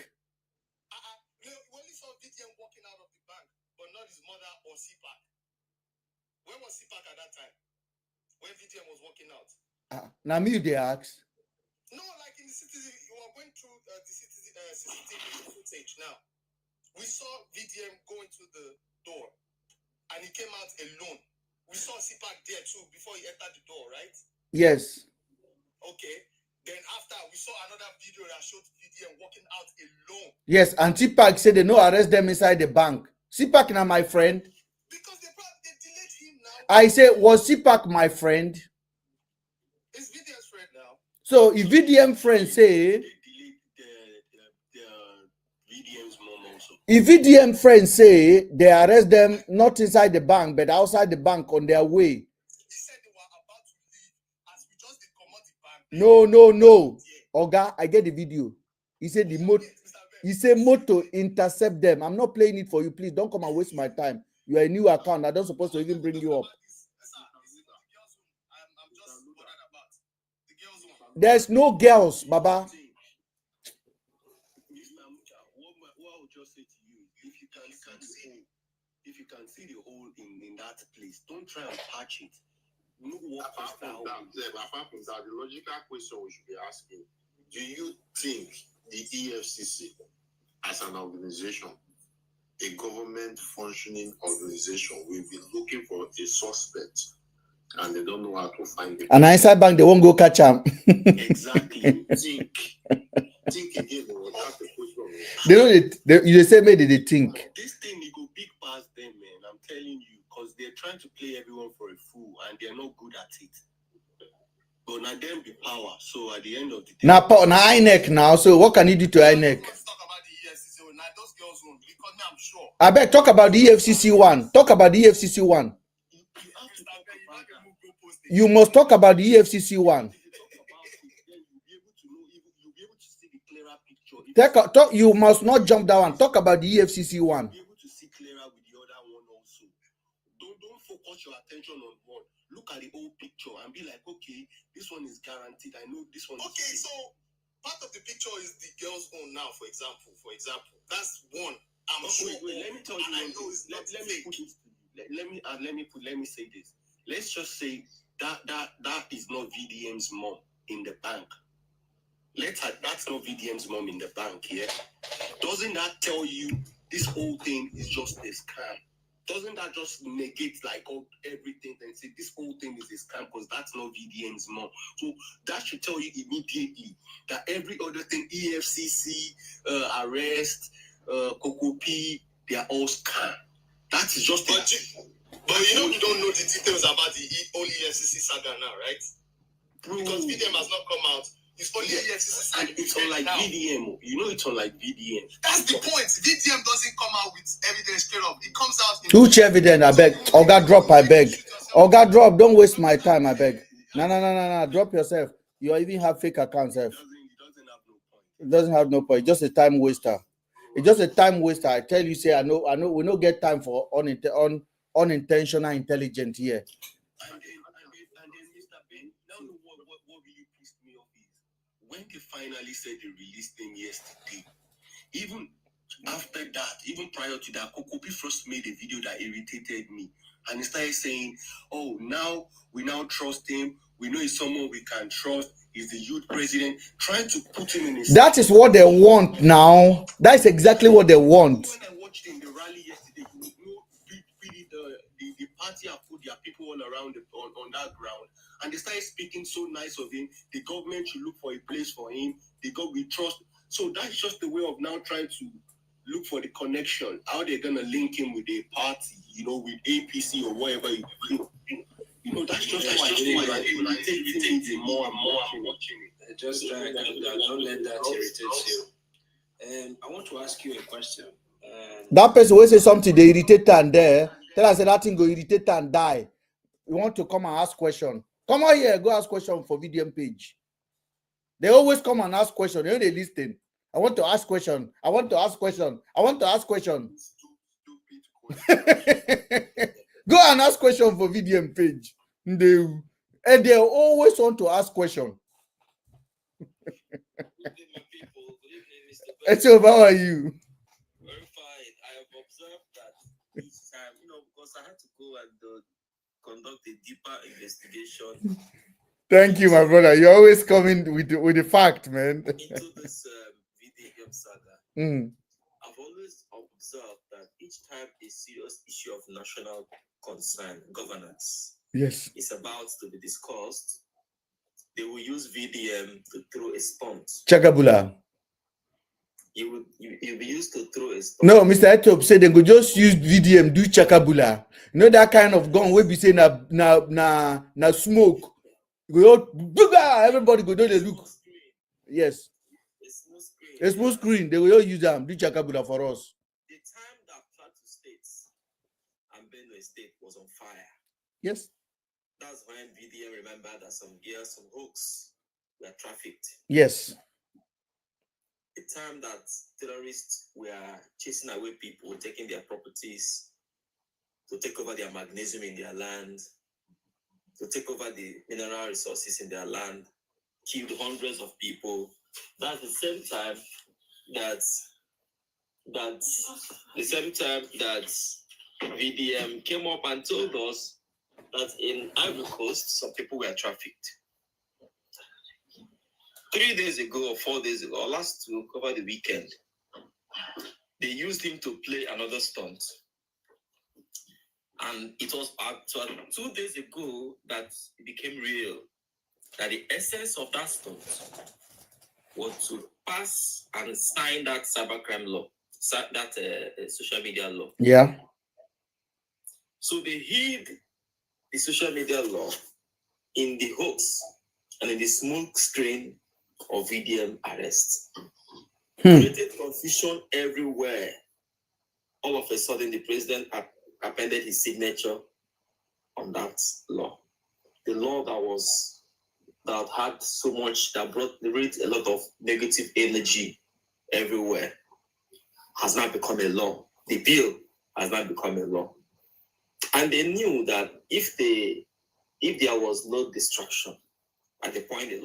We only saw VDM walking out of the bank, but not his mother or CPAC. Where was CPAC at that time? When VDM was walking out?
Now me they ask.
No, like in the citizen, you were going through the CCTV footage now. We saw VDM go into the door, and he came out alone. We saw CPAC there too before he entered the door, right?
Yes.
Okay. Then after, we saw another video that showed VDM walking out alone.
Yes, and CPAC said they no arrest them inside the bank. CPAC now, my friend.
Because they delayed him now.
I say, was CPAC my friend?
It's VDM's friend now.
So if VDM friend say, if VDM friends say they arrest them not inside the bank but outside the bank on their way.
He said they were about to leave as we just did come out the bank.
No. Oga, I get the video. He said the motor. He said motor intercept them. I'm not playing it for you. Please don't come and waste my time. You are a new account. I don't supposed to even bring you up. There's no girls, Baba.
If you can see the hole in that place, don't try and patch it.
Apart from that, the logical question we should be asking: do you think the EFCC, as an organization, a government functioning organization, will be looking for a suspect and they don't know how to find him?
And inside bank, they won't go catch him.
Exactly. Think again. That's the question.
They know you say maybe they think.
This thing they go big past them, man. I'm telling you, because they're trying to play everyone for a fool and they're not good at it. But now them be power. So at the end of the day,
Now INEC now. So what can you do to INEC?
Let's talk about the EFCC. Now those girls won't, because now I'm sure.
I bet talk about the EFCC one. Talk about the EFCC one. You must talk about the EFCC one. You must not jump that one. Talk about the EFCC one.
Be able to see clearer with the other one also. Don't focus your attention on one. Look at the whole picture and be like, okay, this one is guaranteed. I know this one.
Okay, so part of the picture is the girl's own now. For example, that's one. I'm sure.
Wait, let me tell you. Let me say this. Let's just say that is not VDM's mom in the bank. That's not VDM's mom in the bank, yeah? Doesn't that tell you this whole thing is just a scam? Doesn't that just negate like everything and say this whole thing is a scam because that's not VDM's mom? So that should tell you immediately that every other thing, EFCC, arrest, Coco P, they are all scam. That is just
But you don't know the details about the whole EFCC saga now, right? Because VDM has not come out. It's only EFCC
and it's on like now. VDM. You know it's on like VDM.
That's the point. VDM doesn't come out with evidence straight up. It comes out in
Huge evidence, I beg. Oga drop, I beg. Oga drop, don't waste my time, I beg. No. Drop yourself. You even have fake accounts, F. It doesn't have no point. It's just a time waster. It's just a time waster. I tell you, say I know. We don't get time for unintentional intelligence here.
When they finally said they released them yesterday, even after that, even prior to that, Kokopi first made a video that irritated me. And he started saying, oh, now we trust him. We know he's someone we can trust. He's the youth president. Trying to put him in his...
That is what they want now. That's exactly what they want.
When I watched in the rally yesterday, the party have put their people all around on that ground. And they started speaking so nice of him. The government should look for a place for him. We trust. So that's just the way of now trying to look for the connection. How they're going to link him with a party, with APC or whatever. That's just why it takes more and more. I'm watching it.
Just try and don't let that irritate you. And I want to ask you a question.
That person will say something, they irritate and there. Tell us that thing go irritate and die. You want to come and ask question. Come on here, go ask question for VDM page. They always come and ask question. You know they listen. I want to ask question. I want to ask question. Go and ask question for VDM page. They always want to ask question. So how are you?
Very fine. I have observed that each time, because I had to go and conduct a deeper investigation.
Thank you, my brother. You're always coming with the fact, man.
Into this VDM saga. I've always observed that each time a serious issue of national concern, governance, is about to be discussed, they will use VDM to throw a sponge.
Chakabula.
You'll be used to throw a sponge.
No, Mr. Etop said they could just use VDM, do chakabula. You know that kind of gun where be say na smoke. Everybody go do the look. Yes. A small screen. They will all use them. Do chakabula for us.
The time that Plateau State and Benue State was on fire.
Yes.
That's when VDM remembered that some girls, some hoax were trafficked.
Yes.
The time that terrorists were chasing away people, taking their properties, to take over their magnesium in their land, to take over the mineral resources in their land, killed hundreds of people. That's the same time that VDM came up and told us that in Ivory Coast, some people were trafficked. 3 days ago or 4 days ago, or last week, over the weekend, they used him to play another stunt. And it was 2 days ago that it became real, that the essence of that stunt was to pass and sign that cybercrime law, that social media law.
Yeah.
So they hid the social media law in the hoax and in the smoke screen of VDM arrest. Created confusion everywhere. All of a sudden, the president appended his signature on that law. The law that had so much, that brought a lot of negative energy everywhere, has now become a law. The bill has now become a law. And they knew that if there was no distraction at the point the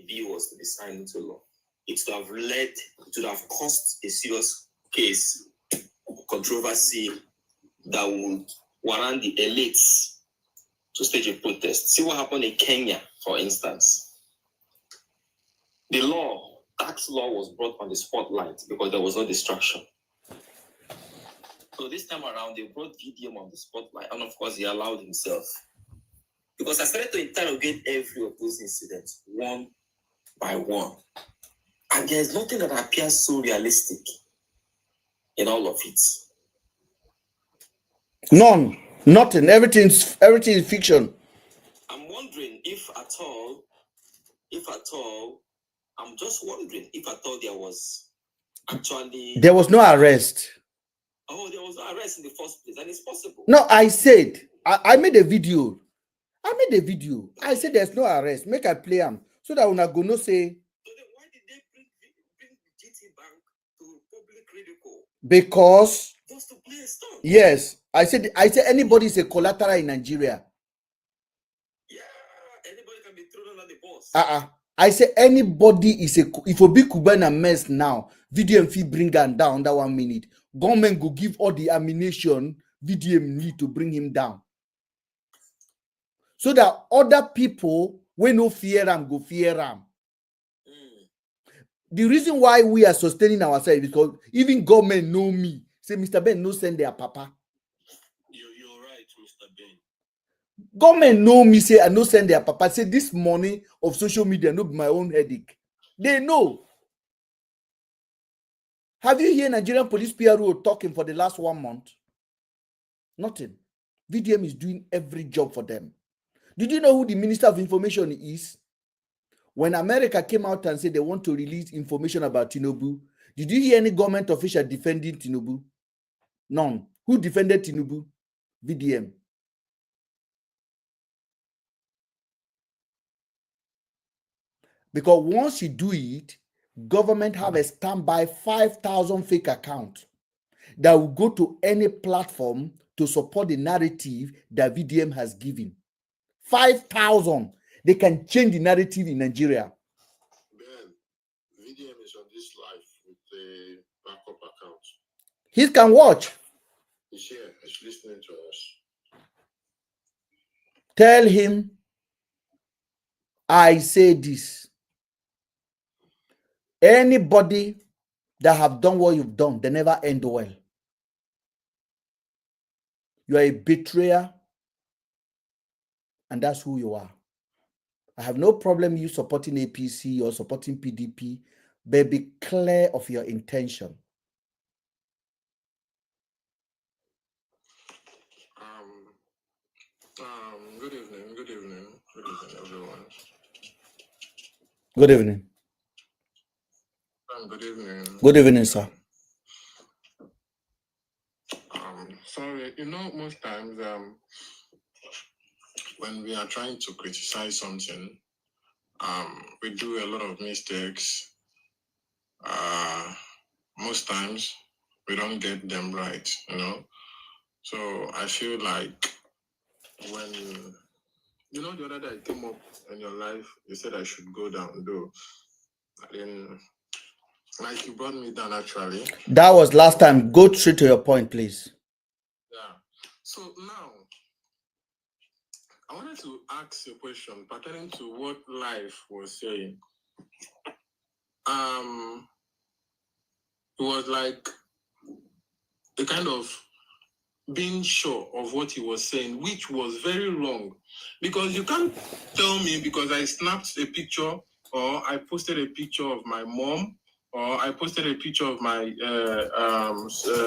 bill was to be signed into law, it would have caused a serious case, controversy that would warrant the elites to stage a protest. See what happened in Kenya, for instance. The tax law was brought on the spotlight because there was no distraction. So this time around, they brought VDM on the spotlight, and of course, he allowed himself. Because I started to interrogate every of those incidents, one by one. And there's nothing that appears so realistic in all of it.
None. Nothing. Everything is fiction.
I'm wondering if at all, I'm just wondering if at all there was actually...
There was no arrest.
Oh, there was no arrest in the first place, and it's possible.
No, I said, I made a video. I said there's no arrest. Make I play them so that when I go no say.
So then why did they bring GT Bank to public ridicule?
Because
just to play a stunt.
Yes, I said anybody is a collateral in Nigeria.
Yeah, anybody can be thrown under the bus.
I say anybody is a. If a big Cuban mess now, VDM fee bring him down that 1 minute. Government go give all the ammunition VDM need to bring him down. So that other people when no fear them go fear them. The reason why we are sustaining ourselves is because even government know me. Say Mr. Ben no send their papa.
You're right, Mr. Ben.
Government know me say I no send their papa. Say this money of social media no be my own headache. They know. Have you heard Nigerian police PRO talking for the last 1 month? Nothing. VDM is doing every job for them. Did you know who the Minister of Information is? When America came out and said they want to release information about Tinubu, did you hear any government official defending Tinubu? None. Who defended Tinubu? VDM. Because once you do it, government have a standby 5,000 fake account that will go to any platform to support the narrative that VDM has given. 5,000. They can change the narrative in Nigeria.
Ben, VDM is on this live with a backup account.
He can watch.
He's here. He's listening to us.
Tell him, I say this. Anybody that have done what you've done, they never end well. You are a betrayer, and that's who you are. I have no problem you supporting APC or supporting PDP, but be clear of your intention.
Good evening. Good evening. Good evening, everyone.
Good evening.
Good evening.
Good evening, sir.
Sorry, most times when we are trying to criticize something, we do a lot of mistakes. Most times we don't get them right, So I feel like when the other day I came up in your life, you said I should go down, though. Then, like, you brought me down actually.
That was last time. Go straight to your point, please.
Yeah. So now, I wanted to ask a question pertaining to what Life was saying. It was like a kind of being sure of what he was saying, which was very wrong. Because you can't tell me because I snapped a picture or I posted a picture of my mom or I posted a picture of my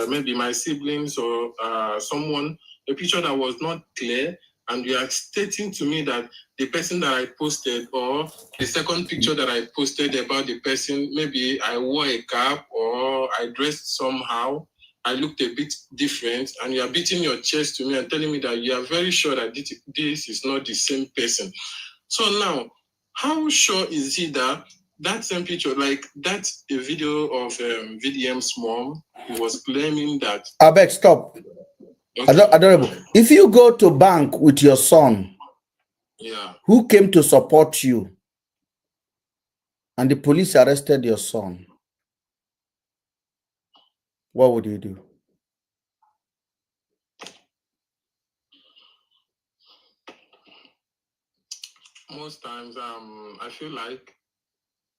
maybe my siblings or someone, a picture that was not clear, and you are stating to me that the person that I posted or the second picture that I posted about the person, maybe I wore a cap or I dressed somehow, I looked a bit different, and you are beating your chest to me and telling me that you are very sure that this is not the same person. So now, how sure is he that that same picture, like that's a video of VDM's mom, he was claiming that...
I beg, stop. Okay. Adorable. If you go to bank with your son,
yeah,
who came to support you, and the police arrested your son, what would you do?
Most times, I feel like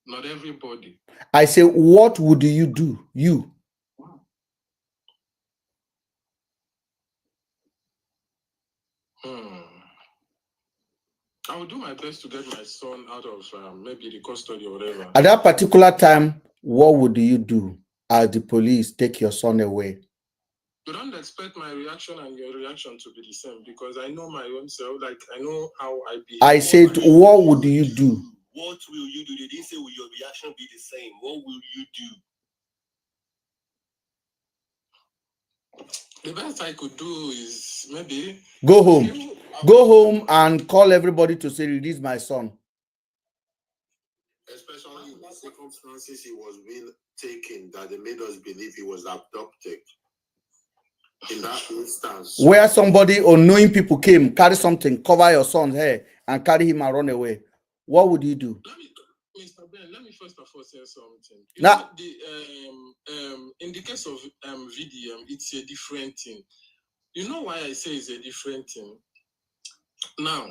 not everybody.
I say, what would you do? You.
I will do my best to get my son out of maybe the custody or whatever.
At that particular time, what would you do as the police take your son away?
You don't expect my reaction and your reaction to be the same because I know my own self. Like, I know how I behave.
I said, what would you do?
What will you do? They didn't say will your reaction be the same. What will you do? The best I could do is maybe
go home. Go home and call everybody to say, release my son.
Especially in the circumstances he was being taken, that they made us believe he was abducted. In that instance,
where somebody unknowing people came, carry something, cover your son's hair, and carry him and run away, what would you do?
Mr. Ben, let me first of all say something.
Now,
in the case of VDM, it's a different thing. You know why I say it's a different thing? Now,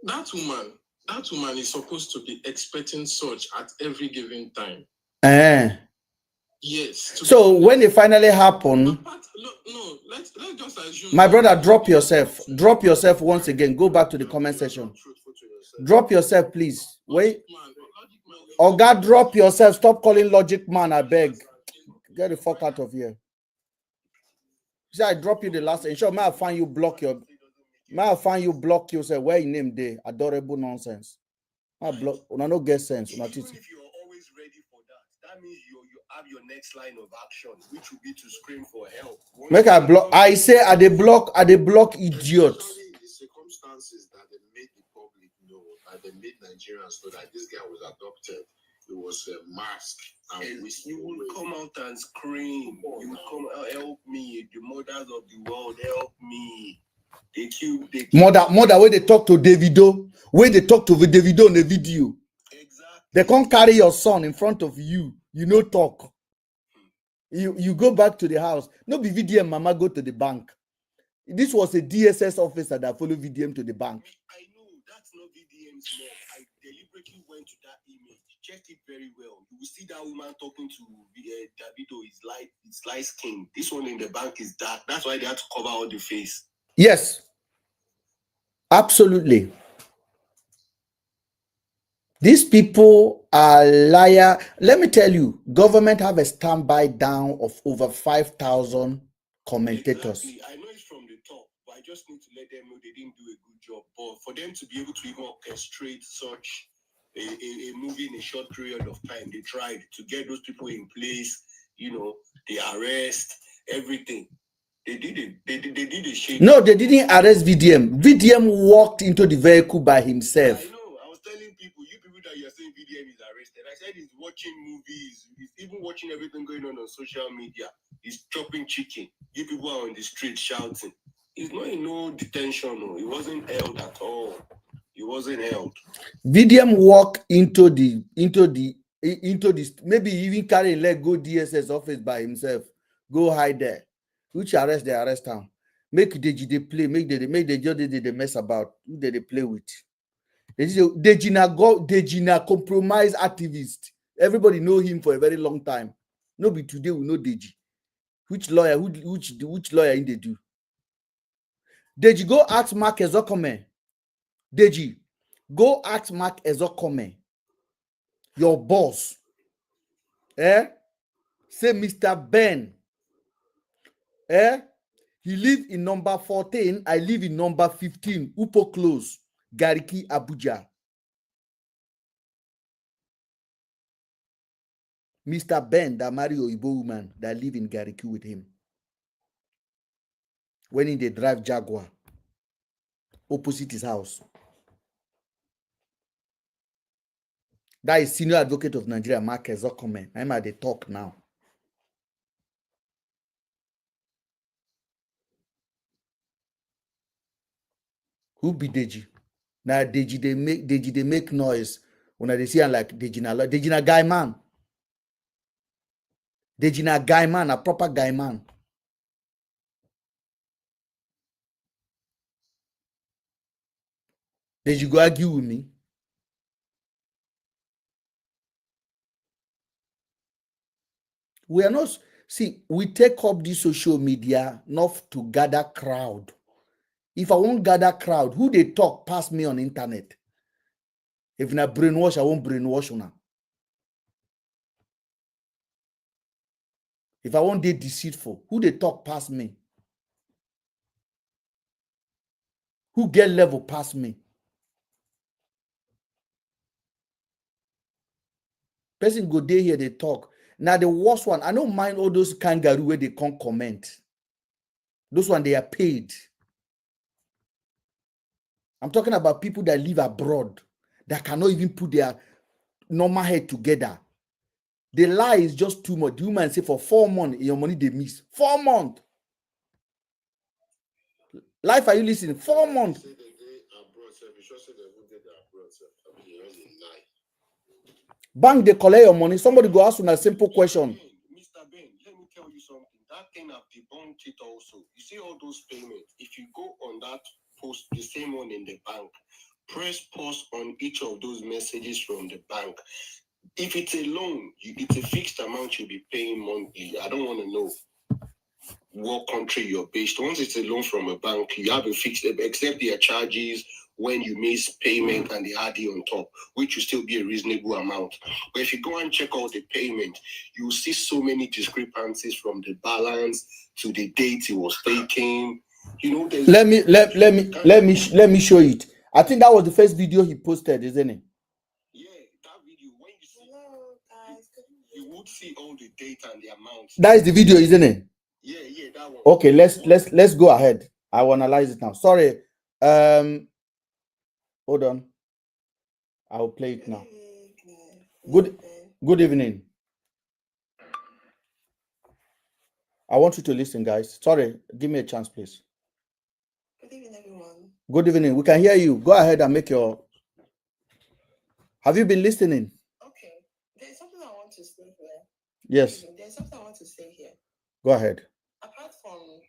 that woman is supposed to be expecting such at every given time. Yes.
So when it finally happened,
let's just assume.
My brother, drop yourself. Drop yourself once again. Go back to the comment section. Drop yourself, please. Wait. Oh God, drop yourself. Stop calling logic man, I beg. Get the fuck out of here. See, I drop you the last. Sure, may I find you block your. May I find you block yourself? Where your name there? Adorable nonsense. I block. No get sense.
Even if you're always ready for that, that means you have your next line of action, which will be to scream for help.
Make I block. I say I they block idiots.
Especially in the circumstances that they made the public know, that they made Nigerians know that this guy was adopted. It was a mask, and
you will come out and scream. You will come out, help me, the mothers of the world, help me. They kill.
Mother, where they talk to Davido, where they talk to Davido in the video.
Exactly.
They can't carry your son in front of you. You know talk. You go back to the house. No be VDM mama go to the bank. This was a DSS officer that followed VDM to the bank.
I know that's not VDM's mom. I deliberately went to that image. Check it very well. You will see that woman talking to Davido is light skin. This one in the bank is dark. That's why they had to cover all the face.
Yes. Absolutely. These people are liar. Let me tell you, government have a standby down of over 5,000 commentators.
Exactly. I know it's from the top, but I just need to let them know they didn't do a good job. But for them to be able to even orchestrate such a movie in a short period of time, they tried to get those people in place, you know, the arrest, everything. They did it. They did a shake.
No, they didn't arrest VDM. VDM walked into the vehicle by himself.
I know. I was telling people, you people that you're saying VDM is arrested. I said he's watching movies. He's even watching everything going on social media. He's chopping chicken. You people are on the street shouting. He's not in no detention. No. He wasn't held at all. He wasn't held.
VDM walked into the maybe even carry a leg, go DSS office by himself, go hide there. Which arrest they arrest him. Make they play, make the judge they mess about. Who they play with? Dejina compromise activist. Everybody know him for a very long time. Nobody today will know Deji. Which lawyer? Which lawyer in they do? Deji, go ask Mark Ezokome. Deji, go ask Mark Ezokome, your boss. Say Mr. Ben. He live in number 14. I live in number 15. Upo Close, Gariki, Abuja. Mr. Ben that marry Oyibo woman that live in Gariki with him. When he they drive Jaguar, opposite his house. That is senior advocate of Nigeria, Mark Ezokome. I'm at the talk now. Who be Deji? Now Deji they make noise when they see him like Deji na guy man. Deji na guy man, a proper guy man. Deji go argue with me. We are not, see, we take up this social media not to gather crowd. If I won't gather crowd, who they talk past me on internet? If na brainwash, I won't brainwash una. If I won't be deceitful, who they talk past me? Who get level past me? Person go there here, they talk. Now the worst one, I don't mind all those kangaroo where they can't comment. Those one, they are paid. I'm talking about people that live abroad, that cannot even put their normal head together. The lie is just too much. The woman say for 4 months, your money they miss. 4 months. Life, are you listening? 4 months. Bank, they collect your money. Somebody go ask you a simple question.
Mr. Ben, let me tell you something. That thing I've debunked it also. You see all those payments. If you go on that post, the same one in the bank, press pause on each of those messages from the bank. If it's a loan, it's a fixed amount you'll be paying monthly. I don't want to know what country you're based. Once it's a loan from a bank, you have a fixed, except their charges when you miss payment and they add it on top, which will still be a reasonable amount. But if you go and check out the payment, you'll see so many discrepancies from the balance to the date it was taken. You know,
let me show it. I think that was the first video he posted, isn't it?
Yeah, that video. When you see, you would see all the data and the amount.
That is the video, isn't it?
Yeah, that one.
Okay, let's go ahead. I will analyze it now. Sorry. Hold on. I will play it now. Good evening. I want you to listen, guys. Sorry, give me a chance, please.
Good evening, everyone.
Good evening. We can hear you. Go ahead and make your... Have you been listening?
Okay. There's something I want to say here.
Yes.
There's something I want to say here.
Go ahead.
Apart from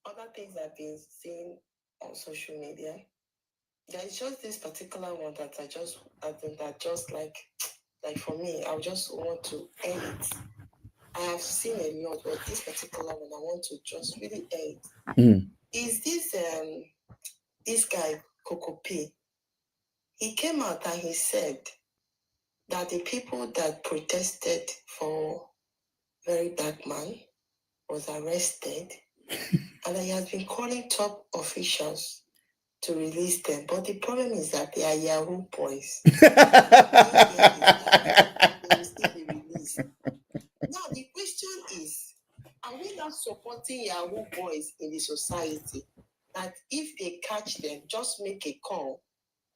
other things I've been seeing on social media, there's just this particular one that I think that just like for me, I just want to end it. I have seen a lot, but this particular one, I want to just really end. Is this guy, Coco P? He came out and he said that the people that protested for Very Dark Man was arrested And he has been calling top officials to release them. But the problem is that they are Yahoo boys. They will still be released. Now, the question is, are we not supporting Yahoo boys in the society? That if they catch them, just make a call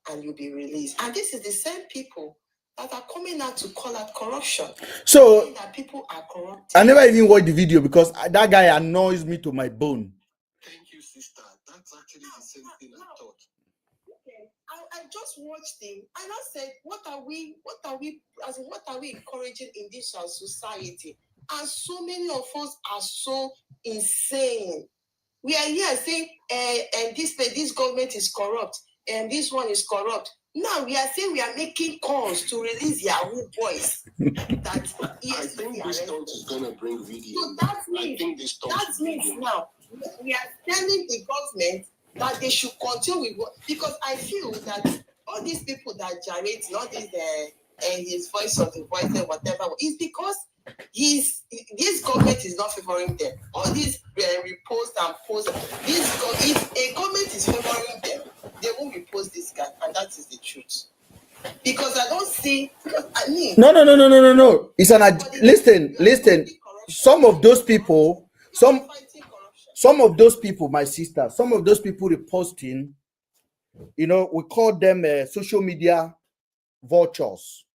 and you'll be released. And this is the same people that are coming out to call out corruption.
So
that people are corrupt.
I never even watched the video because that guy annoys me to my bone.
Thank you, sister. That's actually the same thing I thought.
Okay. I just watched him and I said, what are we encouraging in this society? And so many of us are so insane. We are here saying, and this government is corrupt, and this one is corrupt. Now we are saying we are making calls to release Yahoo boys.
I think this stunt is going to bring VDM.
So that means now we are telling the government that they should continue with what, because I feel that all these people that gyrate, not his voice of the voice and whatever, is because this government is not favoring them. All these repost and post. If a government is favoring them, they won't repost this guy, and that is the truth. Because I don't see. I mean,
No. It's an listen. Some of those people, some of those people, my sister, some of those people reposting. We call them social media vultures.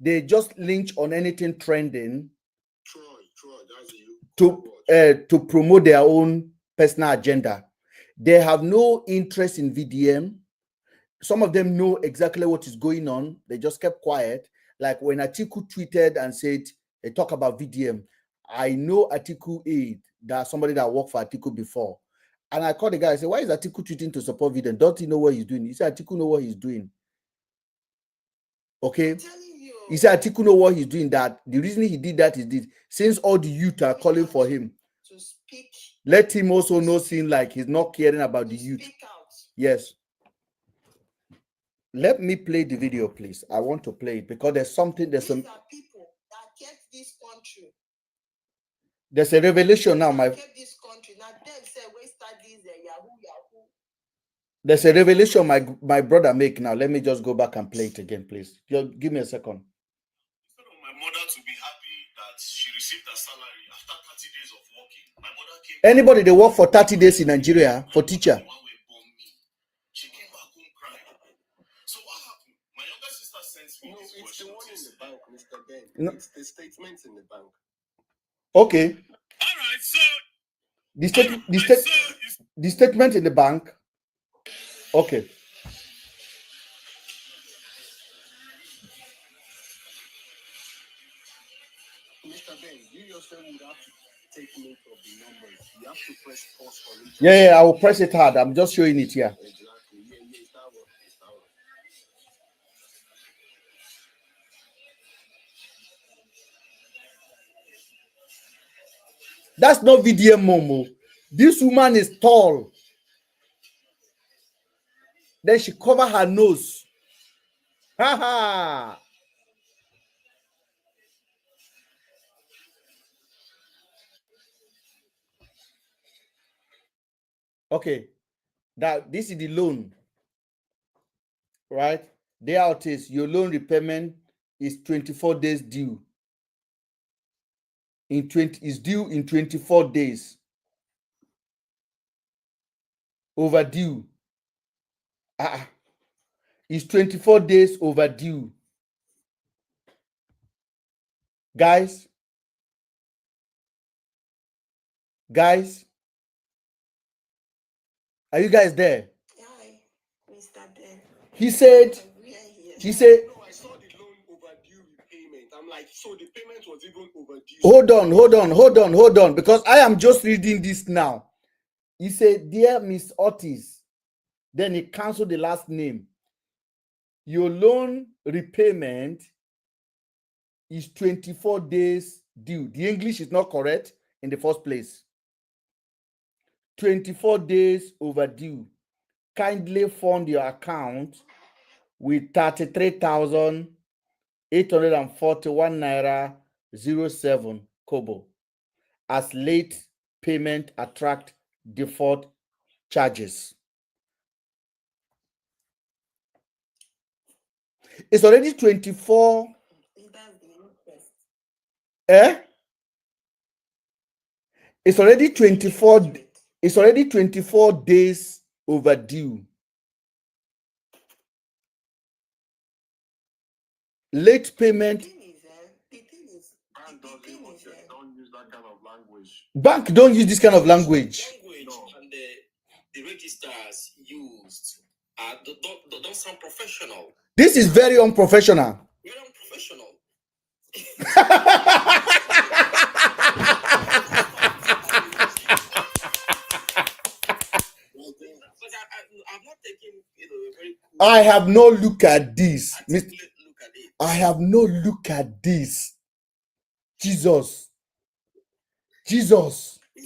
They just lynch on anything trending to promote their own personal agenda. They have no interest in VDM. Some of them know exactly what is going on. They just kept quiet. Like when Atiku tweeted and said, they talk about VDM. I know Atiku aid, that somebody that worked for Atiku before. And I called the guy, I said, why is Atiku tweeting to support VDM? Don't he know what he's doing? He said, Atiku know what he's doing. Okay? He said, Atiku know what he's doing. That the reason he did that is this. Since all the youth are calling for him, let him also know, seem like he's not caring about the youth. Yes. Let me play the video, please. I want to play it because there's something. There's some
people that kept this country.
There's a revelation now.
Kept this country. Now them say we start this Yahoo.
There's a revelation my brother make now. Let me just go back and play it again, please. Just give me a second.
Instead of my mother to be happy that she received her salary after 30 days of working, my mother came.
Anybody they work for 30 days in Nigeria for teacher?
She came back home crying. So what happened? My younger sister sent me.
No, it's the one in the bank, Mr. Ben.
No.
It's the statements in the bank.
All
Okay.
right, so
the statement in the bank. Okay.
Mr. Ben, you yourself would have to take note of the numbers. You have to press pause on it.
Yeah, I will press it hard. I'm just showing it here.
Exactly. Yeah, it's that one. It's that one.
That's not VDM Momo. This woman is tall. Then she cover her nose. Ha. Okay. This is the loan. Right? There it is. Your loan repayment is 24 days due. Is due in 24 days. Overdue. It's 24 days overdue. Guys, are you guys there?
Hi, Mr. Ben.
He said.
No, I saw the loan overdue repayment. I'm like, so the payment was even overdue.
Hold on, because I am just reading this now. He said, dear Miss Otis, then he canceled the last name. Your loan repayment is 24 days due. The English is not correct in the first place. 24 days overdue. Kindly fund your account with 33,841 naira 07 kobo as late payment attract default charges. It's already 24. It's already 24. It's already 24 days overdue. Late payment. Bank don't use this kind of language.
And the registers used don't sound professional.
This is very unprofessional.
Very unprofessional. I've not taken a very cool.
I have no look at this. I have no look at this. Jesus. Jesus.
The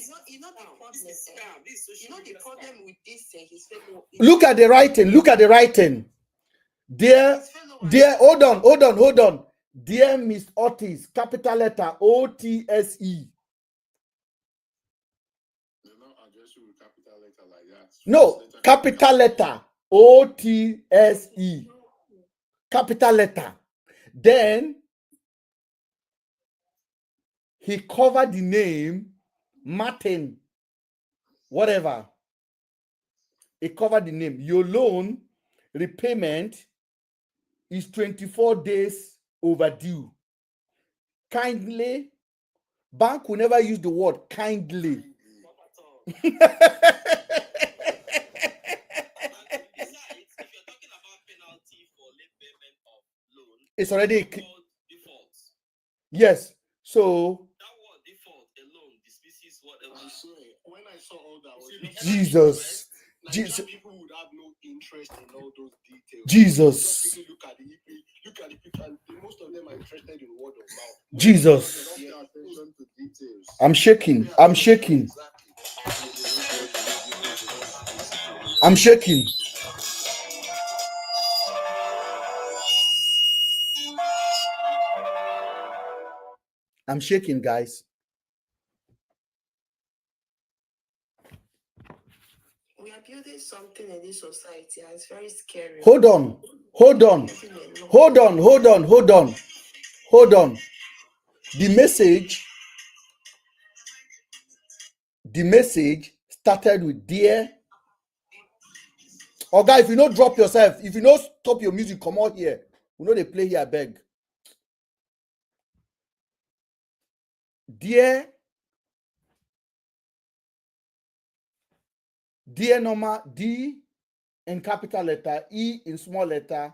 problem with this thing is
look at the writing. Look at the writing. Dear, hold on. Dear Miss Otis, capital letter O-T-S-E. No, capital letter O-T-S-E. Capital letter. Then he covered the name Martin, whatever. He covered the name. Your loan repayment is 24 days overdue. Kindly, bank will never use the word kindly. It's already
default.
Yes. So
that word default alone dismisses whatever.
When I saw all that,
Jesus.
People would have no interest in all those details.
Jesus.
Look at the picture, and most of them are interested in word of mouth.
Jesus. I'm shaking. I'm shaking. I'm shaking. I'm shaking, guys.
We are building something in this society, and it's very scary.
Hold on. The message started with dear. Oh, guys, if you don't drop yourself, if you don't stop your music, come out here. We know they play here, I beg. Dear normal, D in capital letter, E in small letter,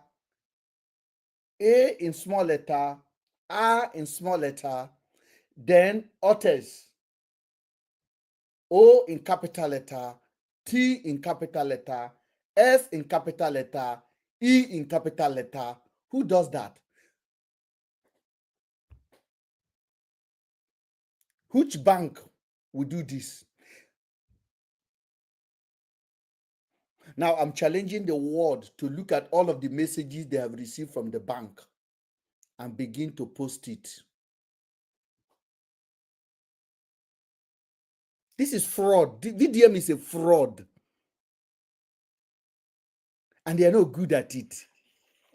A in small letter, R in small letter, then Otis, O in capital letter, T in capital letter, S in capital letter, E in capital letter. Who does that? Which bank will do this? Now I'm challenging the world to look at all of the messages they have received from the bank and begin to post it. This is fraud. VDM is a fraud. And they are not good at it.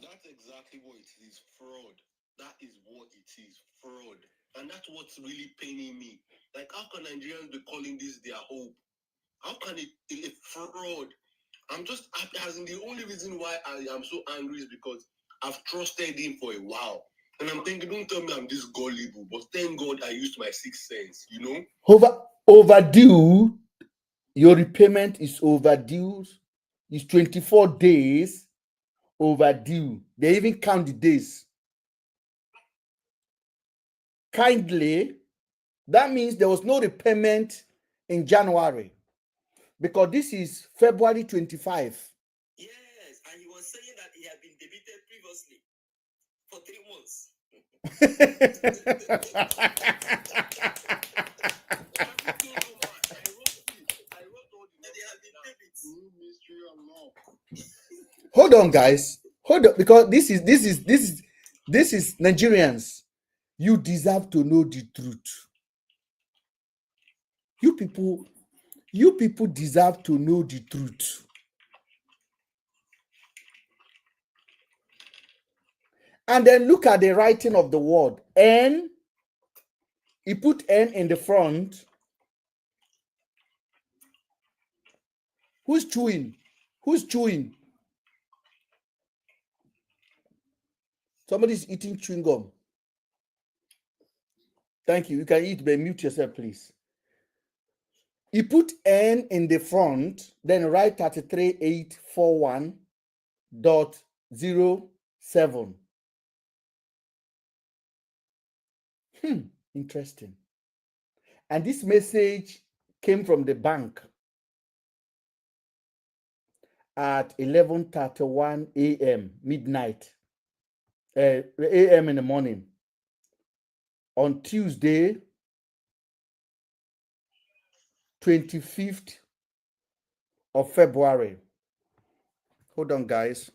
That's exactly what it is, fraud. That is what it is, fraud. And that's what's really paining me. Like, how can Nigerians be calling this their hope? How can it be a fraud? I'm just, as in the only reason why I am so angry is because I've trusted him for a while. And I'm thinking, don't tell me I'm this gullible, but thank God I used my sixth sense, you know?
Overdue, your repayment is overdue. It's 24 days overdue. They even count the days. Kindly, that means there was no repayment in January. Because this is February 25.
Yes, and he was saying that he had been debited previously for 3 months.
Hold on, guys. Hold on, because this is Nigerians. You deserve to know the truth. You people deserve to know the truth. And then look at the writing of the word. N. He put N in the front. Who's chewing? Who's chewing? Somebody's eating chewing gum. Thank you. You can eat, but mute yourself, please. He put N in the front, then write 33841.07. Interesting. And this message came from the bank at 11:31 a.m. midnight, a.m. in the morning on Tuesday, 25th of February. Hold on, guys.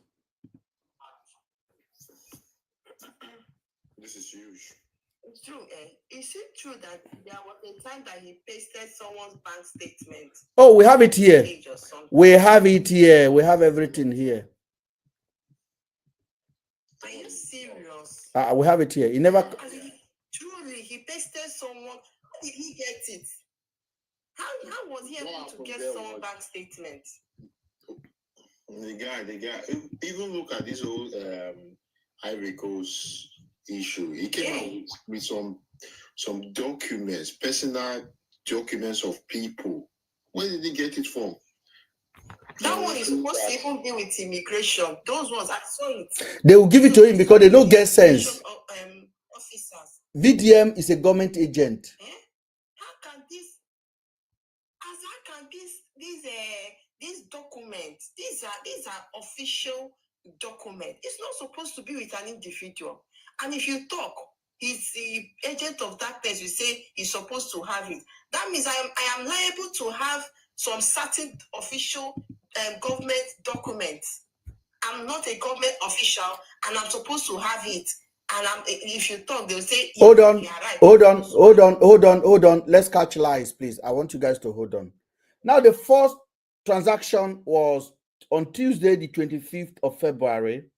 This is huge.
It's true. Is it true that there was a time that he pasted someone's bank statement?
Oh, we have it here. We have it here. We have everything here.
Are you serious?
We have it here. He never.
Truly, he pasted someone. How did he get it? How was he able to get someone's bank statement?
The guy. Even look at this whole Ivory Coast issue. He came out with some documents, personal documents of people. Where did he get it from?
That one is supposed to even be with immigration. Those ones, I saw it.
They will give it to him because they don't get sense. Officers. VDM is a government agent.
How can these documents? These are official documents. It's not supposed to be with an individual. And if you talk, he's the agent of that person. You say he's supposed to have it. That means I am liable to have some certain official government documents. I'm not a government official, and I'm supposed to have it. And if you talk, they'll say,
hold on. Let's catch lies, please. I want you guys to hold on. Now, the first transaction was on Tuesday, the 25th of February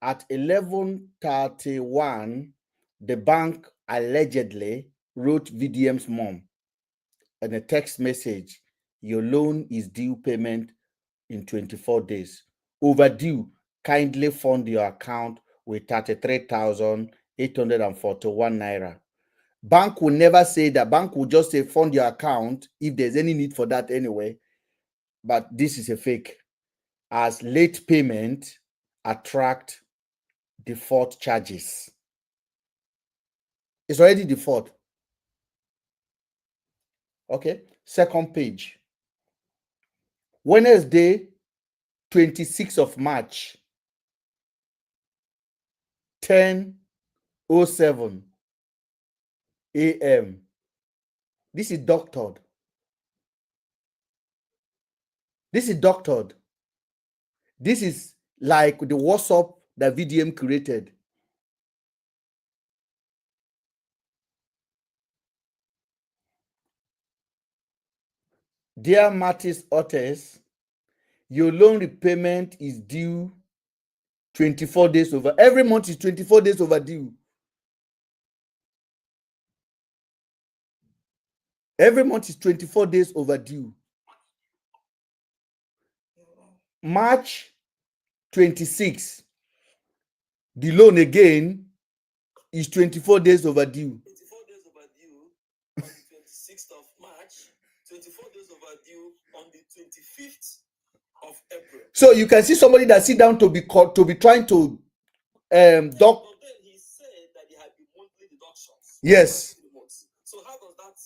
at 11:31. The bank allegedly wrote VDM's mom in a text message, your loan is due payment in 24 days. Overdue, kindly fund your account with 33,841 naira. Bank will never say that. Bank will just say fund your account if there's any need for that anyway. But this is a fake, as late payment attract default charges. It's already default. Okay, second page. Wednesday, 26th of March, 10:07 a.m. This is doctored. This is doctored. This is like the WhatsApp that VDM created. Dear Martis Otis, your loan repayment is due 24 days over. Every month is 24 days overdue. Every month is 24 days overdue. March 26, the loan again is 24 days overdue.
24 days overdue on the 26th of March, 24 days overdue on the 25th of April.
So you can see somebody that sit down to be trying to doc.
But then he said that there had been monthly deductions.
Yes.
So how does that?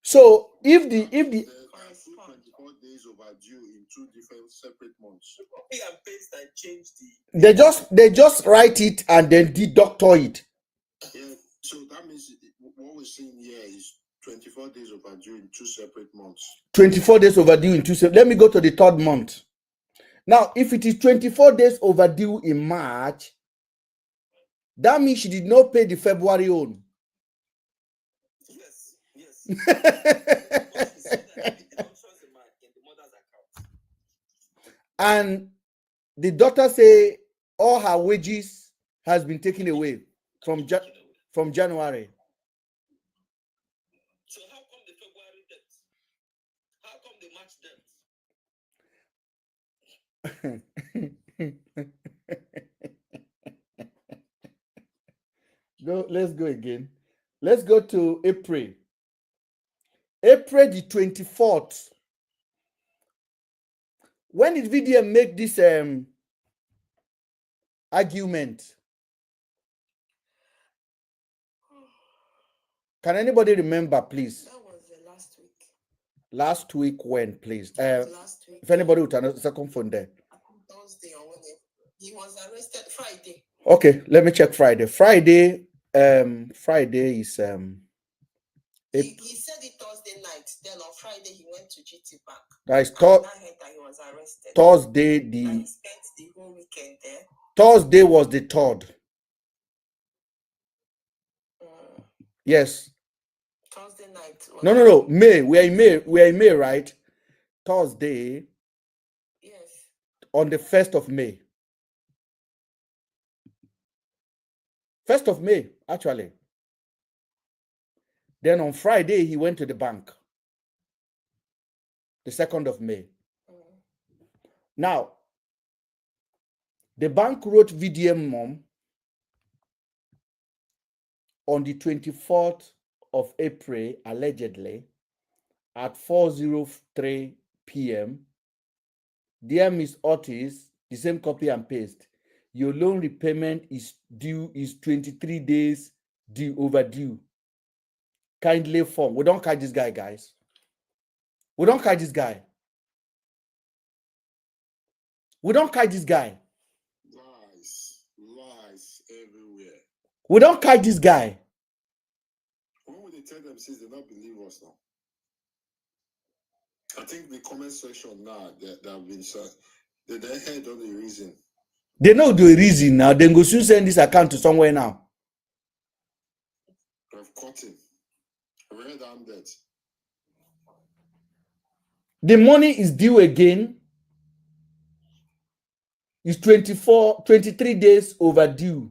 So if the
24 days overdue in two different separate months.
Copy and paste and change the.
They just write it and then doctor it.
Yeah. So that means what we're seeing here is 24 days overdue in two separate months.
24 days overdue in two separate. Let me go to the third month. Now, if it is 24 days overdue in March, that means she did not pay the February own.
Yes.
And the daughter say all her wages has been taken away from January.
So how come the February debt? How come the March
debt? Let's go again. Let's go to April. April the 24th. When did VDM make this argument? Can anybody remember, please?
That was last week.
Last week when, please?
Last week.
If anybody would turn a second phone there.
Thursday or when he was arrested Friday.
Okay, let me check Friday. Friday is
he said it Thursday night. Then on Friday he went to GT Bank.
That is
he was arrested.
Thursday.
He spent the whole weekend there.
Thursday was the 3rd. Yes.
Thursday night.
No. May. We are in May, right? Thursday.
Yes.
On the 1st of May. 1st of May, actually. Then on Friday, he went to the bank. The 2nd of May. Now, the bank wrote VDM mom on the 24th of April, allegedly, at 4:03 p.m. Dear Miss Otis, the same copy and paste. Your loan repayment is 23 days overdue. Kindly form. We don't catch this guy, guys. We don't catch this guy. We don't catch this guy.
Lies everywhere.
We don't catch this guy.
When would they tell them since they not believe us now? I think the comment section now that have been said, they heard on the reason.
They know the reason now. Then go soon send this account to somewhere now.
I've caught him. I read down that.
The money is due again. It's 23 days overdue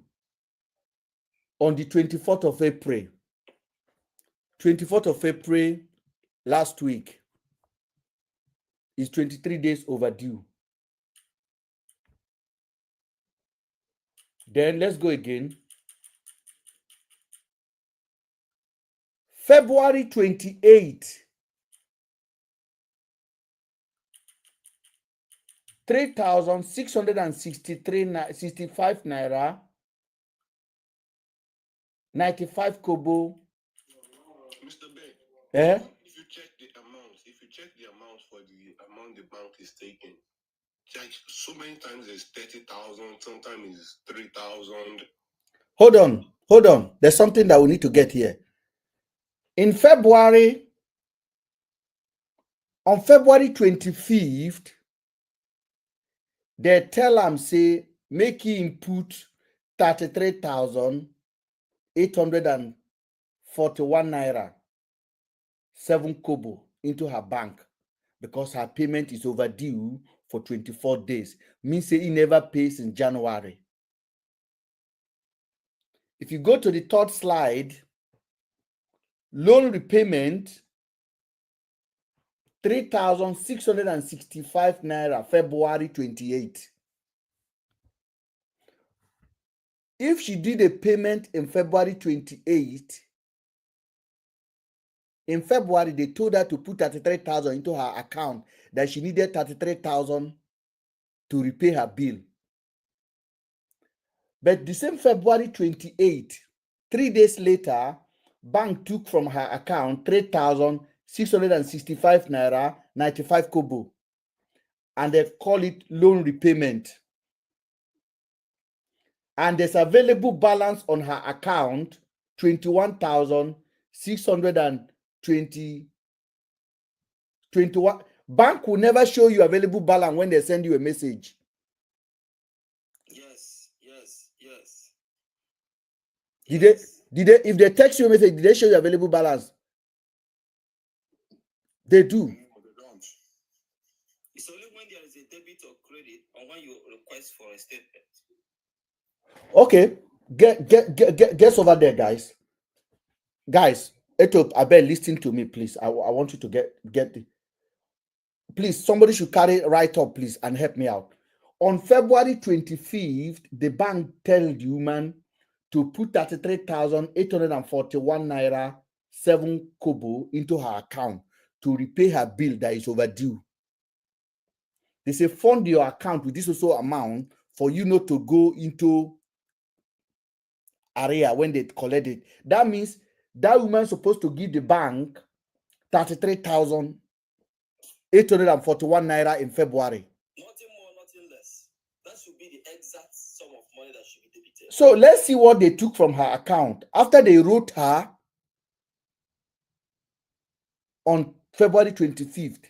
on the 24th of April. 24th of April last week is 23 days overdue. Then let's go again. February 28th. 3,665 naira, 95 kobo.
Mr. Beck, if you check the amount for the amount the bank is taking, so many times it's 30,000, sometimes it's 3,000.
Hold on. There's something that we need to get here. In February, on February 25th, they tell him, say, make he input 33,841 naira, 7 kobo into her bank because her payment is overdue for 24 days. Means say he never pays in January. If you go to the 3rd slide, loan repayment, 3,665 naira, February 28. If she did a payment in February 28, in February, they told her to put 33,000 into her account, that she needed 33,000 to repay her bill. But the same February 28, 3 days later, bank took from her account 3,665 naira, 95 kobo, and they call it loan repayment. And there's available balance on her account 21,620. Bank will never show you available balance when they send you a message.
Yes.
Did they, if they text you a message, did they show you available balance? They do.
It's only when there is a debit or credit on when you request for a statement.
Okay, get over there, guys. Guys, Ethiop, I bet listen to me, please. I want you to get the. Please, somebody should carry right up, please, and help me out. On February 25th, the bank told the woman to put 33,841 naira 7 kobo into her account to repay her bill that is overdue. They say fund your account with this also amount for you not to go into area when they collect it. That means that woman supposed to give the bank 33,841 naira in February.
Nothing more, nothing less. That should be the exact sum of money that should be debited.
So let's see what they took from her account after they wrote her on February 25th.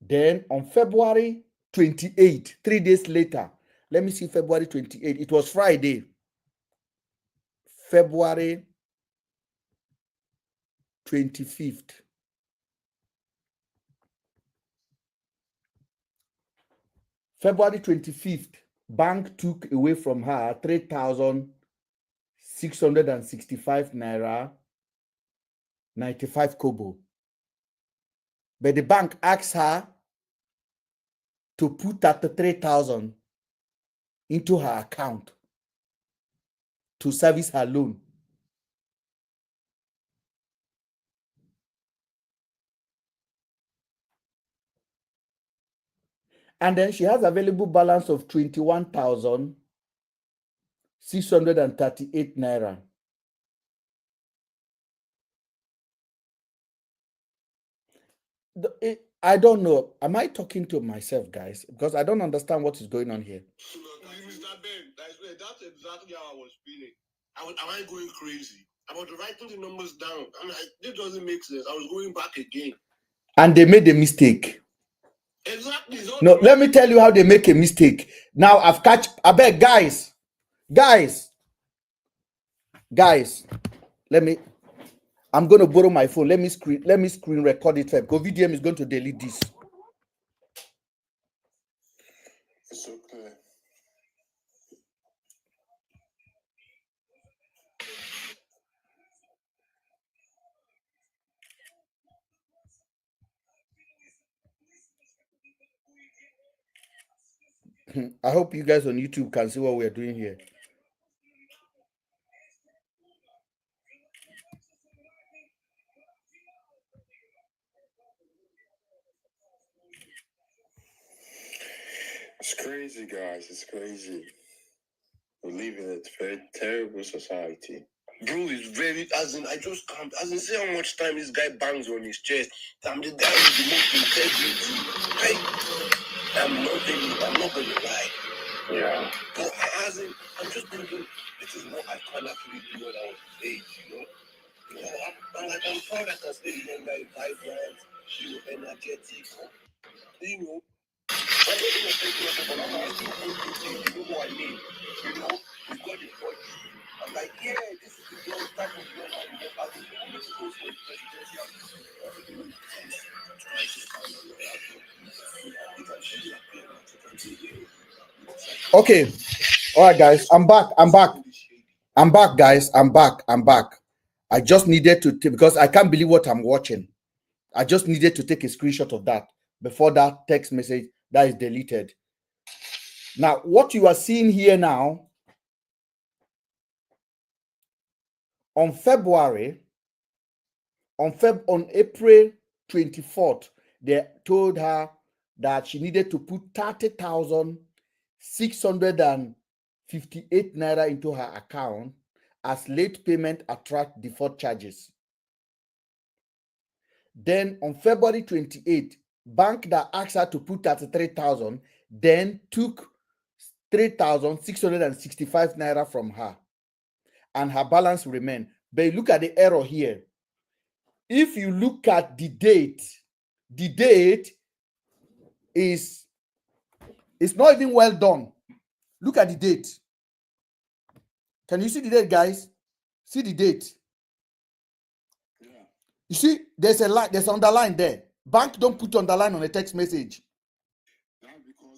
Then on February 28th, 3 days later, let me see February 28th. It was Friday. February 25th. February 25th, bank took away from her 3,665 naira 95 kobo. But the bank asked her to put 33,000 into her account to service her loan. And then she has available balance of 21,638 naira. I don't know. Am I talking to myself, guys? Because I don't understand what is going on here.
Mr. Ben, that's exactly how I was feeling. Am I going crazy? I was writing the numbers down. I'm like, this doesn't make sense. I was going back again.
And they made a mistake.
Exactly.
No, let me tell you how they make a mistake. Now I've catch. I bet, guys. I'm going to borrow my phone. Let me screen record it. Because VDM is going to delete this.
It's okay.
I hope you guys on YouTube can see what we're doing here.
It's crazy, guys. It's crazy. We live in a very terrible society. Bro, it's very, as in, I just can't, as in, see how much time this guy bangs on his chest. I'm the guy with the most integrity. I'm not gonna lie. Yeah. But as in, I'm just thinking, this is what I can actually do when I was age, you know? I'm proud I can stay young guy, vibrant, energetic, you know? I'm not gonna take myself, but I'm still going to think, you know what I mean? You know, we got the body. I'm like, yeah, this is the young type of young man that has the ability to go for the presidency.
Okay. All right, guys. I'm back, guys. I'm back. I just needed to take, because I can't believe what I'm watching. I just needed to take a screenshot of that before that text message that is deleted. Now, what you are seeing here now, on April 24th, they told her that she needed to put 30,658 naira into her account as late payment attract default charges. Then on February 28th, bank that asked her to put 33,000 then took 3,665 naira from her, and her balance remained. But look at the error here. If you look at the date is not even well done. Look at the date. Can you see the date, guys? See the date. Yeah. You see, there's a line, there's underline there. Bank don't put underline on a text message.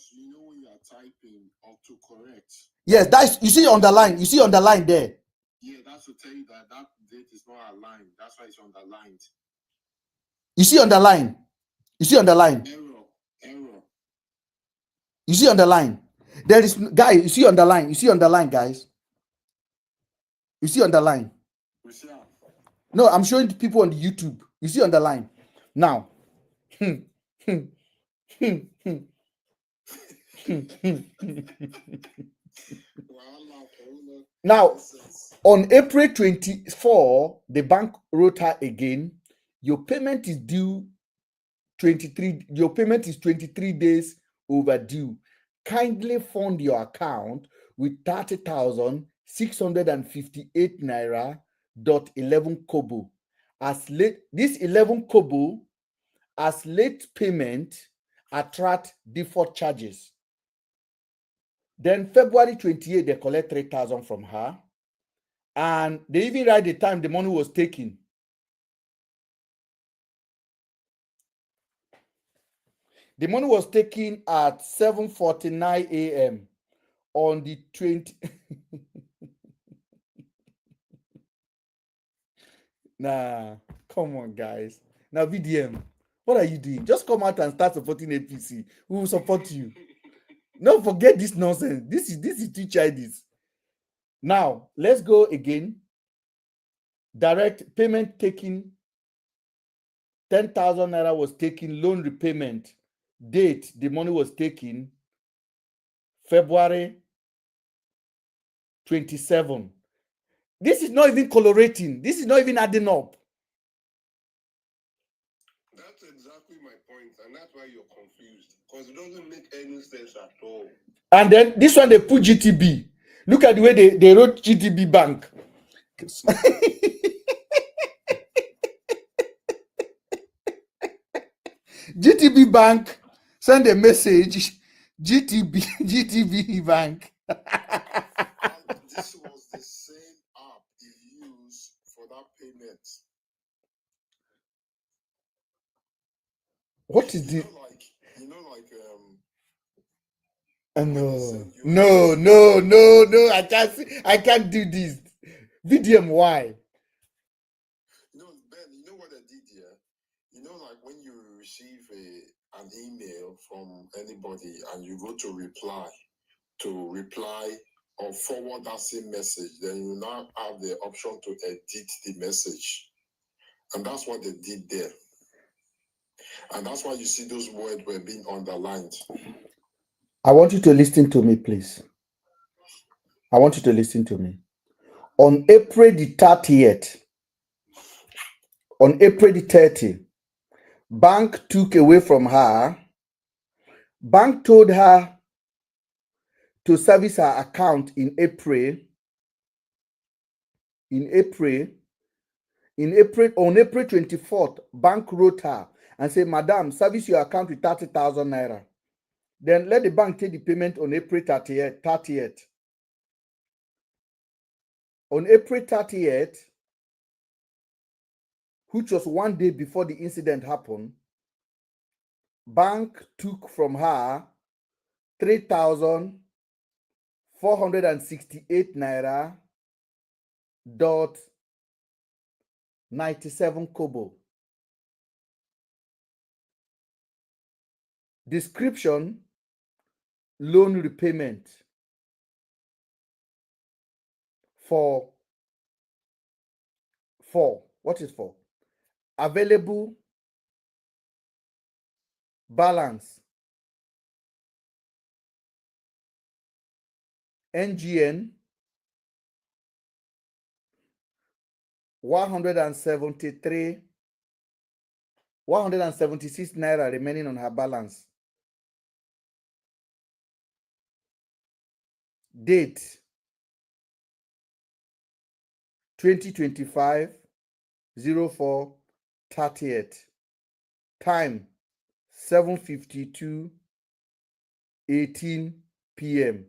Because you know when you are typing autocorrect.
Yes, that's, you see underline. You see underline there.
Yeah, that's to tell you that that date is not aligned. That's why it's underlined.
You see underline. You see underline.
Error.
You see underline. There is, guys, you see underline. You see underline, guys. You see underline. No, I'm showing people on the YouTube. You see underline. Now. Now, on April 24, the bank wrote her again. Your payment is due 23. Your payment is 23 days overdue. Kindly fund your account with 30,658 naira .11 kobo. As late, this 11 kobo as late payment attract default charges. Then February 28, they collect 3,000 from her. And they even write the time the money was taken. The money was taken at 7:49 a.m. on the 20. Nah, come on, guys. Now, VDM, what are you doing? Just come out and start supporting APC. We will support you. No, forget this nonsense. This is too childish. Now, let's go again. Direct payment taken. 10,000 naira was taken. Loan repayment. Date, the money was taken. February 27. This is not even colorating. This is not even adding up.
That's exactly my point, and that's why you're confused. Because it doesn't make any sense at all.
And then this one, they put GTB. Look at the way they wrote GTB Bank. GTB Bank, send a message. GTB Bank.
This was the same app he used for that payment.
What is this? No, I can't do this. VDM, why?
Ben, you know what I did here? You know, like when you receive an email from anybody and you go to reply or forward that same message, then you now have the option to edit the message. And that's what they did there. And that's why you see those words were being underlined.
I want you to listen to me, please. I want you to listen to me. On April the 30th, bank took away from her. Bank told her to service her account in April. On April 24th, bank wrote her and said, Madam, service your account with 30,000 naira. Then let the bank take the payment on April 30th. On April 30th, which was one day before the incident happened, bank took from her 3,468 naira .97 kobo. Description: loan repayment for what is for? Available balance NGN 176 naira remaining on her balance. Date 2025-04-30th. Time 7:52:18 p.m.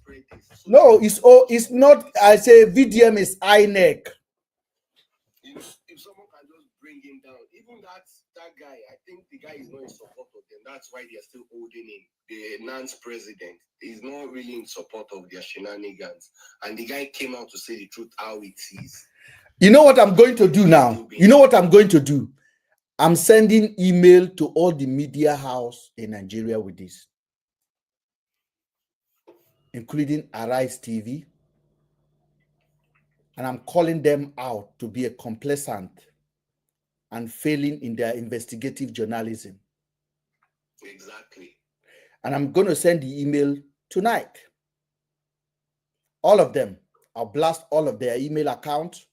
spread this. So
no, it's not. I say VDM is INEC.
If someone can just bring him down, even that guy, I think the guy is not in support of them. That's why they're still holding him. The NANS president is not really in support of their shenanigans. And the guy came out to say the truth how it is.
You know what I'm going to do now? You know what I'm going to do? I'm sending email to all the media house in Nigeria with this, including Arise TV. And I'm calling them out to be a complacent and failing in their investigative journalism.
Exactly.
And I'm going to send the email tonight. All of them. I'll blast all of their email accounts.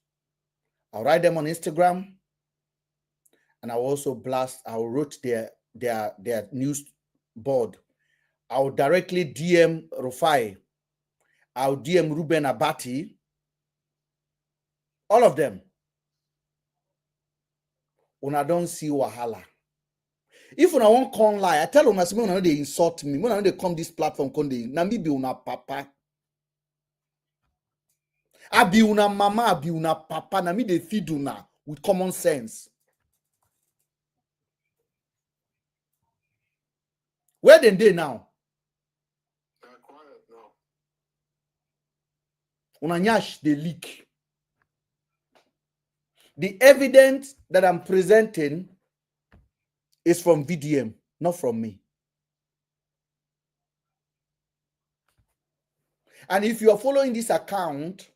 I'll write them on Instagram. And I'll also blast, I'll write their news board. I'll directly DM Rufai. I'll DM Ruben Abati. All of them. When I don't see wahala. If una won't come lie, I tell una when they insult me, when they come this platform, na me be una papa. I be una mama, I be una papa, na me they feed una with common sense. Where they now?
They're quiet now.
Una nyash they leak. The evidence that I'm presenting is from VDM, not from me. And if you are following this account,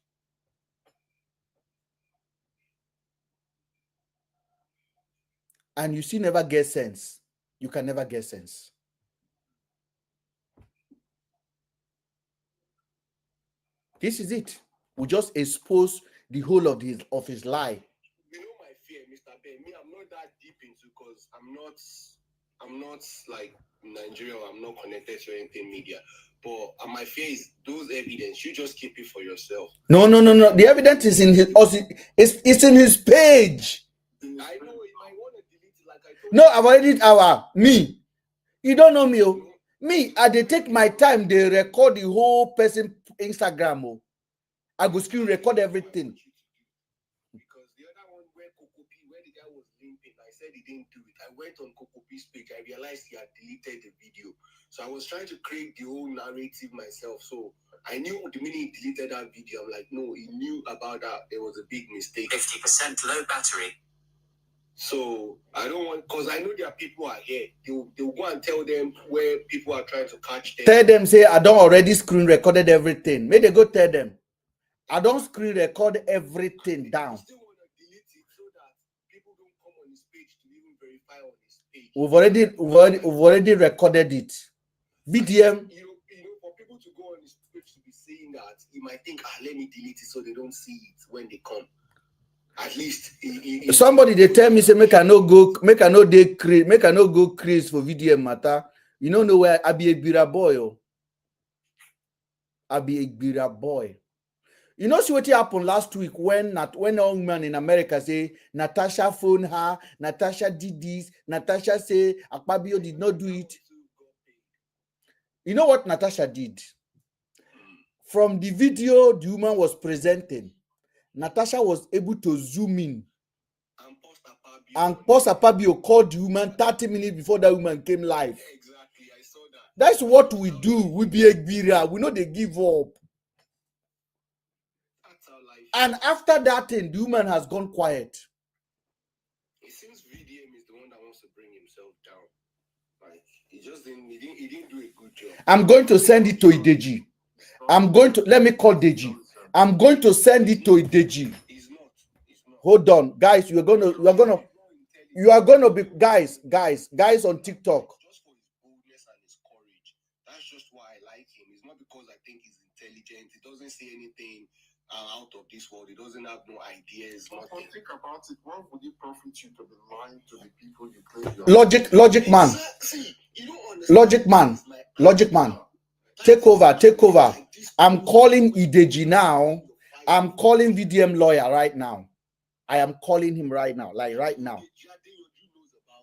and you still never get sense, you can never get sense. This is it. We just expose the whole of his lie.
You know my fear, Mr. Ben. Me, I'm not that deep into because I'm not like Nigeria. I'm not connected to anything media. But my fear is those evidence. You just keep it for yourself.
No. The evidence is in his. It's in his page.
I know you might want to delete it. Like I told
No, I've already me. You don't know me. Oh. Me, they take my time. They record the whole person Instagram. Oh. I go screen record everything.
Because the other one where the guy was limping, I said he didn't do it. I went on Kokopi's page. I realized he had deleted the video. So I was trying to create the whole narrative myself. So I knew the minute he deleted that video, I'm like, no, he knew about that. There was a big mistake.
50% low battery.
So I don't want, because I know there are people out here. They'll go and tell them where people are trying to catch them.
Tell them, say, I don't already screen recorded everything. Maybe they go tell them. I don't screen record everything down.
Still want to delete it so that people don't come on his page to even verify on his page.
We've already recorded it. VDM.
You know, for people to go on his page to be saying that, he might think, let me delete it so they don't see it when they come. At least
somebody they tell me say make I no go craze for VDM matter. You don't know where I be a Bira boy. Oh. I be a Bira boy. You know see what happened last week when a young man in America say Natasha phoned her, Natasha did this, Natasha say Akpabio did not do it. You know what Natasha did? From the video the woman was presenting, Natasha was able to zoom in and post Akpabio called the woman 30 minutes before that woman came live.
Exactly, I saw that.
That's what we do. We be a Gbira. We know they give up. And after that thing, the woman has gone quiet.
It seems VDM is the one that wants to bring himself down. Like he didn't do a good job.
I'm going to send it to Ideji. Let me call Deji. I'm going to send it to Ideji.
He's not.
Hold on, guys. You are gonna be guys on TikTok.
Just for his boldness and his courage. That's just why I like him. It's not because I think he's intelligent. He doesn't say anything out of this world. He doesn't have no ideas.
Nothing. Think about it. What would it profit you to be lying to the people you claim you
are? Logic man.
See, you don't understand.
Logic man. Take over. I'm calling Ideji now. I'm calling VDM lawyer right now. I am calling him right now. Like right now.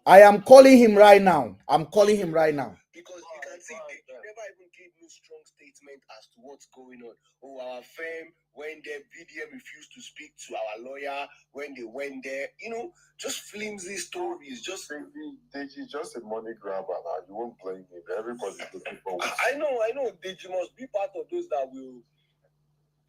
I am calling him right now.
Because you can see they never even gave no strong statement. statement as to what's going on. Oh, our firm when the VDM refused to speak to our lawyer when they went there. You know, just flimsy stories. Just
Deji, just a money grabber now. You won't blame him. Everybody's looking for.
I know. Deji must be part of those that will,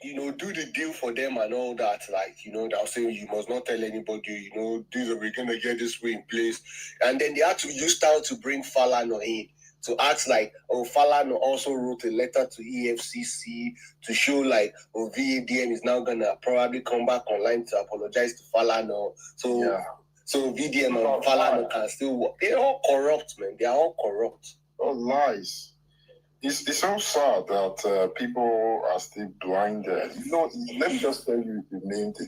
you know, do the deal for them and all that. Like, you know, they'll say you must not tell anybody, you know, we're gonna get this way in place. And then they had to use style to bring Falana in. To act like, oh, Falana also wrote a letter to EFCC to show like, oh, VDM is now gonna probably come back online to apologize to Falana. So VDM and Falana can still work. They're all corrupt, man. They are all corrupt.
Oh, lies. It's so sad that people are still blinded. You know, let me just tell you the name. The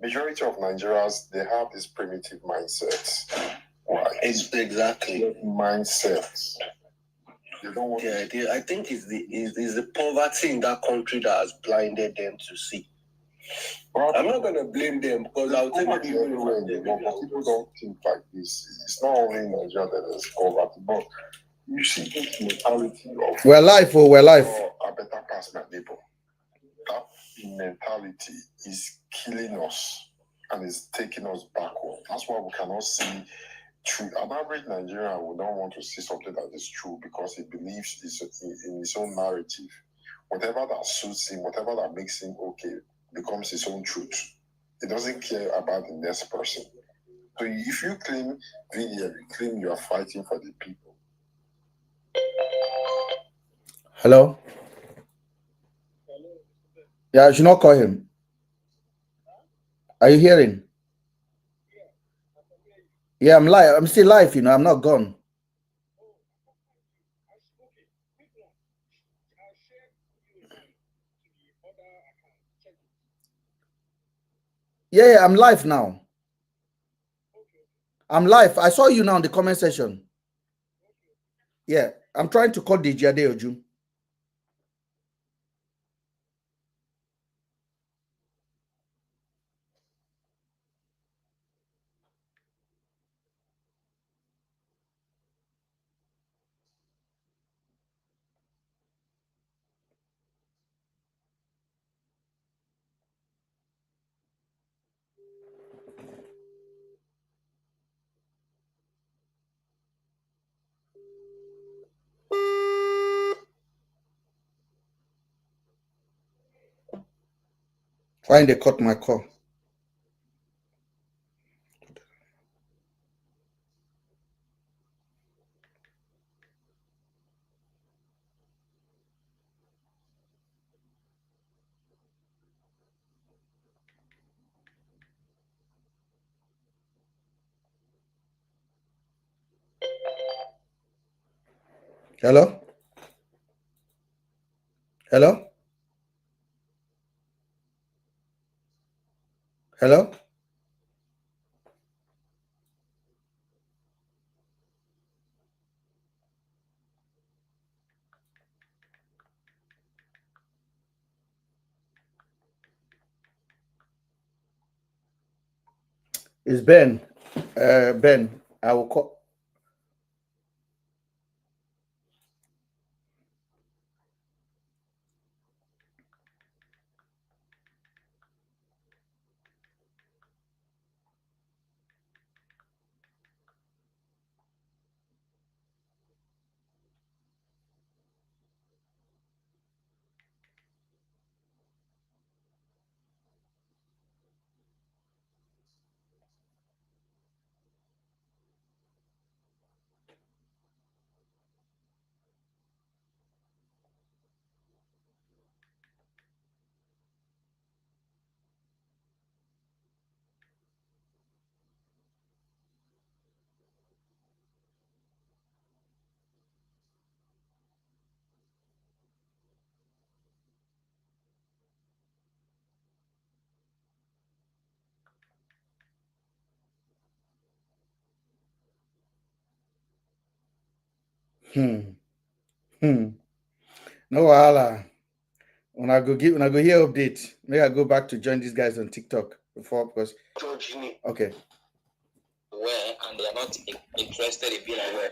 majority of Nigerians, they have this primitive mindset. Right.
Exactly.
Mindsets. They don't want
I think it's the poverty in that country that has blinded them to see. But I'm not going to blame them because I'll tell you
everywhere in the world, but people don't think like this. It's not only in Nigeria that is poverty, but you see this mentality of
we're live.
I better pass my neighbor. That mentality is killing us and is taking us backward. That's why we cannot see true. An average Nigerian would not want to see something that is true because he believes in his own narrative. Whatever that suits him, whatever that makes him okay, becomes his own truth. He doesn't care about the next person. So if you claim VDM, you claim you are fighting for the people.
Hello? Yeah, I should not call him. Are you hearing? Yeah, I'm live. I'm still live, you know. I'm not gone. Yeah, I'm live now. I'm live. I saw you now in the comment section. Yeah, I'm trying to call DJ Adeoju. Why they cut my call? Hello? Hello? Hello? It's Ben. Ben, I will call. No wahala. When I go hear update, maybe I go back to join these guys on TikTok before because okay.
Aware and they are not interested in being aware.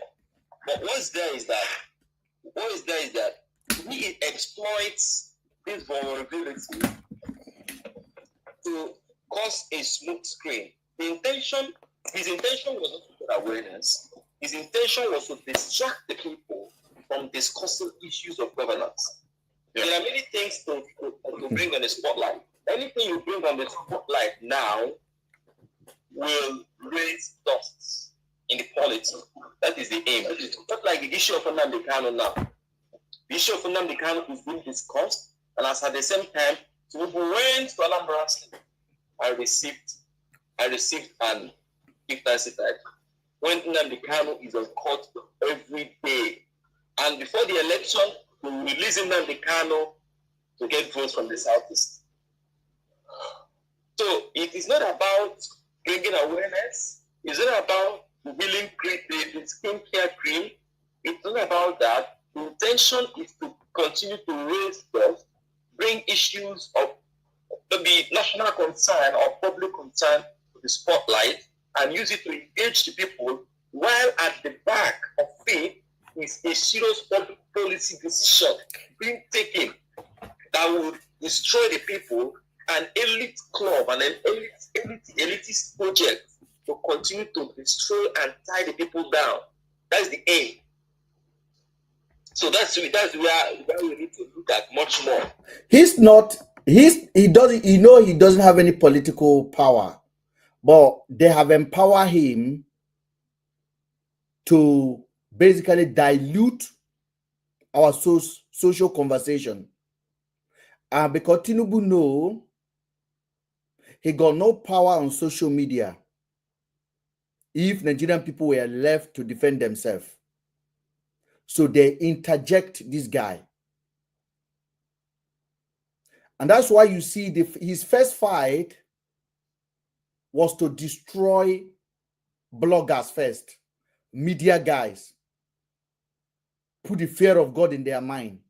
But what is there is that he exploits this vulnerability to cause a smooth screen. His intention was not to get awareness. His intention was to distract the people from discussing issues of governance. Yeah. There are many things to bring on the spotlight. Anything you bring on the spotlight now will raise dust in the polity. That is the aim. Not like the issue of Nnamdi Kanu now. The issue of Nnamdi Kanu is being discussed, and as at the same time, people went to Anambra State. I received an classified. When Nnamdi Kanu is on court every day, and before the election, we will release Nnamdi Kanu to get votes from the Southeast. So it is not about bringing awareness. It's not about revealing the skincare cream. It's not about that. The intention is to continue to raise dust, bring issues of maybe national concern or public concern to the spotlight, and use it to engage the people, while at the back of it is a serious public policy decision being taken that will destroy the people, an elite club and an elitist project to continue to destroy and tie the people down. That's the aim. So that's where we need to look at much more.
He doesn't have any political power, but they have empowered him to basically dilute our social conversation. And because Tinubu know he got no power on social media if Nigerian people were left to defend themselves. So they interject this guy. And that's why you see his first fight was to destroy bloggers first, media guys, put the fear of God in their mind.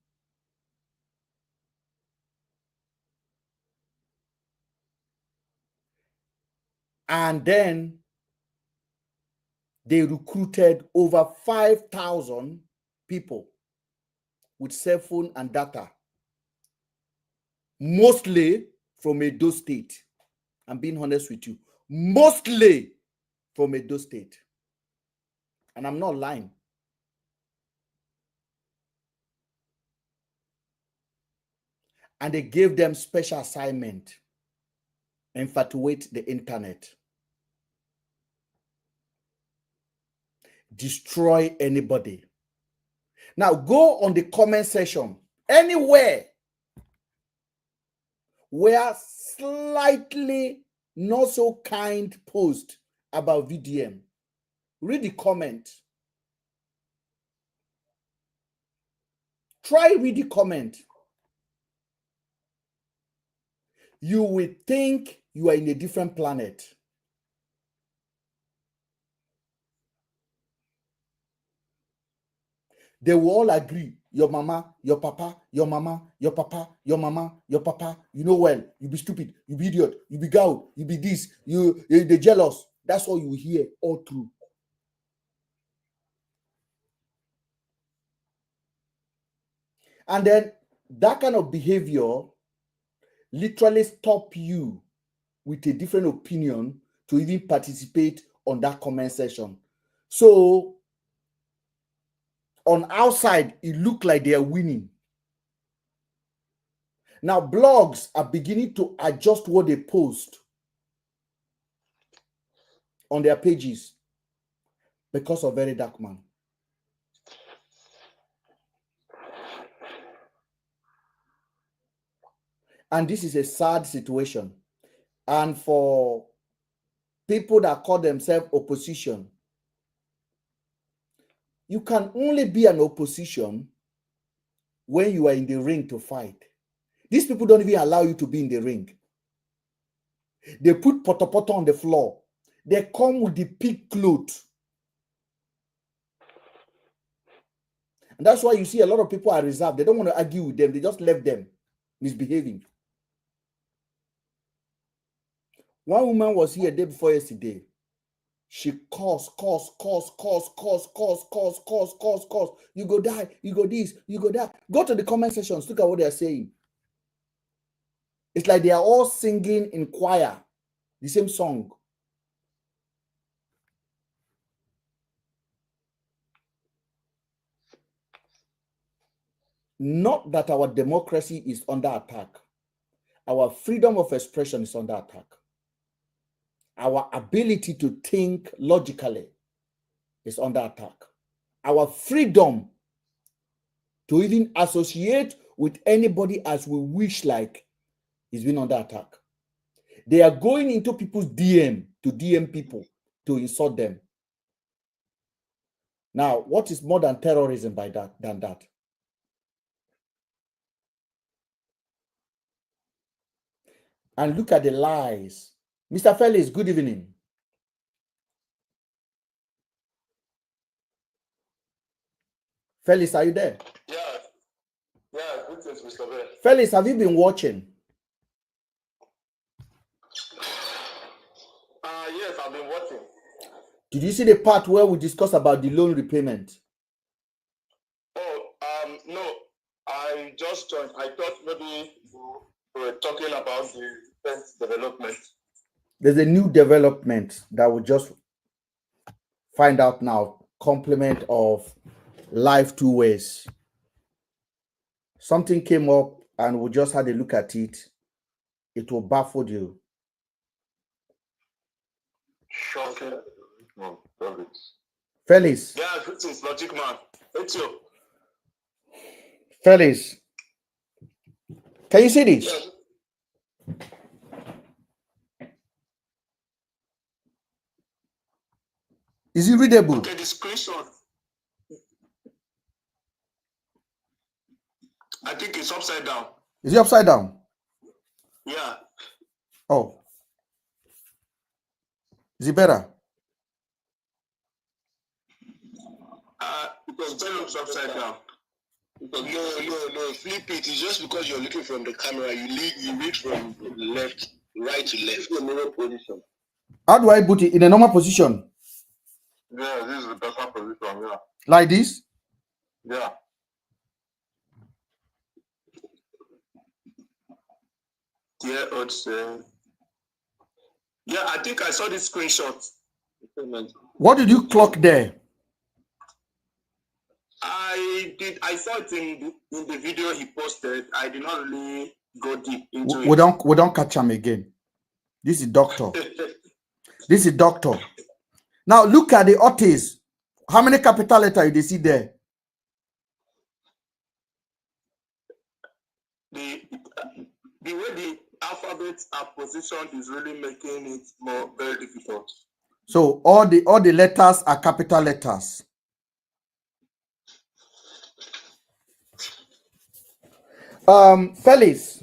And then they recruited over 5,000 people with cell phone and data, mostly from Edo State. I'm being honest with you, mostly from Edo State. And I'm not lying. And they gave them special assignment, infatuate the internet, destroy anybody. Now go on the comment section, anywhere where slightly not so kind post about VDM. Read the comment. Try read the comment. You will think you are in a different planet. They will all agree. Your mama, your papa, your mama, your papa, your mama, your papa. You know well. You be stupid. You be idiot. You be gout. You be this. They jealous. That's all you hear all through. And then that kind of behavior literally stop you with a different opinion to even participate on that comment section. So on outside, it look like they are winning. Now blogs are beginning to adjust what they post on their pages because of Very Dark Man. And this is a sad situation. And for people that call themselves opposition, you can only be an opposition when you are in the ring to fight. These people don't even allow you to be in the ring. They put poto on the floor. They come with the pig clothes. And that's why you see a lot of people are reserved. They don't want to argue with them. They just left them misbehaving. One woman was here day before yesterday. She cause. You go die, you go this, you go that. Go to the comment sections, look at what they are saying. It's like they are all singing in choir, the same song. Not that our democracy is under attack. Our freedom of expression is under attack. Our ability to think logically is under attack. Our freedom to even associate with anybody as we wish like is being under attack. They are going into people's DM to DM people to insult them. Now, what is more than terrorism than that? And look at the lies. Mr. Felix, good evening. Felix, are you there?
Yeah, good things, Mr. Bear.
Felix, have you been watching?
Yes, I've been watching.
Did you see the part where we discuss about the loan repayment?
No. I just joined. I thought maybe we were talking about the recent development.
There's a new development that we just find out now. Complement of life two ways. Something came up and we just had a look at it. It will baffle you.
Shocking. No,
Felix.
Yeah, greetings, Logic Man. It's you.
Felix. Can you see this?
Yeah.
Is it readable?
Okay, the screenshot. I think it's upside down.
Is it upside down?
Yeah.
Oh. Is it better?
Because it looks upside down. No. Flip it. It's just because you're looking from the camera. You read from left, right to left. The mirror position.
How do I put it in a normal position?
Yeah, this is the better position. Yeah.
Like this?
Yeah. Yeah, yeah, I think I saw this screenshot.
What did you clock there?
I saw it in the video he posted. I did not really go deep into
it. We don't catch him again. This is doctor. This is doctor. Now look at the Otis. How many capital letters do you see there?
The way the alphabets are positioned is really making it very difficult.
So all the letters are capital letters. Felix,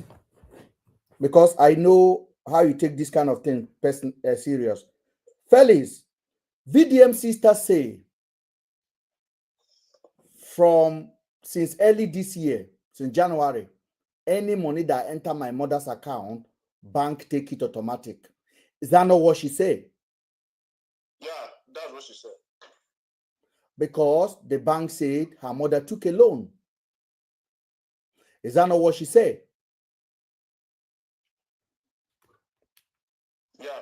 because I know how you take this kind of thing serious. Felix, VDM sisters say since early this year, since January, any money that enter my mother's account, bank take it automatic. Is that not what she said?
Yeah, that's what she said.
Because the bank said her mother took a loan. Is that not what she said?
Yeah.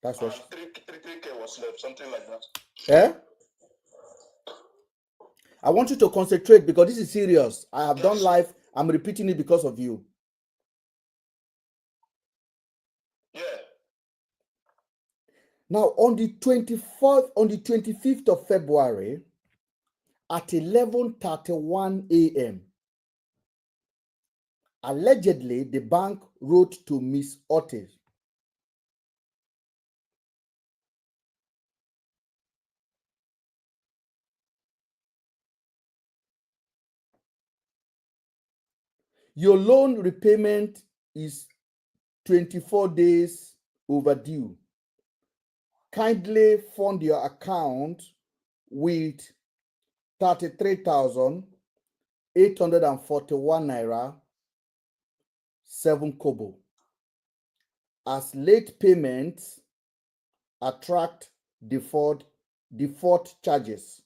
That's what
3K was left, something like that.
Yeah? I want you to concentrate because this is serious. I have done live. I'm repeating it because of you.
Yeah.
Now, on the 25th of February, at 11:31 a.m., allegedly, the bank wrote to Miss Otis. Your loan repayment is 24 days overdue. Kindly fund your account with 33,841 naira 7 kobo. As late payments attract default charges.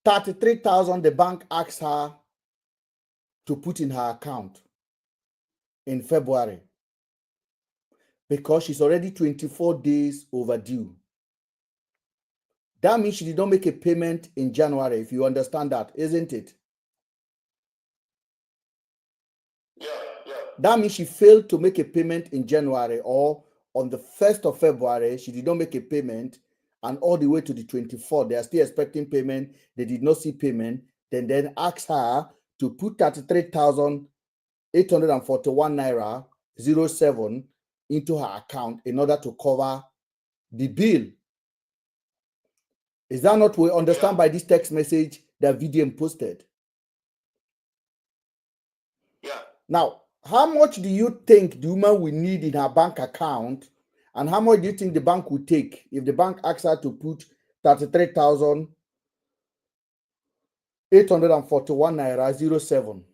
33,000 the bank asked her to put in her account in February because she's already 24 days overdue. That means she did not make a payment in January, if you understand that, isn't it?
Yeah.
That means she failed to make a payment in January, or on the 1st of February, she did not make a payment, and all the way to the 24th, they are still expecting payment. They did not see payment. Then asked her to put 33,841 naira 07 into her account in order to cover the bill. Is that not what we understand by this text message that VDM posted?
Yeah.
Now, how much do you think the woman will need in her bank account, and how much do you think the bank will take if the bank asks her to put 33,841 naira 07?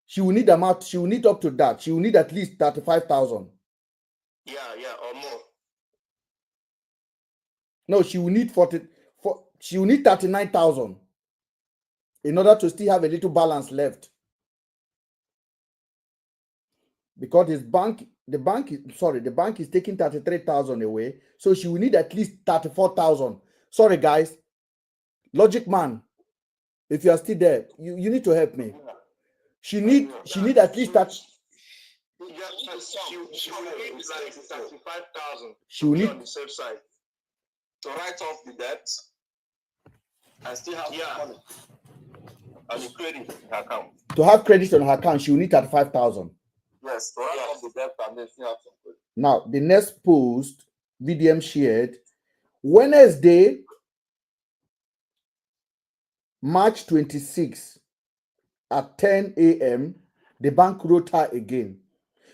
She will need amount. She will need up to that. She will need at least 35,000.
Yeah, or more.
No, she will need 39,000 in order to still have a little balance left. Because the bank is taking 33,000 away, so she will need at least 34,000. Sorry, guys. Logic man, if you are still there, you need to help me. She need at least that.
She will need like 35,000.
She will need
on the safe side to write off the debt and still have money and the credit in her account.
To have credit on her account, she will need 35,000.
Yes, to write off the debt and then still have some credit.
Now, the next post VDM shared, Wednesday, March 26 at 10 a.m., the bank wrote her again.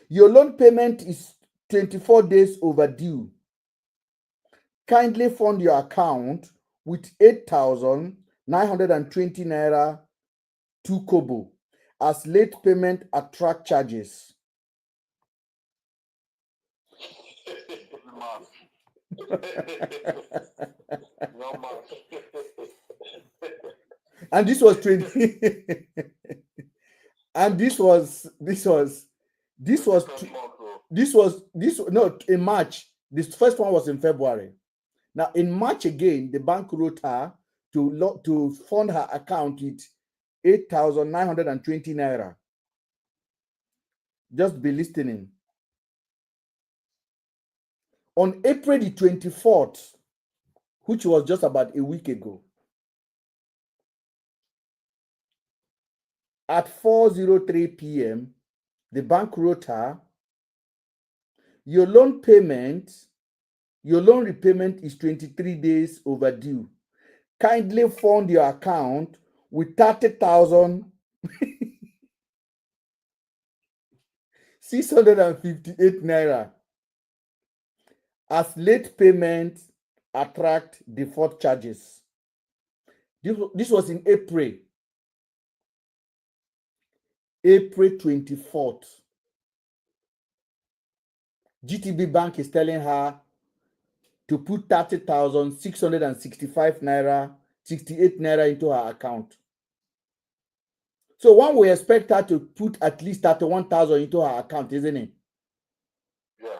Your loan payment is 24 days overdue. Kindly fund your account with 8,920 naira 2 kobo as late payment attract charges. And this was 20 and this was in March. This first one was in February. Now in March again, the bank wrote her to fund her account with 8,920 naira. Just be listening. On April the 24th, which was just about a week ago, at 4:03 p.m., the bank wrote her, your loan repayment is 23 days overdue. Kindly fund your account with 30,658 naira as late payment attract default charges. This was in April 24th. GTB Bank is telling her to put 30,665 naira, 68 naira into her account. So one will expect her to put at least 31,000 into her account, isn't it?
Yeah.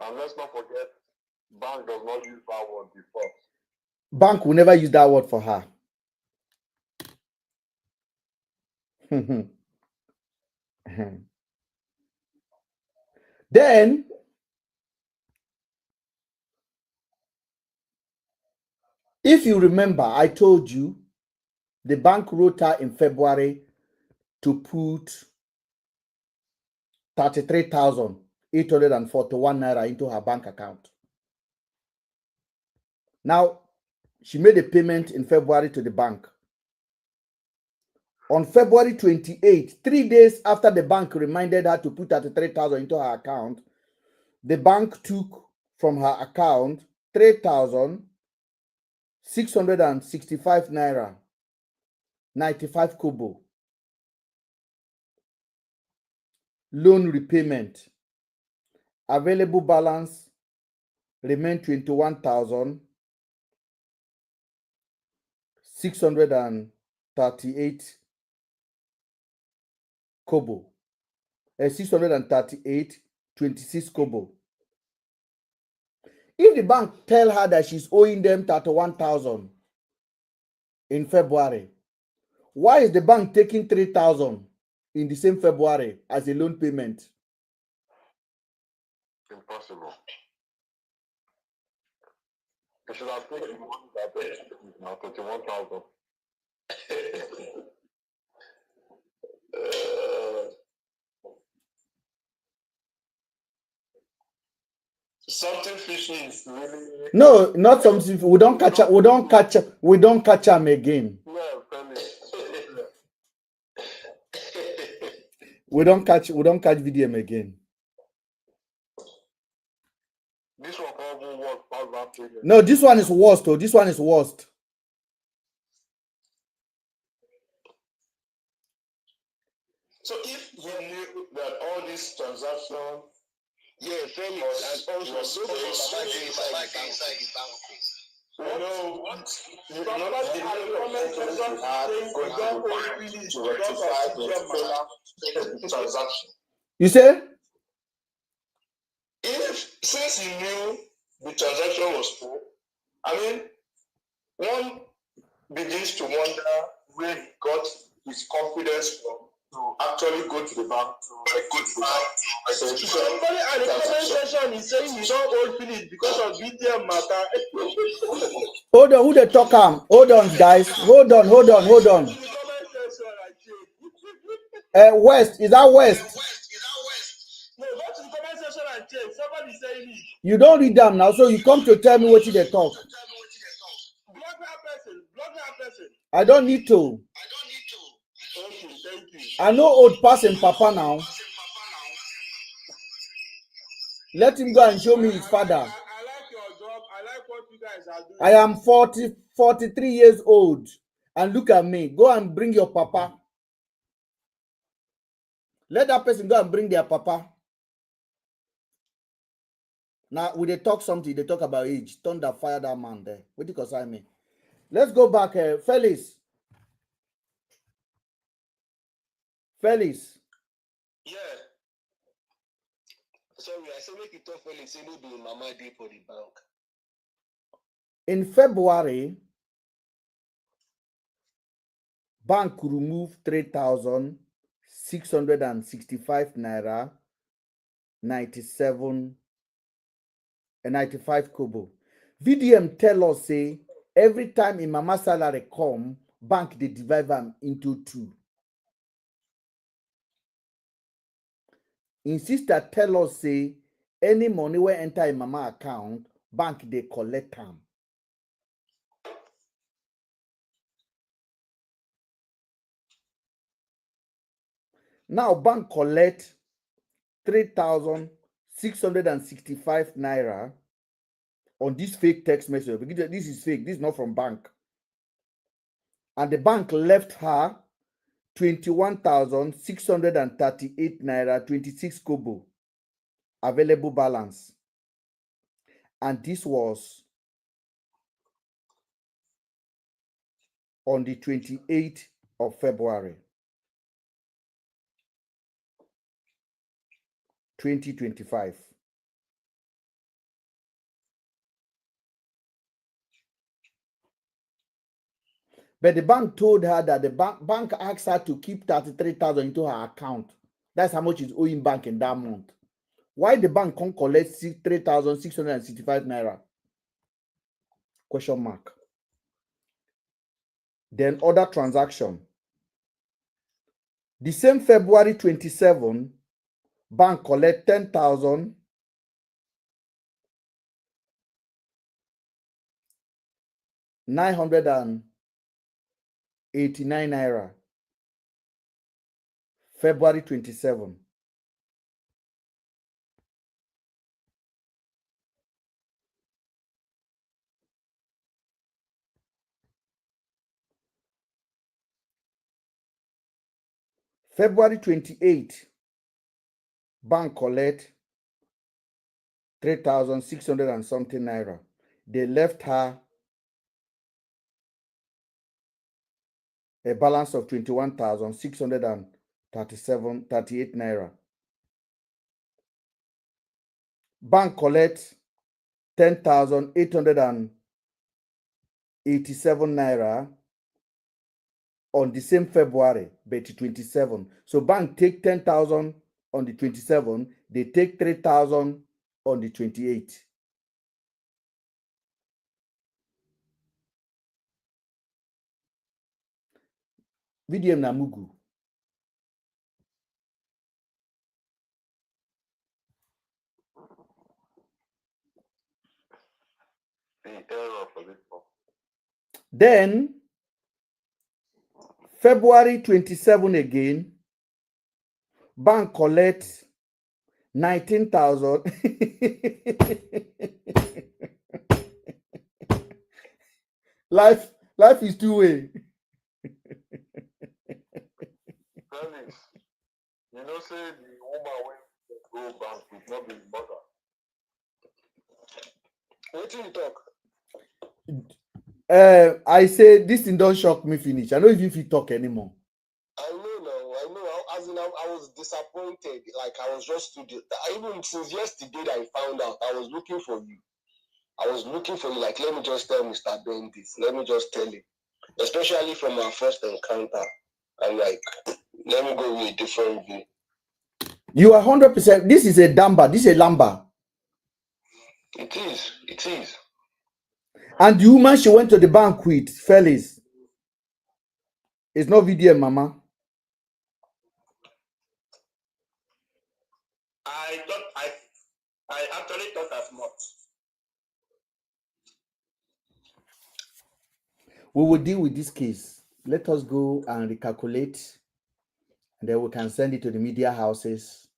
And let's not forget, bank does not use that word before.
Bank will never use that word for her. Then, if you remember, I told you the bank wrote her in February to put 33,841 naira into her bank account. Now, she made a payment in February to the bank. On February 28, 3 days after the bank reminded her to put 33,000 into her account, the bank took from her account 3,665 naira, 95 kobo. Loan repayment Available balance remain 21,638 kobo. 638.26 kobo. If the bank tell her that she's owing them 31,000 in February, why is the bank taking 3,000 in the same February as a loan payment?
Impossible. You should have paid the money that now 31,000. Something fishy is really
no, not something. We don't catch her. We don't catch her. We don't catch him again.
No,
We don't catch VDM again.
This one probably works past that period.
No, this one is worst. Oh, this one is worst.
So if you knew that all these transactions, yeah, Felix, and also inside the bank. You know, you know the comment section saying you don't really to rectify the transaction.
You say?
Since you knew the transaction was full, I mean, one begins to wonder where he got his confidence from to actually go to the bank
So somebody at the comment section is saying you don't hold Philip because of VDM matter.
Hold on, who they talk am? Hold on, guys. Hold on. West, is that West?
No, go to the comment section and check. Somebody saying it.
You don't read them now, so you come to tell me what they talk.
Block that person.
I don't need to.
Okay, thank you.
I know old person Papa now. Let him go and show me his father.
I like your job. I like what you guys are doing.
I am 43 years old. And look at me. Go and bring your papa. Let that person go and bring their papa. Now, when they talk something, they talk about age. Thunder fire that man there. What do you consider me? Let's go back. Felix.
Yeah. Sorry, I said make it tough Felix. Say no do mama day for the bank.
In February, bank remove 3,665 naira 95 kobo. VDM tell us say every time in mama salary come, bank they divide them into two. In sister tell us say any money wey enter in mama account, bank they collect them. Now bank collect 3,665 naira on this fake text message. This is fake. This is not from bank. And the bank left her 21,638 naira 26 kobo available balance. And this was on the 28th of February 2025. But the bank told her that the bank asked her to keep 33,000 into her account. That's how much is owing bank in that month. Why the bank can't collect 3,665 naira? Question mark. Then other transaction. The same February 27, bank collect 10,000 989 naira. February 27. February 28, bank collect 3,600 and something naira. They left her a balance of 21,638 naira. Bank collects 10,887 naira on the same February, but 27. So bank take 10,000 on the 27, they take 3,000 on the 28. VDM Namugu.
The error for this one.
Then February 27 again, bank collects 19,000. Life is two-way.
You know, say the woman went to go bank with not being mother. What do you talk?
I say this thing don't shock me finish. I don't even feel talk anymore.
I know. As in, I was disappointed. Like I was just even since yesterday that I found out, I was looking for you. Like, let me just tell Mr. Ben this. Let me just tell him. Especially from our first encounter. I'm like, let me go with a different view.
You are 100%. This is a Damba. This is a Lamba.
It is.
And the woman she went to the bank with, fellas, it's not VDM, mama.
I actually thought as much.
We will deal with this case. Let us go and recalculate, and then we can send it to the media houses,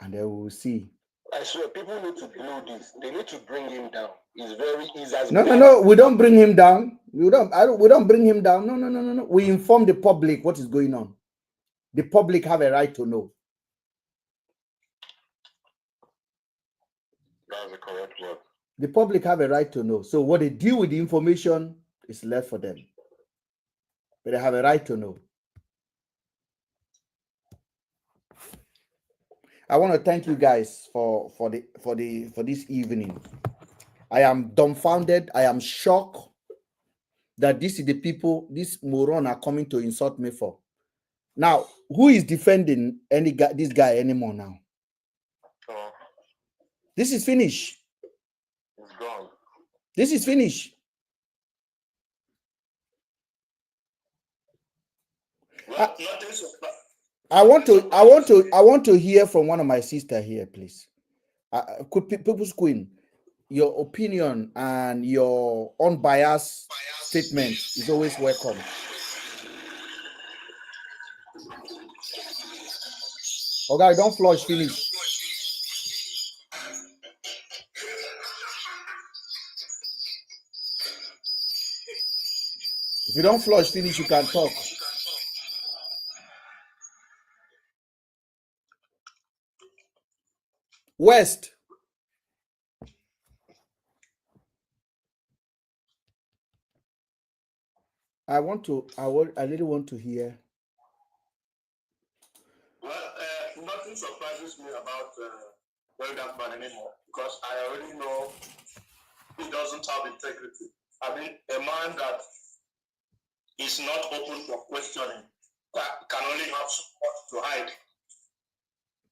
and then we will see.
I swear, people need to know this. They need to bring him down. It's very easy.
No. We don't bring him down. We don't bring him down. No. We inform the public what is going on. The public have a right to know.
That's the correct word.
The public have a right to know. So what they deal with the information is left for them. But they have a right to know. I want to thank you guys for this evening. I am dumbfounded. I am shocked that this is the people this moron are coming to insult me for. Now, who is defending this guy anymore now? This is finished.
It's gone.
This is finished.
Well,
I want to hear from one of my sisters here, please. People's Queen, your opinion and your unbiased statement is always welcome. Okay, don't flush, finish. If you don't flush, finish, you can talk. West. I really want to hear.
Well, nothing surprises me about that man anymore, because I already know he doesn't have integrity. I mean, a man that is not open for questioning can only have support to hide.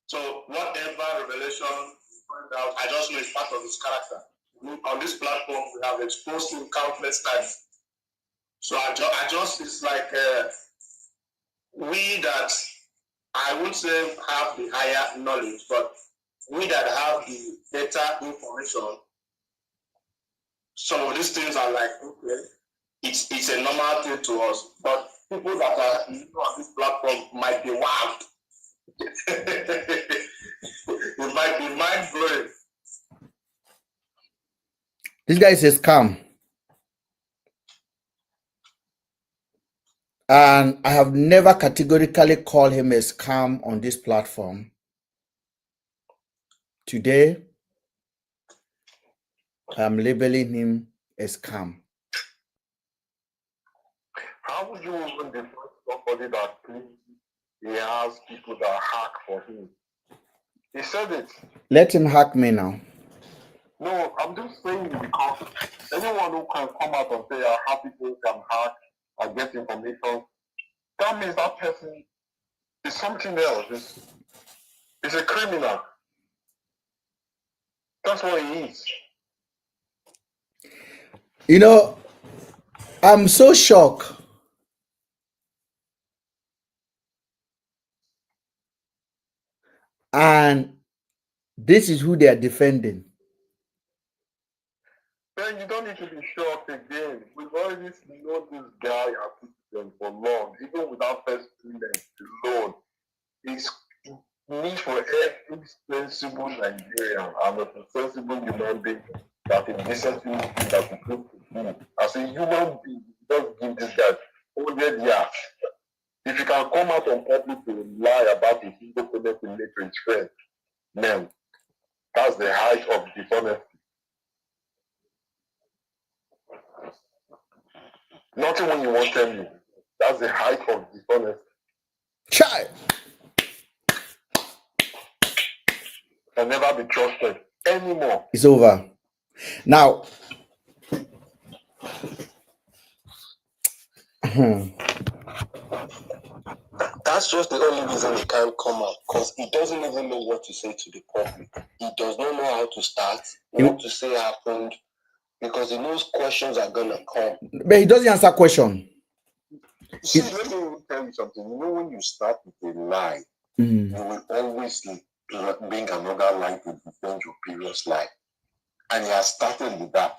So whatever revelation find out, I just know it's part of his character. On this platform, we have exposed him countless times. So I just it's like we that, I wouldn't say have the higher knowledge, but we that have the better information, some of these things are like, okay, it's a normal thing to us. But people that are on this platform might be wild. It might be mind-blowing.
This guy is a scam. And I have never categorically called him a scam on this platform. Today, I'm labeling him a scam.
How would you even define somebody that claims he has people that hack for him? He said it.
Let him hack me now.
No, I'm just saying because anyone who can come out and say, I have people who can hack and get information, that means that person is something else. It's a criminal. That's what he is.
You know, I'm so shocked. And this is who they are defending.
Then you don't need to be shocked again. We've already known this guy as citizen for long, even without first doing alone. He's need for every sensible Nigerian and a sensible human being that is decently that we could do. As a human being, just give this guy 100 years. If you can come out on public to lie about a single product in nature, it's friend, man, that's the height of dishonesty. Nothing when you want to tell me. That's the height of dishonesty.
Child.
Can never be trusted anymore.
It's over. Now,
that's just the only reason he can't come out, because he doesn't even know what to say to the public. He does not know how to start, what to say happened, because he knows questions are gonna come.
But he doesn't answer questions.
See, let me tell you something. You know, when you start with a lie, you will always bring another lie to defend your previous lie. And he has started with that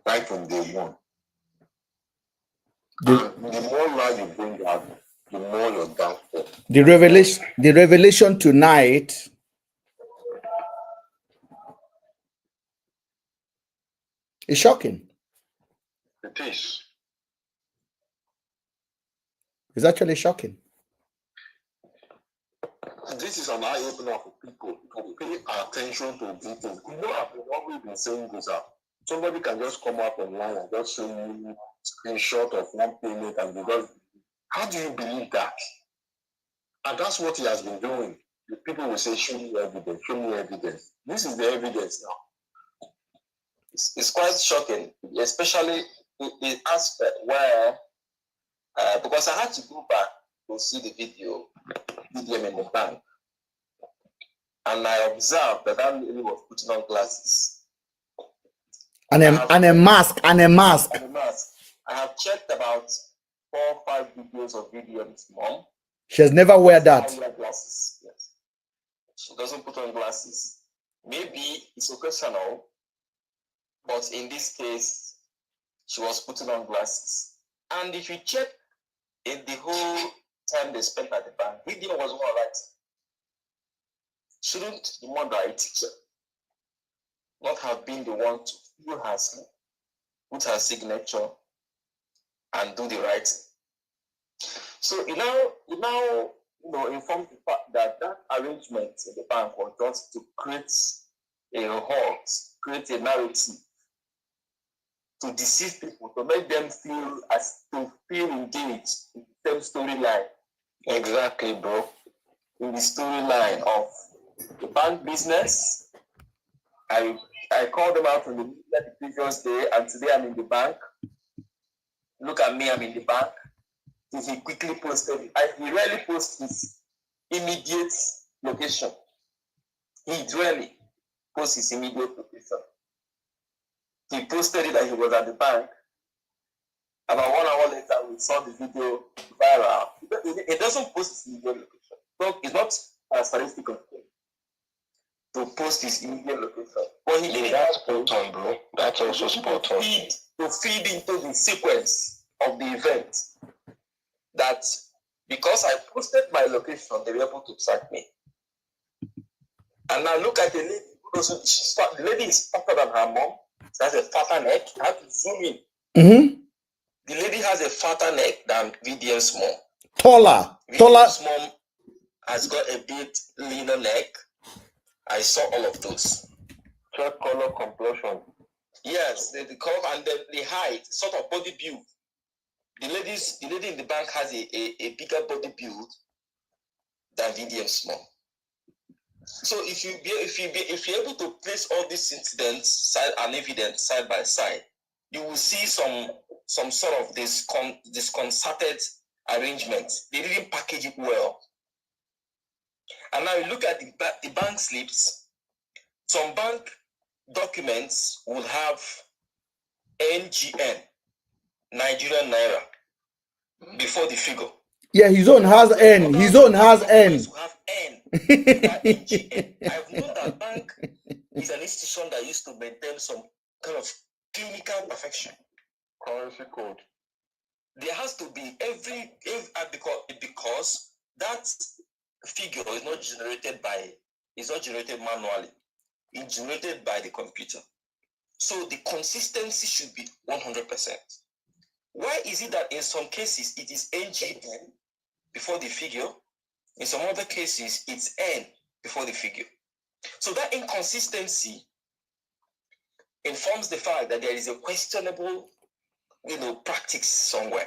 right from day one. And the more lie you bring out, the more you're down for.
The revelation tonight is shocking.
It is.
It's actually shocking.
This is an eye-opener for people to pay attention to details. You know, I've always been saying this out. Somebody can just come up online and just show you a screenshot of one payment, and because how do you believe that? And that's what he has been doing. The people will say, show me evidence, show me evidence. This is the evidence now.
It's quite shocking, especially in the aspect where, because I had to go back to see the video, VDM in the bank, and I observed that lady was putting on glasses.
And a mask.
I have checked about 4 or 5 videos of VDM's mom.
She has never wear that.
Glasses. Yes. She doesn't put on glasses. Maybe it's occasional, but in this case, she was putting on glasses. And if you check in the whole time they spent at the bank, VDM was all right. Shouldn't the mother, a teacher, not have been the one to feel her sleep, put her signature, and do the right thing? So you now inform the fact that arrangement in the bank was just to create a hoax, create a narrative, to deceive people, to make them feel engaged in the same storyline. Exactly, bro. In the storyline of the bank business. I called them out from the media the previous day, and today I'm in the bank. Look at me, I'm in the bank. He quickly posted it. He rarely posts his immediate location. He rarely posts his immediate location. He posted it that he was at the bank. About 1 hour later, we saw the video viral. It doesn't post his immediate location. So it's not characteristic of him to post his immediate location. But he did that spot on, bro. That's also spot on. To feed into the sequence of the event. That because I posted my location, they were able to track me. And now look at the lady. The lady is fatter than her mom. She has a fatter neck. I have to zoom in. The lady has a fatter neck than VDM's mom.
Taller.
VDM's mom has got a bit leaner neck. I saw all of those.
Check color complexion.
Yes, the color and the height, sort of body build. The lady in the bank has a bigger body build than VDM small. So if you're able to place all these incidents side and evidence side by side, you will see some sort of disconcerted arrangement. They didn't package it well. And now you look at the bank slips. Some bank documents will have NGN, Nigerian Naira, before the figure.
Yeah, his own has N. His own has N.
Have N. NGN. I've known that bank is an institution that used to maintain some kind of clinical perfection.
Currency code.
There has to be because that figure is not generated manually. It's generated by the computer. So the consistency should be 100%. Why is it that in some cases it is NGN before the figure? In some other cases, it's N before the figure. So that inconsistency informs the fact that there is a questionable, practice somewhere.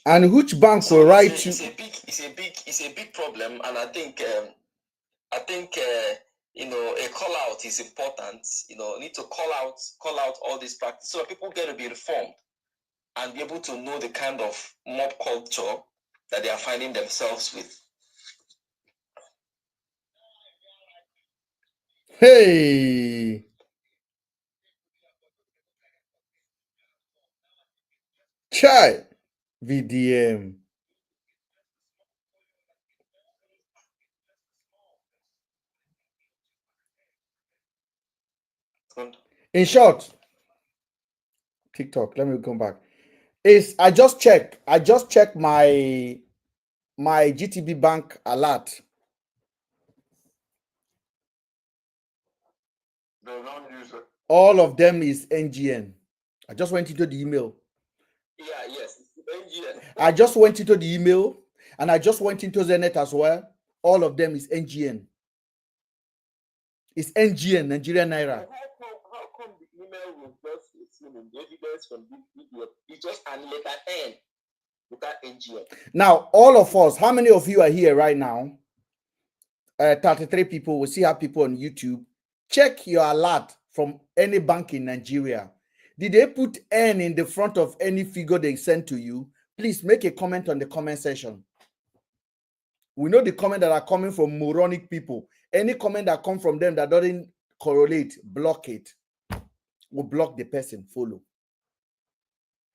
And which bank will write you?
It's a big problem, and I think a call out is important. Need to call out all these practices so that people get to be informed and be able to know the kind of mob culture that they are finding themselves with.
Hey. Chai. VDM. In short, TikTok, let me come back. I just checked my GTB bank alert.
They don't use it.
All of them is NGN. I just went into the email.
Yeah, yes, NGN.
I just went into the email and I just went into Zenith as well. All of them is NGN. It's NGN, Nigerian Naira.
How come the email was just assuming the evidence from this video? It's just an letter N without NGN.
Now, all of us, how many of you are here right now? 33 people. We see how people on YouTube. Check your alert from any bank in Nigeria. Did they put N in the front of any figure they sent to you? Please make a comment on the comment section. We know the comment that are coming from moronic people. Any comment that come from them that doesn't correlate, block it. We'll block the person, follow.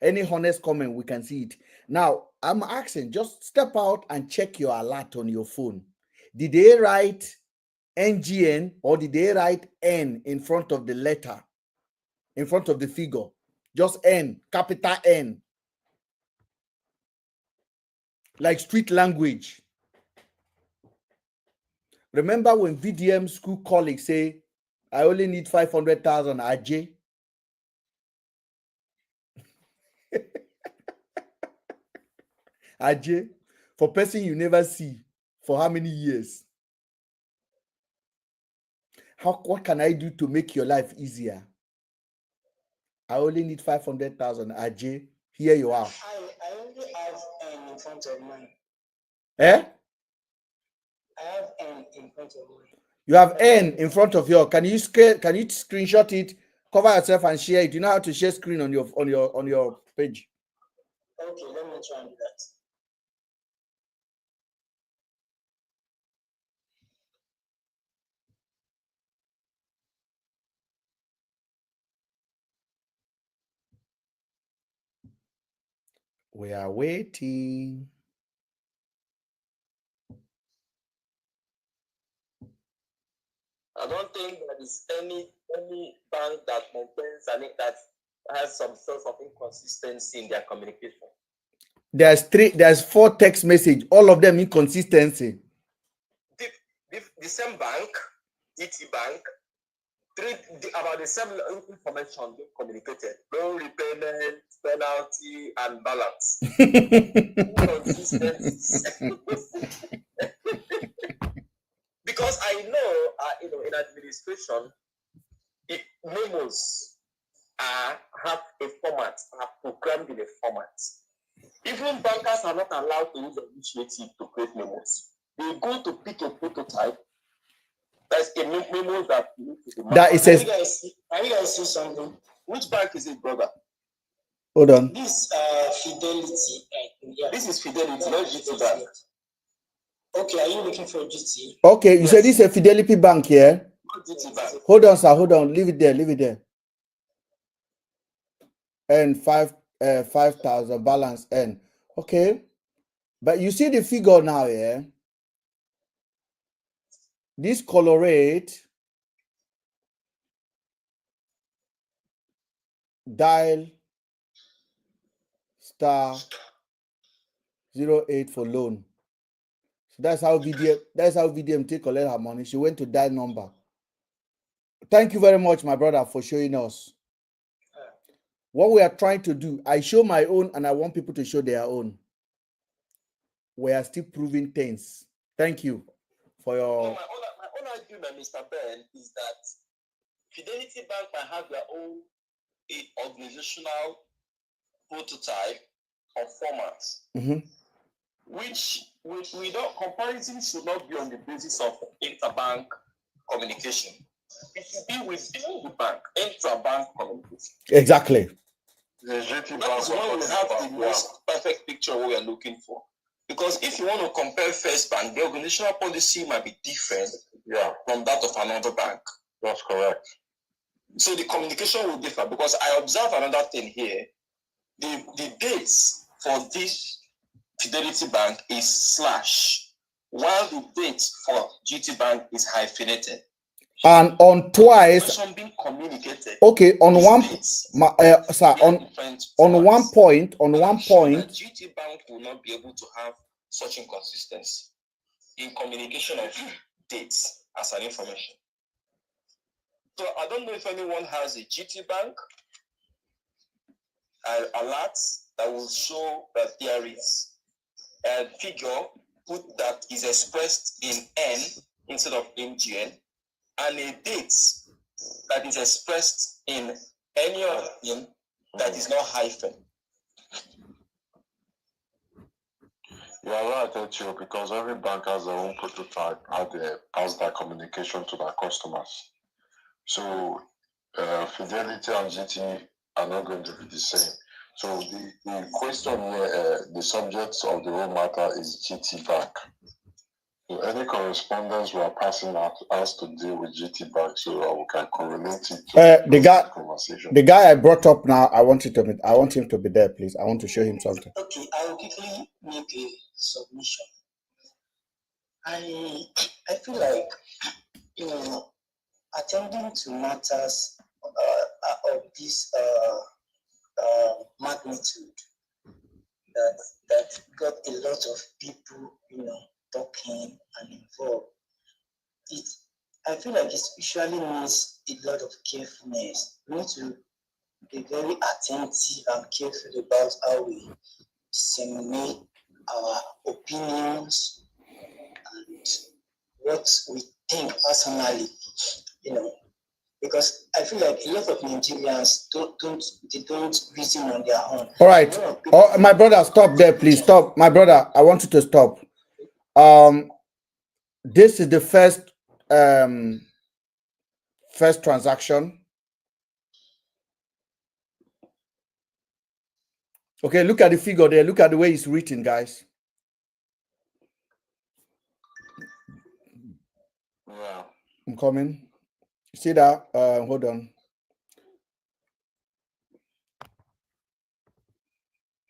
Any honest comment, we can see it. Now, I'm asking, just step out and check your alert on your phone. Did they write NGN or did they write N in front of the letter, in front of the figure? Just N, capital N. Like street language. Remember when VDM school colleagues say, I only need 500,000 AJ? AJ, for person you never see for how many years? What can I do to make your life easier? I only need 500,000 AJ. Here you are.
I only have N in front of mine.
Eh?
I have N in front of mine.
You have N in front of your. Can you screenshot it, cover yourself and share it? You know how to share screen on your page.
Okay, let me try and do that.
We are waiting.
I don't think there is any bank that maintains that has some sort of inconsistency in their communication.
There's 4 text message, all of them inconsistency.
The same bank, ET Bank, about the same information being communicated. Loan repayment, penalty, and balance. Inconsistencies. Because I know, in administration, memos have a format, are programmed in a format. Even bankers are not allowed to use the initiative to create memos. They go to pick a prototype. That's a memo that
Can
you guys see something? Which bank is it, brother?
Hold on.
This Fidelity. Yeah. This is Fidelity, not GT Bank. Okay, are you looking for GT?
Okay, you said this is a Fidelity Bank here.
Not GT Bank.
Hold on, sir. Hold on. Leave it there. Leave it there. And 5,000 balance N. Okay. But you see the figure now, yeah? This colorate dial *08 for loan. So that's how VDM take collect her money. She went to dial number. Thank you very much, my brother, for showing us. What we are trying to do, I show my own and I want people to show their own. We are still proving things. Thank you for your...
No, my own argument, Mr. Ben, is that Fidelity Bank might have their own organizational prototype or formats, which we don't, comparison should not be on the basis of interbank communication. It should be within the bank, intra-bank communication.
Exactly.
That is when we have the most perfect picture of what we are looking for. Because if you want to compare First Bank, the organizational policy might be different from that of another bank. That's correct. So the communication will differ, because I observe another thing here. The dates for this Fidelity Bank is slash, while the date for GT Bank is hyphenated.
And on twice,
being communicated.
Okay, on one, sir, on one point,
GT Bank will not be able to have such inconsistency in communication of dates as an information. So I don't know if anyone has a GT Bank alert that will show that there is a figure put that is expressed in N instead of NGN, and a date that is expressed in any other thing that is not hyphen.
You are right, Etio, because every bank has their own prototype, has their communication to their customers. So Fidelity and GT are not going to be the same. So the question here, the subject of the whole matter is GT Bank. So any correspondence we are passing out has to deal with GT Bank, so we can correlate it to the conversation.
The guy I brought up now, I want him to be there, please. I want to show him something.
Okay, I will quickly make a submission. I feel like, attending to matters of this magnitude that got a lot of people, talking and involved. I feel like it usually needs a lot of carefulness. We need to be very attentive and careful about how we disseminate our opinions and what we think personally, because I feel like a lot of Nigerians don't reason on their own.
All right. Oh, my brother, stop there, please. Stop. My brother, I want you to stop. This is the first transaction. Okay, look at the figure there. Look at the way it's written, guys.
Wow.
I'm coming. You see that? Hold on.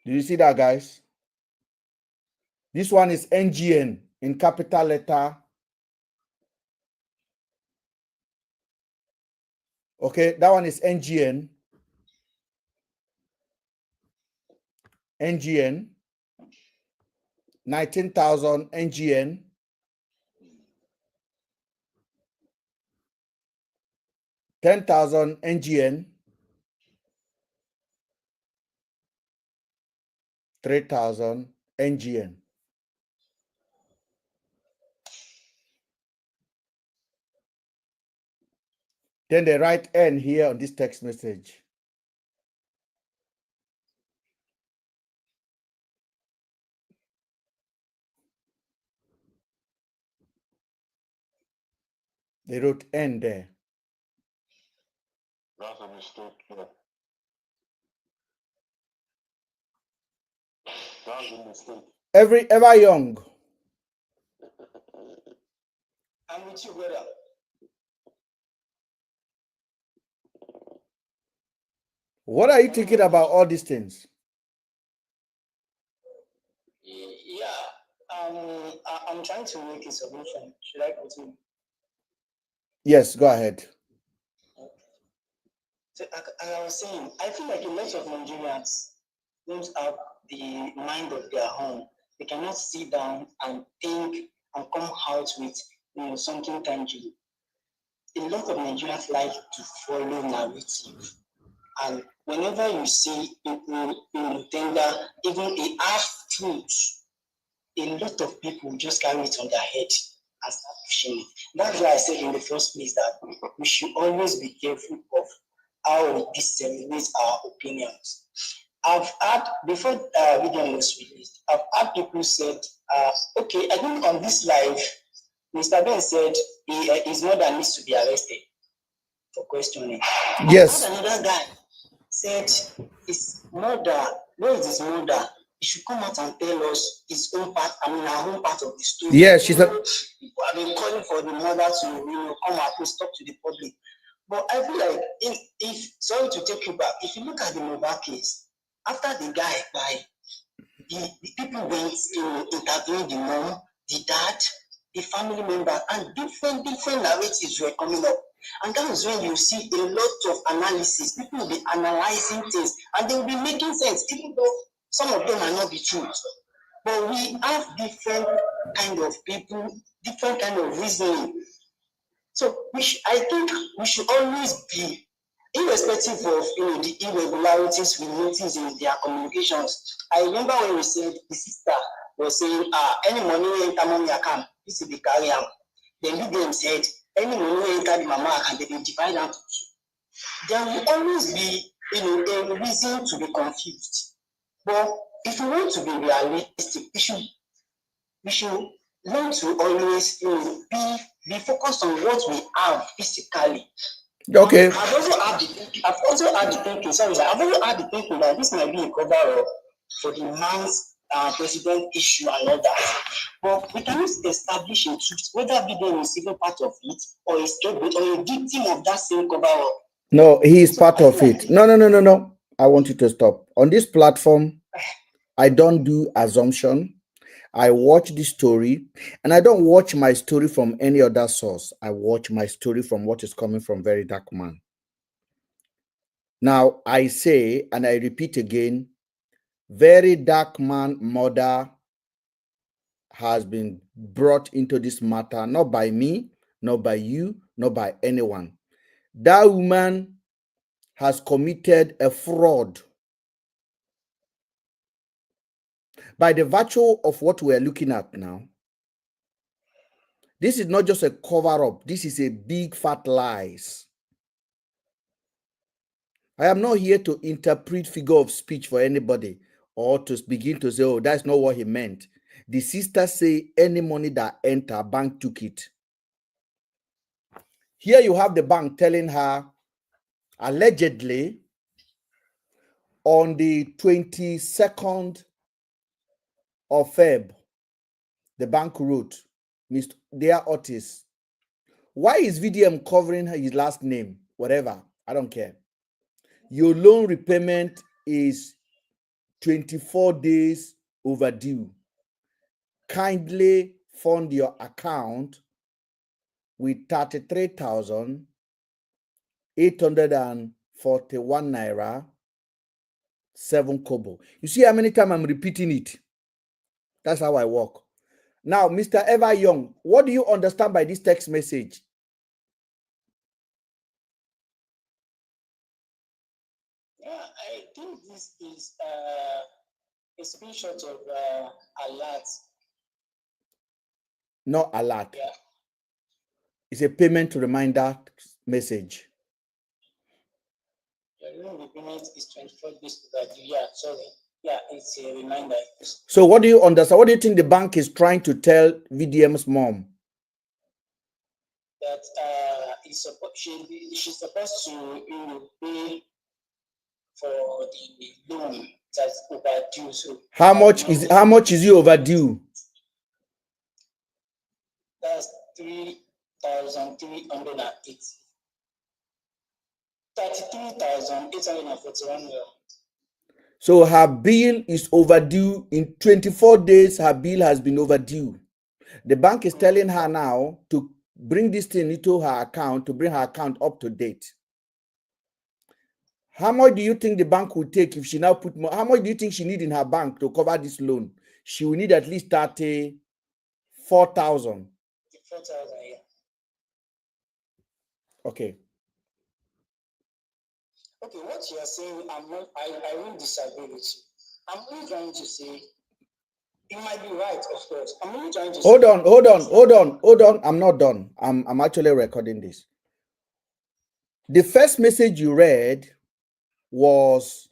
Did you see that, guys? This one is NGN in capital letter. Okay, that one is NGN. NGN. 19,000 NGN. $10,000 NGN. 3,000 NGN.
Then they write N here on this text message. They wrote N there.
That's a mistake. Yeah. That's a mistake.
Ever young.
I'm with you, brother.
What are you thinking about all these things?
Yeah, I'm trying to make a solution. Should I continue?
Yes, go ahead.
So, I was saying, I feel like a lot of Nigerians don't have the mind of their own. They cannot sit down and think and come out with something tangible. A lot of Nigerians like to follow narrative. And whenever you see people tender even a half truth, a lot of people just carry it on their head and start pushing it. That's why I said in the first place that we should always be careful of how we disseminate our opinions. I've had, before video was released, I've had people said, okay, I think on this live, Mr. Ben said his mother needs to be arrested for questioning.
Yes.
I've had another guy said his mother, where is his mother? He should come out and tell us his own part, our own part of the story.
Yes,
people have been calling for the mother to come out and talk to the public. But I feel like, if sorry to take you back, if you look at the mobile case, after the guy died, the people went to interview the mom, the dad, the family member, and different narratives were coming up. And that is when you see a lot of analysis. People will be analyzing things, and they will be making sense, even though some of them might not be true. But we have different kind of people, different kind of reasoning. So I think we should always be, irrespective of the irregularities we notice in their communications. I remember when we said the sister was saying, any money enter mommy account, this will be carry out. Then VDM said, any money enter the mama account, they will divide out to two. There will always be a reason to be confused. But if we want to be realistic, we should learn to always be focused on what we have physically.
Okay.
I've also had the thinking that this might be a cover-up for the man's president issue and all that. But we cannot establish in truth whether VDM is even part of it or a scapegoat or a victim of that same cover-up.
No, he is part of it. No. I want you to stop. On this platform, I don't do assumption. I watch the story, and I don't watch my story from any other source. I watch my story from what is coming from Very Dark Man. Now, I say, and I repeat again, Very Dark Man murder has been brought into this matter, not by me, not by you, not by anyone. That woman has committed a fraud. By the virtue of what we're looking at now, this is not just a cover-up. This is a big fat lies. I am not here to interpret figure of speech for anybody or to begin to say, oh, that's not what he meant. The sister say any money that enter, bank took it. Here you have the bank telling her, allegedly, on the 22nd of Feb, the bank wrote, Mr. Dear Otis, why is VDM covering his last name? Whatever, I don't care. Your loan repayment is 24 days overdue. Kindly fund your account with 33,841 naira 7 kobo. You see how many times I'm repeating it? That's how I work. Now, Mr. Ever Young, what do you understand by this text message?
Yeah, I think this is a screenshot of alert.
Not alert.
Yeah.
It's a payment reminder message.
loan repayment is 24 days overdue. Yeah, sorry. Yeah, it's a reminder.
So what do you understand? What do you think the bank is trying to tell VDM's mom?
That she's supposed to pay for the loan that's overdue. So
how much is it overdue?
That's 3,308. 33,841.
So her bill is overdue in 24 days. Her bill has been overdue. The bank is telling her now to bring this thing into her account, to bring her account up to date. How much do you think the bank will take if she now put more? How much do you think she need in her bank to cover this loan? She will need at least 34,000.
4,000, yeah.
Okay.
Okay, what you are saying, I won't disagree with you. I'm only trying to say, it might be right, of course. I'm only trying to
hold on. I'm not done. I'm actually recording this. The first message you read was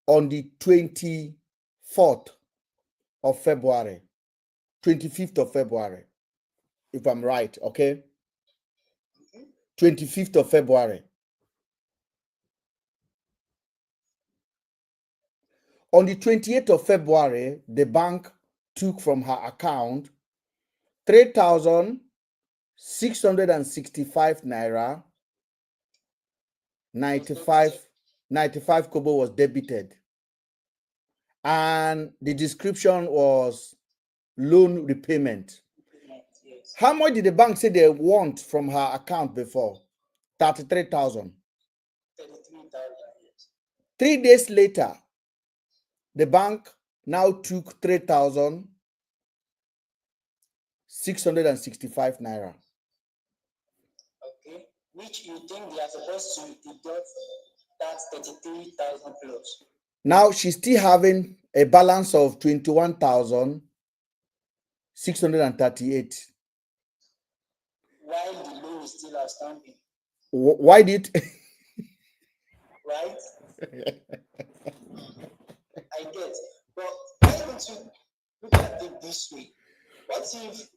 on the 24th of February, 25th of February, if I'm right, okay? 25th of February. On the 28th of February, the bank took from her account 3,665 naira, 95 kobo was debited. And the description was loan repayment.
Yes.
How much did the bank say they want from her account before? 33,000.
33,000, yes.
3 days later, the bank now took 3,665 naira.
Okay, which you think they are supposed to deduct that 33,000 plus.
Now she's still having a balance of 21,638.
While the loan is still outstanding.
Why did?
Right? I get. But why don't you look at it this way? What if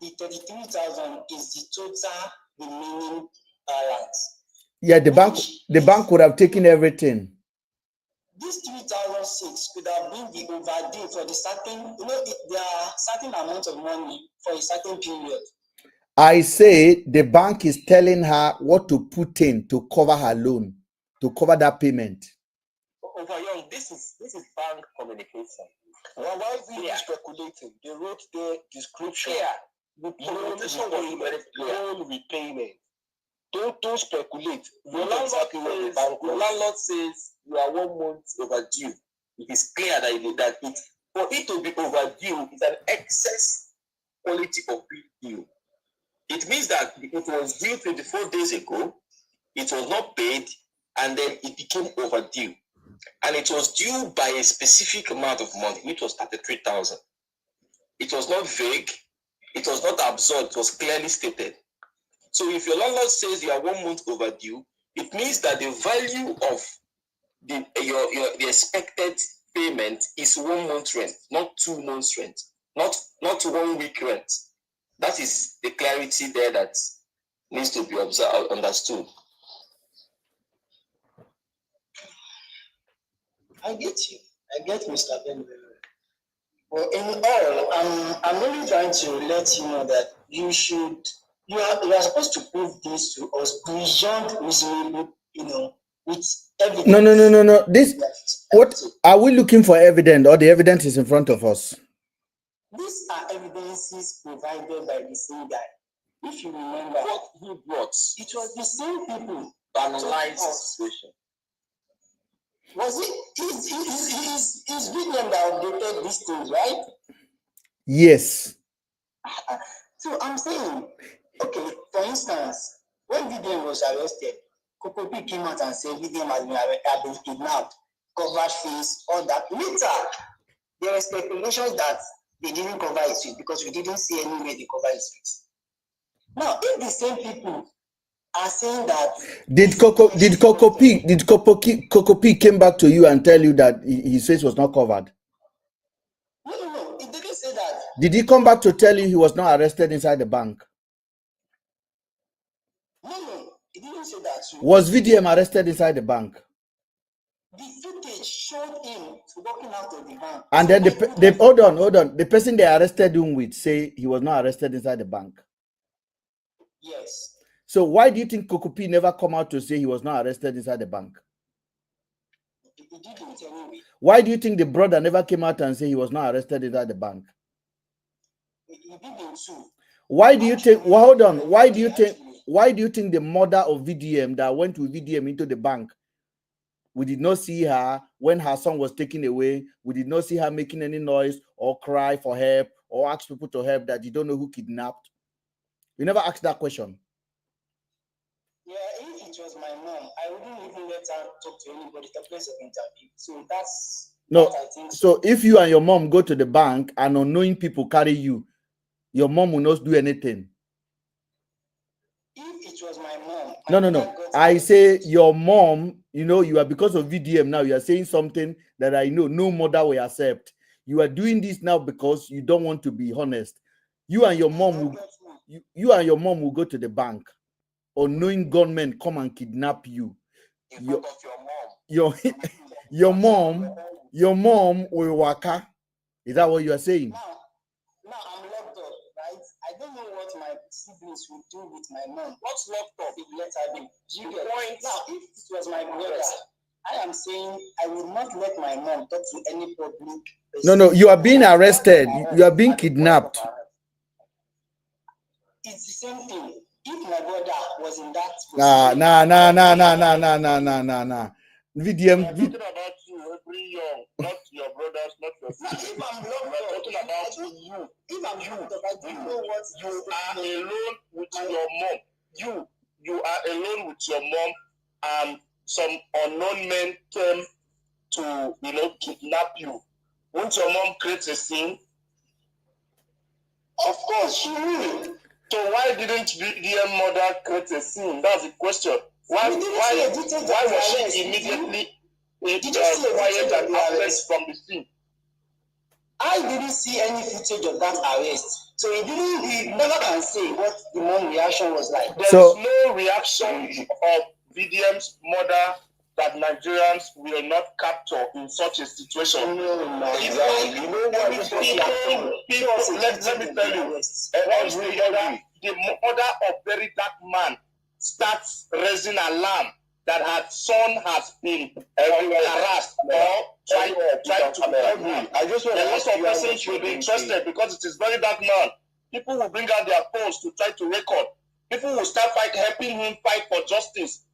the 33,000 is the total remaining balance?
Yeah, the bank would have taken everything.
This 3,006 could have been the overdue for the certain, there are certain amount of money for a certain period.
I say the bank is telling her what to put in to cover her loan, to cover that payment.
Young, this is bank communication. Well, why we speculating? They wrote the description. Loan repayment. Don't speculate. The landlord says you are 1 month overdue. It is clear that for it to be overdue is an excess quality of bill. It means that it was due 24 days ago, it was not paid, and then it became overdue. And it was due by a specific amount of money, which was 33,000. It was not vague, it was not absurd, it was clearly stated. So if your landlord says you are 1 month overdue, it means that the value of the expected payment is 1 month rent, not 2 months rent, not 1 week rent. That is the clarity there that needs to be understood.
I get you. I get Mr. Ben. Well, in all, I'm only trying to let you know that you are supposed to prove this to us beyond reasonable, with evidence.
No. What are we looking for evidence, or the evidence is in front of us?
These are evidences provided by the same guy. If you remember,
what he brought,
it was the same people
that analyzed the situation.
Was it his VDM that updated these things, right?
Yes.
So I'm saying, okay, for instance, when VDM was arrested, Kokopi came out and said VDM has been kidnapped, covered fees, all that. Later, there were speculations that they didn't cover his fees because we didn't see any way they cover his fees. Now, if the same people are saying that
did Coco P came back to you and tell you that his face was not covered?
No, he didn't say that.
Did he come back to tell you he was not arrested inside the bank?
No, he didn't say that.
Was VDM arrested inside the bank?
The footage showed him walking out of the bank.
And then hold on. The person they arrested him with say he was not arrested inside the bank.
Yes.
So why do you think Coco P never come out to say he was not arrested inside the bank?
He didn't anyway.
Why do you think the brother never came out and say he was not arrested inside the bank?
He didn't too.
Why do you think? Well, hold on. Why do you think the mother of VDM that went with VDM into the bank? We did not see her when her son was taken away. We did not see her making any noise or cry for help or ask people to help that you don't know who kidnapped. You never asked that question.
Yeah, if it was my mom, I wouldn't even let her talk to anybody at the place of interview. So that's
No.
what I think.
So if you and your mom go to the bank and unknowing people carry you, your mom will not do anything.
If it was my mom,
No. I say your mom, you are because of VDM now, you are saying something that I know no mother will accept. You are doing this now because you don't want to be honest. You and your mom will go to the bank. Unknowing gunmen come and kidnap you. Your mom will waka. Is that what you are saying?
Now I'm locked up, right? I don't know what my siblings will do with my mom. What's locked up if let her be? Now, if it was my brother, I am saying I will not let my mom talk to any public person.
No, you are being arrested. You are being kidnapped.
It's the same thing. If my brother was in that
position. Nah. VDM.
We're talking about you, every young, not your brothers, not your sisters.
If I'm locked
We're talking about you.
If I'm locked up, I don't know what
you are alone with your mom. You are alone with your mom, and some unknown men came to kidnap you. Won't your mom create a scene? Of course she will. So why didn't VDM mother create a scene? That's the question. Why was she immediately quiet and absent from the scene?
I didn't see any footage of that arrest. So he never can say what the mom reaction was like.
There's no reaction of VDM's mother that Nigerians will not capture in such a situation.
No.
Let me tell you, the mother of very dark man starts raising alarm that her son has been harassed or trying to help him. A lot of persons will be interested because it is very dark man. People will bring out their phones to try to record. People will start helping him fight for justice.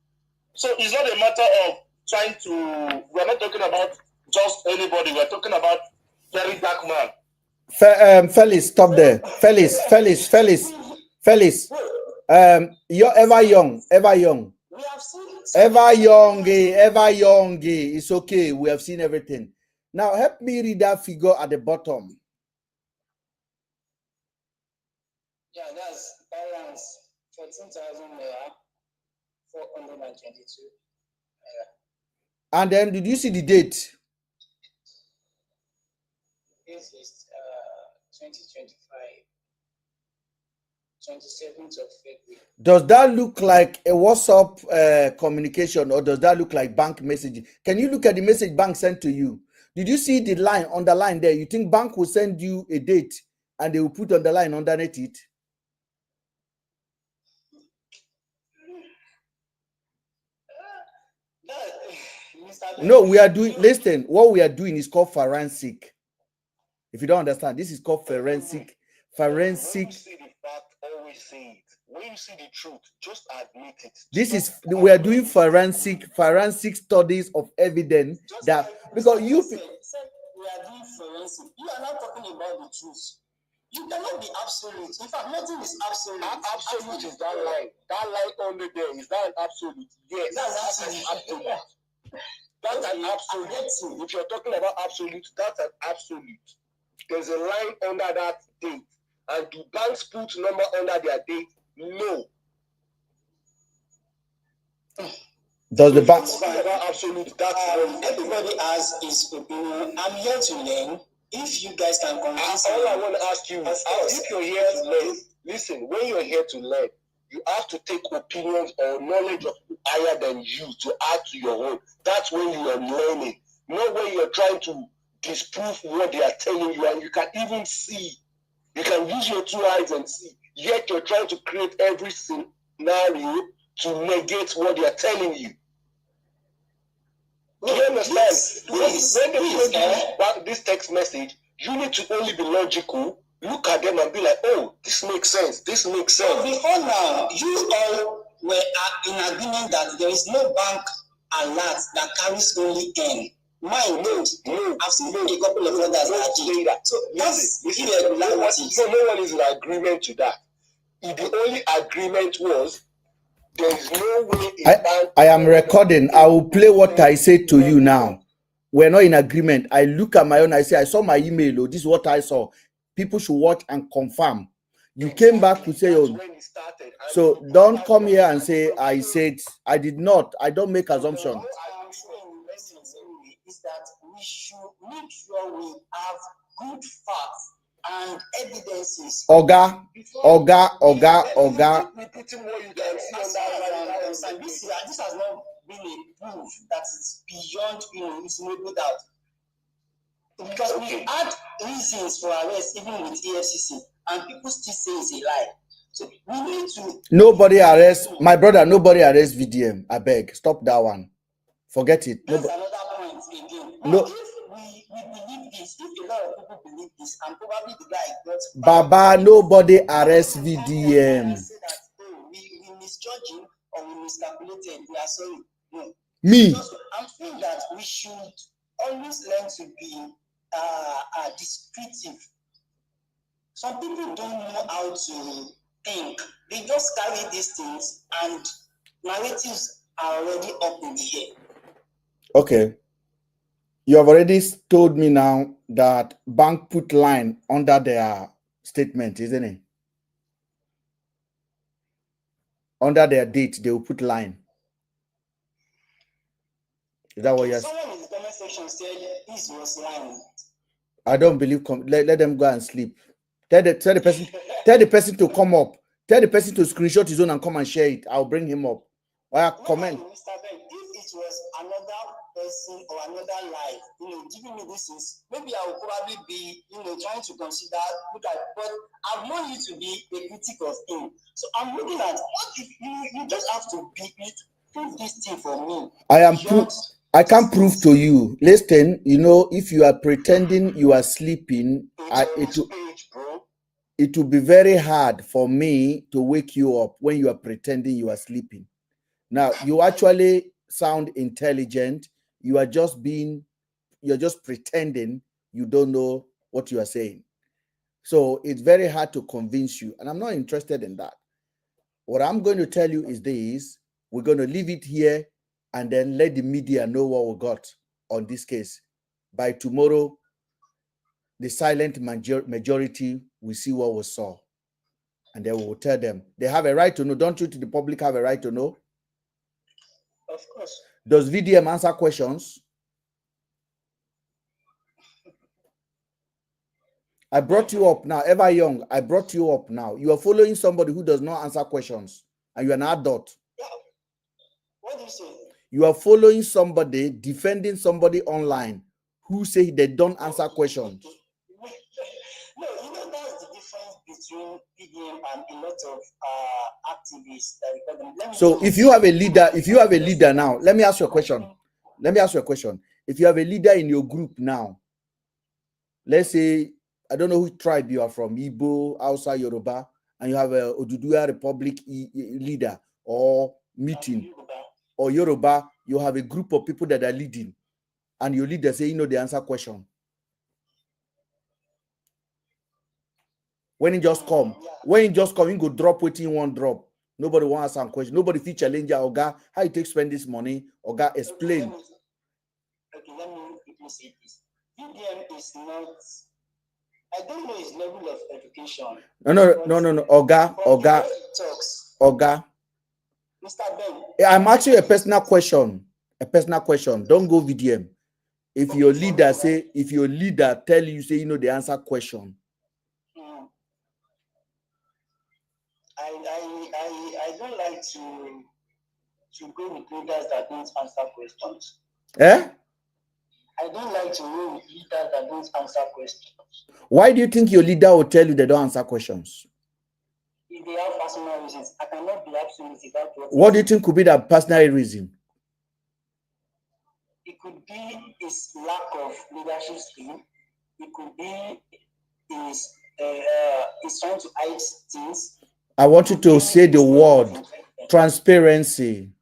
So it's not a matter of trying to. We're not talking about just anybody. We're talking about very dark man.
Felix, stop there. Felix. You're ever young. Ever young. It's okay. We have seen everything. Now help me read that figure at the bottom.
Yeah, that's balance 14,000 naira, 422.
And then did you see the date?
This is 2025, 27th of February.
Does that look like a WhatsApp communication, or does that look like bank messaging? Can you look at the message bank sent to you? Did you see the line underlined there? You think bank will send you a date and they will put on the line underneath it? No, we are doing, listen, what we are doing is called forensic. If you don't understand, this is called forensic.
When you see the fact, always say it. When you see the truth, just admit it.
This is, we are doing forensic studies of evidence that, because you
said we are doing forensic. You are not talking about the truth. You cannot be absolute. In fact, nothing is absolute.
Absolute is that line. That line under there, is that an absolute? Yes.
That's an absolute.
That's an absolute. If you're talking about absolute, that's an absolute. There's a line under that date. And do banks put number under their date? No.
Does the bank?
Absolutely. Everybody has his opinion. I'm here to learn. If you guys can convince me. All I want to ask you is, if you're here to learn, listen, when you're here to learn, you have to take opinions or knowledge of higher than you to add to your own. That's when you are learning. Not when you're trying to disprove what they are telling you, and you can even see. You can use your two eyes and see. Yet you're trying to create every scenario to negate what they are telling you. Do you understand? When they send this text message, you need to only be logical, look at them and be like, oh, this makes sense, this makes sense. But before now, you all were in agreement that there is no bank alert that carries only N. Mine, no. I've seen a couple of others that do that. So that's irregularity. So no one is in agreement to that. The only agreement was there is no way.
I am recording. I will play what I said to you now. We're not in agreement. I look at my own. I say, I saw my email. Oh, this is what I saw. People should watch and confirm. You came back to say, oh, so don't come here and say, I said, I did not. I don't make assumptions.
Is that we should make sure we have good facts and evidences.
Oga.
This has not been a proof that is beyond reasonable doubt. Because we had reasons for arrest even with EFCC, and people still say it's a lie. So we need to.
Nobody arrests, my brother. Nobody arrests VDM. I beg, stop that one. Forget it.
That's another point again. But
no.
If we believe this, if a lot of people believe this, and probably the guy got
Baba, nobody arrests VDM.
Say that, oh, we misjudged him or we miscalculated. We are sorry. No.
Me.
Because I'm feeling that we should always learn to be descriptive. Some people don't know how to think. They just carry these things, and narratives are already up in the air.
Okay. You have already told me now that bank put line under their statement, isn't it? Under their date, they will put line. Is that what you're saying?
Someone in the comment section said this was line.
I don't believe. Let them go and sleep. Tell the person to come up. Tell the person to screenshot his own and come and share it. I'll bring him up. Comment.
Mr. Ben, if it was another person or another life, giving me this is maybe I will probably be, trying to consider, but I've known you to be a critic of him. So I'm looking at what if you just have to prove this thing for me.
I can't prove to you. Listen, if you are pretending you are sleeping, it will be very hard for me to wake you up when you are pretending you are sleeping. Now, you actually sound intelligent. You're just pretending you don't know what you are saying. So it's very hard to convince you. And I'm not interested in that. What I'm going to tell you is this. We're going to leave it here and then let the media know what we got on this case. By tomorrow, the silent majority will see what we saw. And then we will tell them. They have a right to know. Don't you, the public, have a right to know?
Of course.
Does VDM answer questions? I brought you up now, ever young. I brought you up now. You are following somebody who does not answer questions, and you are an adult.
Yeah. What do you say?
You are following somebody, defending somebody online who say they don't answer questions.
No, that's the difference between VDM and a lot of activists.
So if you have a leader now, let me ask you a question. If you have a leader in your group now, let's say, I don't know which tribe you are from, Igbo, Hausa, Yoruba, and you have a Oduduwa Republic leader or meeting, or Yoruba, you have a group of people that are leading, and your leader say, they answer question. When it just come, you go drop what you want drop. Nobody wants to answer question. Nobody feel challenge Oga, how you take spend this money? Oga, explain.
Okay, let me say this. VDM is not, I don't know his level of education.
No. Oga.
Mr. Ben,
I'm asking you a personal question. A personal question. Don't go VDM. If your leader say, if your leader tell you, say, you know, the answer question.
I don't like to go with leaders that don't answer questions.
Eh?
I don't like to go with leaders that don't answer questions.
Why do you think your leader will tell you they don't answer questions?
If they have personal reasons, I cannot be absolute about
what do you think could be that personal reason?
It could be his lack of leadership skill. It could be his trying to hide things.
I want you to say the word transparency.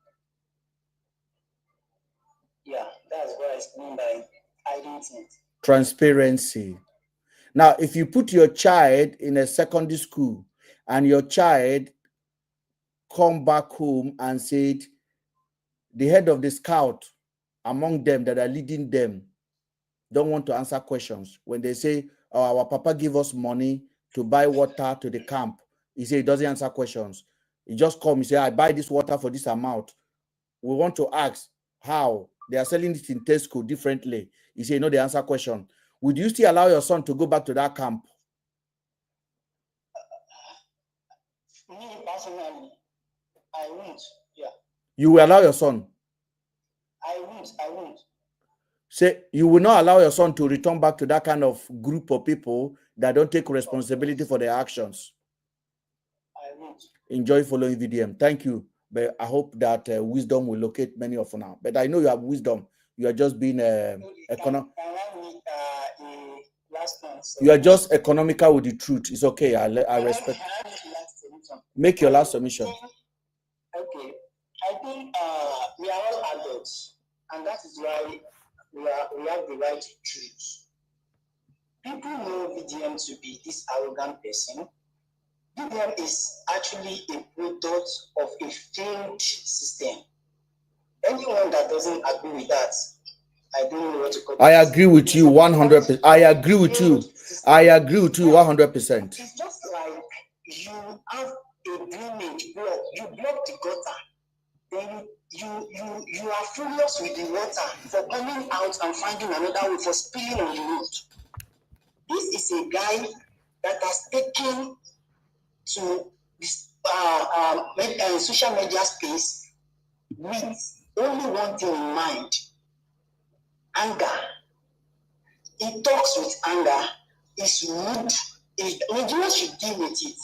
Yeah, that's what I mean by hiding things.
Transparency. Now, if you put your child in a secondary school and your child come back home and said, the head of the scout among them that are leading them don't want to answer questions. When they say, oh, our papa give us money to buy water to the camp, he said he doesn't answer questions. He just come, he say, I buy this water for this amount. We want to ask how they are selling it in Tesco differently. He say, no, they answer question. Would you still allow your son to go back to that camp?
Me personally, I won't. Yeah.
You will allow your son?
I won't.
Say you will not allow your son to return back to that kind of group of people that don't take responsibility for their actions.
I won't.
Enjoy following VDM. Thank you. But I hope that wisdom will locate many of you now. But I know you have wisdom. You are just being you are just economical with the truth. It's okay. I respect. Make your last submission.
Okay. I think we are all adults, and that is why we have the right to choose. People know VDM to be this arrogant person. VDM is actually a product of a failed system. Anyone that doesn't agree with that, I don't know what to call it.
I agree with you 100%. I agree with you. I agree with you 100%.
It's just like you have a drainage block. You block the gutter. Then you are furious with the water for coming out and finding another way for spilling on the road. This is a guy that has taken to this social media space with only one thing in mind: anger. He talks with anger. He's rude. Nigerians should deal with it.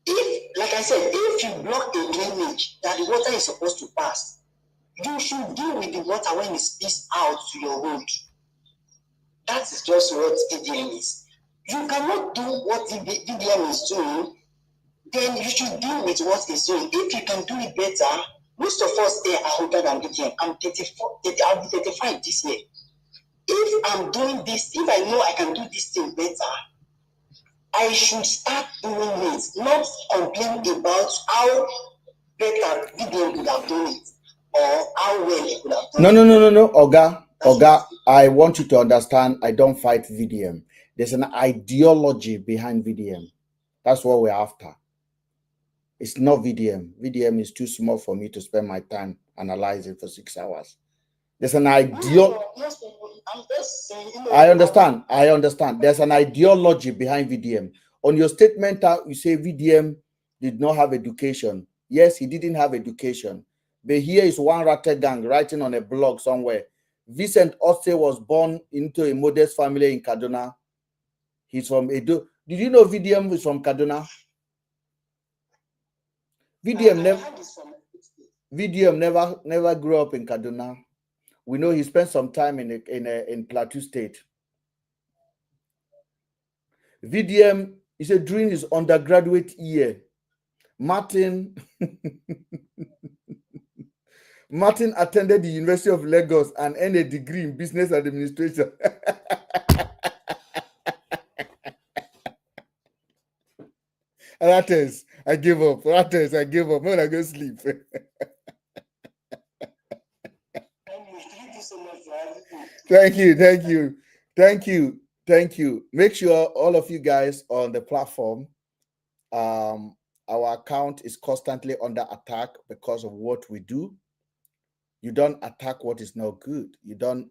If, like I said, if you block a drainage that the water is supposed to pass, you should deal with the water when it spills out to your road. That is just what VDM is. You cannot do what VDM is doing, then you should deal with what he's doing. If you can do it better, most of us here are older than VDM. I'm 34, I'll be 35 this year. If I'm doing this, if I know I can do this thing better, I should start doing it, not complain about how better VDM could have done it or how well he could have done it.
No. Oga, I want you to understand, I don't fight VDM. There's an ideology behind VDM. That's what we're after. It's not VDM. VDM is too small for me to spend my time analyzing for 6 hours. There's an ideology. I understand. There's an ideology behind VDM. On your statement, you say VDM did not have education. Yes, he didn't have education. But here is one ratted gang writing on a blog somewhere. Vincent Ose was born into a modest family in Kaduna. He's from Edo. Did you know VDM is from Kaduna? VDM never grew up in Kaduna. We know he spent some time in Plateau State. VDM, he said during his undergraduate year, Martin attended the University of Lagos and earned a degree in business administration. Ratters, I give up. Ratters, I give up. When I go sleep. Thank you. Make sure all of you guys on the platform,
our account is constantly under attack because of what we do. You don't attack what is not good. You don't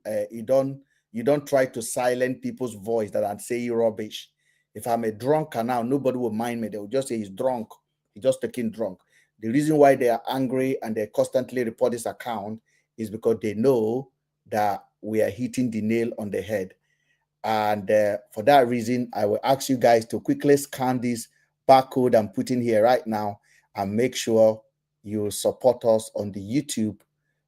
try to silence people's voice that are saying rubbish. If I'm a drunk now, nobody will mind me. They will just say he's drunk. He's just taking drunk. The reason why they are angry and they constantly report this account is because they know that we are hitting the nail on the head. And for that reason, I will ask you guys to quickly scan this barcode I'm putting here right now and make sure you support us on the YouTube,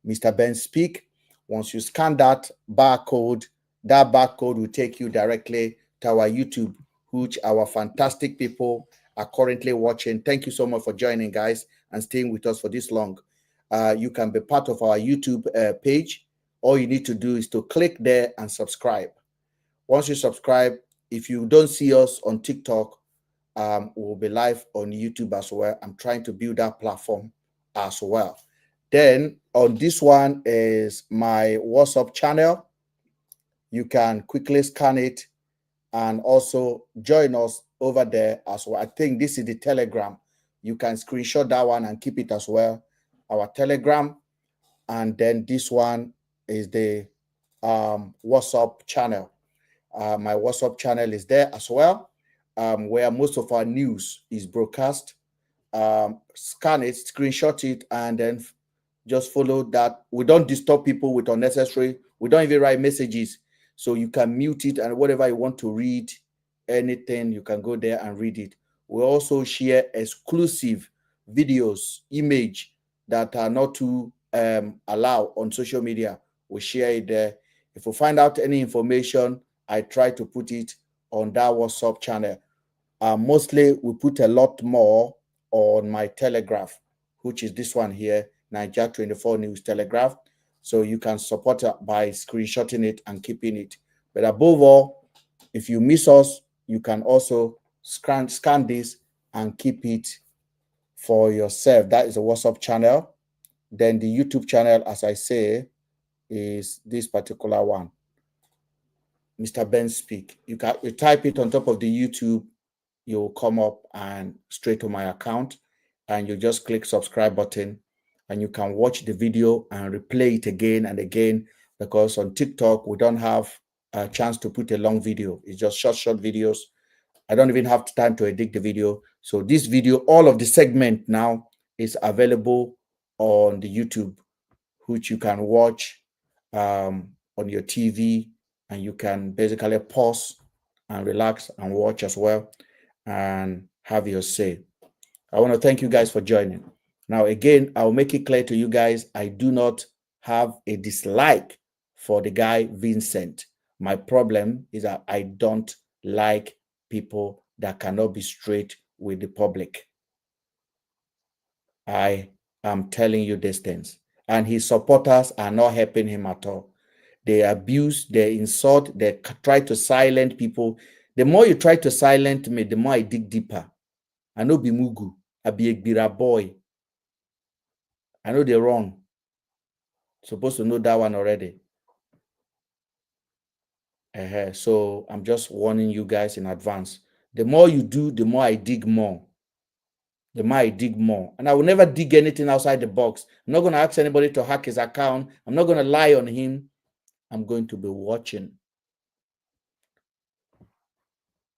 Mr. Ben Speak. Once you scan that barcode will take you directly to our YouTube, which our fantastic people are currently watching. Thank you so much for joining, guys, and staying with us for this long. You can be part of our YouTube page. All you need to do is to click there and subscribe. Once you subscribe, if you don't see us on TikTok, we'll be live on YouTube as well. I'm trying to build that platform as well. Then on this one is my WhatsApp channel. You can quickly scan it and also join us over there as well. I think this is the Telegram. You can screenshot that one and keep it as well. Our Telegram. And then this one is the WhatsApp channel. My WhatsApp channel is there as well, where most of our news is broadcast. Scan it, screenshot it, and then just follow that. We don't disturb people with unnecessary. We don't even write messages. So you can mute it, and whatever you want to read, anything, you can go there and read it. We also share exclusive videos, image that are not to allow on social media. We share it there. If we find out any information, I try to put it on that WhatsApp channel. Mostly, we put a lot more on my Telegraph, which is this one here, Nigeria 24 News Telegraph. So you can support it by screenshotting it and keeping it. But above all, if you miss us, you can also scan this and keep it for yourself. That is a WhatsApp channel. Then the YouTube channel, as I say, is this particular one, Mr. Ben Speak. You type it on top of the YouTube, you'll come up and straight to my account, and you just click subscribe button, and you can watch the video and replay it again and again, because on TikTok we don't have a chance to put a long video. It's just short videos. I don't even have time to edit the video. So this video, all of the segment now is available on the YouTube, which you can watch on your TV, and you can basically pause and relax and watch as well and have your say. I want to thank you guys for joining. Now, again, I'll make it clear to you guys, I do not have a dislike for the guy Vincent. My problem is that I don't like people that cannot be straight with the public. I am telling you these things. And his supporters are not helping him at all. They abuse, they insult, they try to silence people. The more you try to silence me, the more I dig deeper. I know be Mugu. I be Egbira boy. I know they're wrong. Supposed to know that one already. So I'm just warning you guys in advance. The more you do, the more I dig more. The more I dig more. And I will never dig anything outside the box. I'm not going to ask anybody to hack his account. I'm not going to lie on him. I'm going to be watching.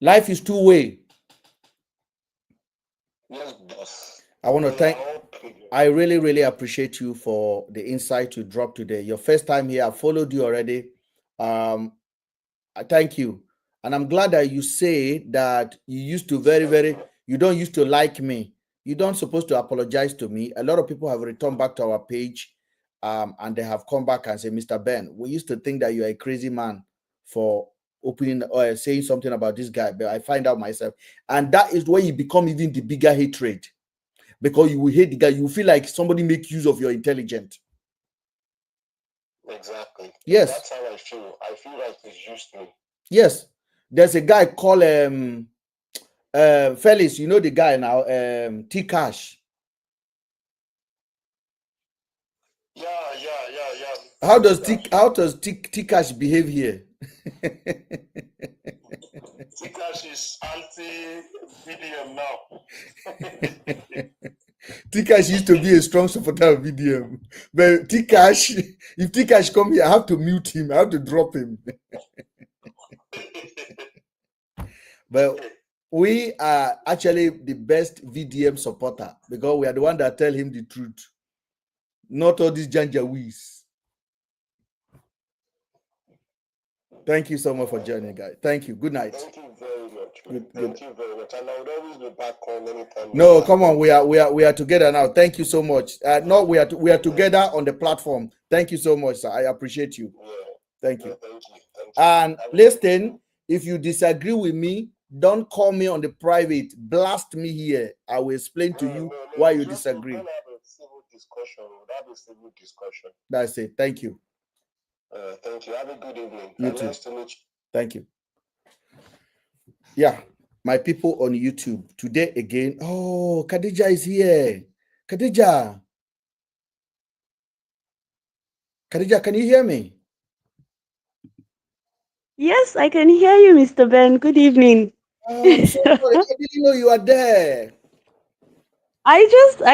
Life is two-way.
Yes, boss.
I want to thank, I really, really appreciate you for the insight you dropped today. Your first time here, I followed you already. I thank you. And I'm glad that you say that you used to you don't used to like me. You don't supposed to apologize to me. A lot of people have returned back to our page and they have come back and say, Mr. Ben, we used to think that you're a crazy man for opening or saying something about this guy, but I find out myself. And that is where you become even the bigger hatred, because you will hate the guy. You feel like somebody make use of your intelligence.
Exactly.
Yes.
That's how I feel. I feel like he's used me.
Yes. There's a guy called Felix, you know the guy now, T-Cash.
Yeah.
How does T-Cash behave here?
T-Cash is anti-VDM now.
T-Cash used to be a strong supporter of VDM. But T-Cash, if T-Cash come here, I have to mute him. I have to drop him. But we are actually the best VDM supporter because we are the one that tell him the truth. Not all these janjawees. Thank you so much for joining, guys. Thank you. Good night.
Thank you very much. Thank you very much. And I would always be back on anytime.
No, come on. We are together now. Thank you so much. No, we are together on the platform. Thank you so much, sir. I appreciate you.
Yeah.
Thank you.
Thank you.
And listen, if you disagree with me, don't call me on the private. Blast me here. I will explain to you why you disagree.
We'll have a civil discussion. We'll have a civil discussion.
That's it. Thank you.
Thank you. Have a good evening.
You too.
Nice to meet you.
Thank you. Yeah, my people on YouTube today again. Oh, Khadija is here. Khadija, can you hear me?
Yes, I can hear you, Mr. Ben. Good evening.
I'm so sorry. I didn't know you are there.
I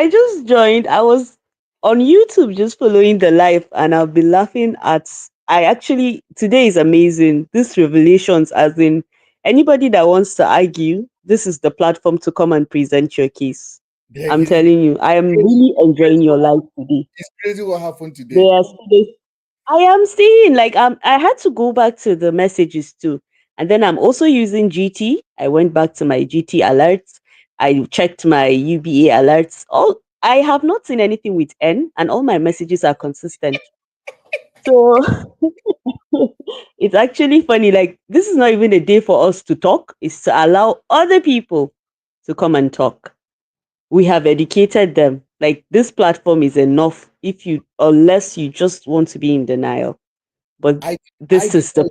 just joined. I was on YouTube just following the live, and I'll be laughing at. Today is amazing. These revelations, as in anybody that wants to argue, this is the platform to come and present your case. I'm telling you, I am really enjoying your live today.
It's crazy what happened today.
Yes, I am seeing I had to go back to the messages too. And then I'm also using GT. I went back to my GT alerts. I checked my UBA alerts. I have not seen anything with N, and all my messages are consistent. So it's actually funny. Like, this is not even a day for us to talk. It's to allow other people to come and talk. We have educated them. Like, this platform is enough unless you just want to be in denial. But this is the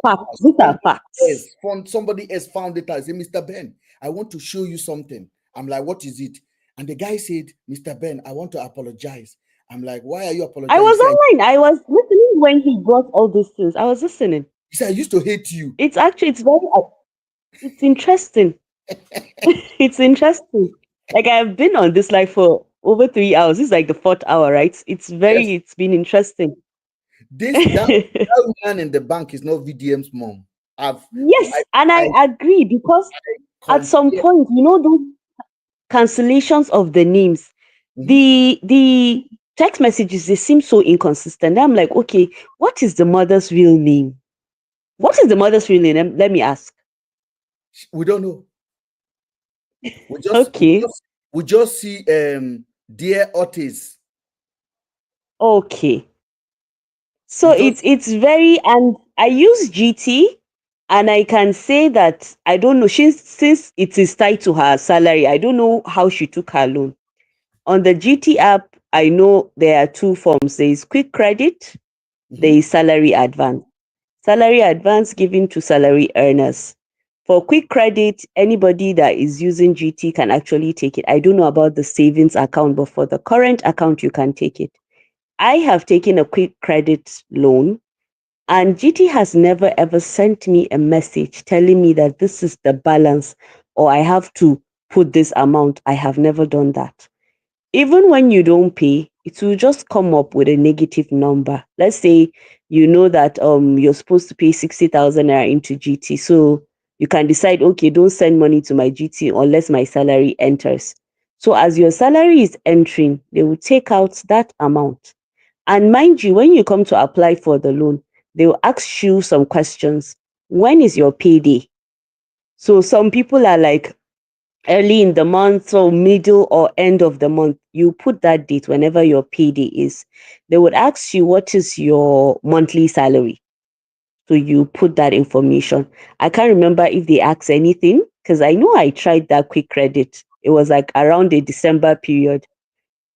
facts. These are facts.
Somebody else found it. I said, Mr. Ben, I want to show you something. I'm like, what is it? And the guy said, Mr. Ben, I want to apologize. I'm like, why are you apologizing?
I was online. I was listening when he brought all these things. I was listening.
He said, I used to hate you.
It's interesting. It's interesting. Like, I've been on this live for over 3 hours. This is like the 4th hour, right? It's been interesting.
That man in the bank is not VDM's mom.
I agree, because at some point, those cancellations of the names, the text messages, they seem so inconsistent. I'm like, okay, what is the mother's real name? What is the mother's real name? Let me ask.
We don't know. We just see Dear Otis.
Okay. So it's very, and I use GT, and I can say that I don't know, since it is tied to her salary, I don't know how she took her loan. On the GT app, I know there are 2 forms. There is quick credit, there is salary advance. Salary advance given to salary earners. For quick credit, anybody that is using GT can actually take it. I don't know about the savings account, but for the current account, you can take it. I have taken a quick credit loan, and GT has never ever sent me a message telling me that this is the balance or I have to put this amount. I have never done that. Even when you don't pay, it will just come up with a negative number. Let's say you know that you're supposed to pay 60,000 naira into GT. So you can decide, okay, don't send money to my GT unless my salary enters. So as your salary is entering, they will take out that amount. And mind you, when you come to apply for the loan, they will ask you some questions. When is your payday? So some people are like, early in the month or middle or end of the month. You put that date whenever your payday is. They would ask you, what is your monthly salary? So you put that information. I can't remember if they ask anything, because I know I tried that quick credit. It was like around the December period.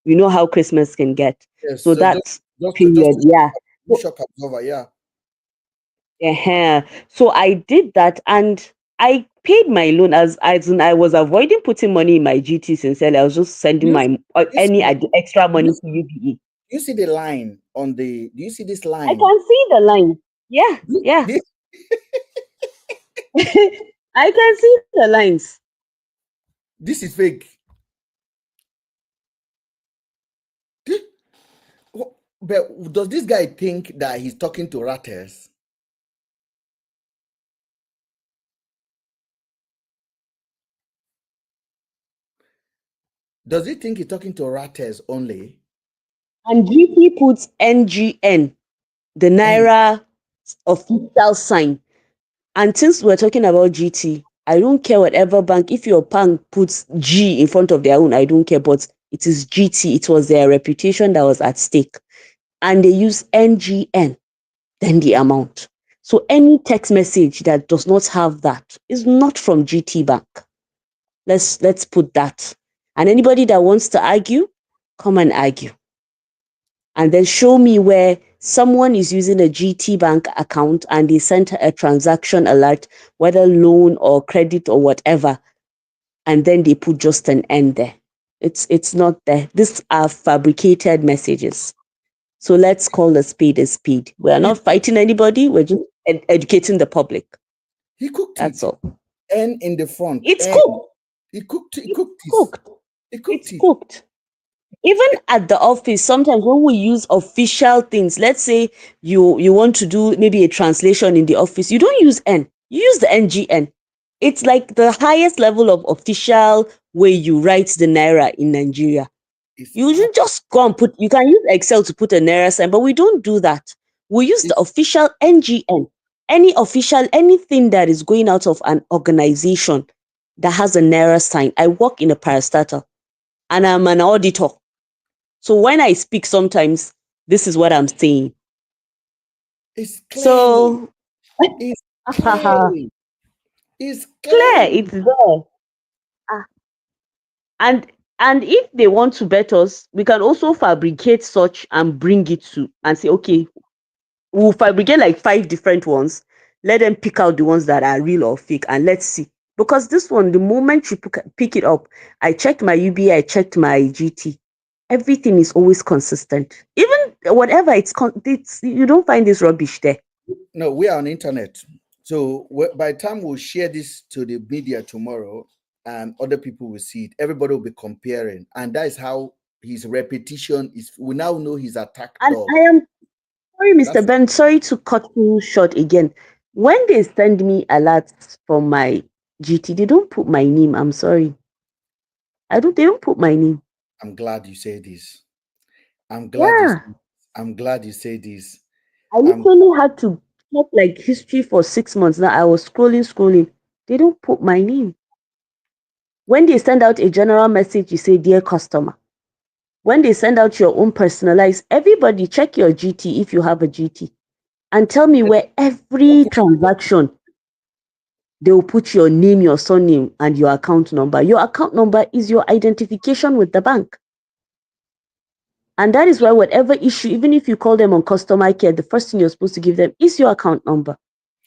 You know how Christmas can get.
Yes,
so that's period, yeah.
Shock absorber, yeah.
So I did that, and I paid my loan as in I was avoiding putting money in my GT sincerely. I was just sending any extra money to UBE.
You see the line on the? Do you see this line?
I can see the line. Yeah. I can see the lines.
This is fake. But does this guy think that he's talking to Ratters? Does he think he's talking to Ratters only?
And GT puts NGN, the Naira official sign. And since we're talking about GT, I don't care whatever bank, if your bank puts G in front of their own, I don't care, but it is GT. It was their reputation that was at stake. And they use NGN, then the amount. So any text message that does not have that is not from GT Bank. Let's put that. And anybody that wants to argue, come and argue. And then show me where someone is using a GT Bank account and they sent a transaction alert, whether loan or credit or whatever, and then they put just an end there. It's not there. These are fabricated messages. So let's call a speed a speed. We are not fighting anybody. We're just educating the public.
He cooked
That's all.
N in the front.
It's cooked.
He cooked it.
It's cooked. Even at the office, sometimes when we use official things, let's say you want to do maybe a translation in the office, you don't use N, you use the NGN. It's like the highest level of official way you write the Naira in Nigeria. You should just go and put, you can use Excel to put a Naira sign, but we don't do that. We use the official NGN. Any official, anything that is going out of an organization that has a Naira sign. I work in a parastatal and I'm an auditor. So when I speak, sometimes this is what I'm saying.
It's clear.
So
it's clear.
It's clear. It's there. And if they want to bet us, we can also fabricate such and bring it to and say, okay, we'll fabricate like 5 different ones. Let them pick out the ones that are real or fake, and let's see. Because this one, the moment you pick it up, I checked my UBI, I checked my GT. Everything is always consistent. Even whatever it's you don't find this rubbish there.
No, we are on internet. So by the time we'll share this to the media tomorrow, and other people will see it, everybody will be comparing, and that is how his repetition is. We now know his attack dog.
I am sorry, Mr. Ben, sorry to cut you short again. When they send me alerts from my GT, they don't put my name. I'm sorry. They don't put my name.
I'm glad you say this. I'm glad you say this.
I literally had to check like history for 6 months now. I was scrolling. They don't put my name. When they send out a general message, you say, dear customer. When they send out your own personalized, everybody check your GT if you have a GT. And tell me where every transaction, they will put your name, your surname, and your account number. Your account number is your identification with the bank. And that is why whatever issue, even if you call them on customer care, the first thing you're supposed to give them is your account number.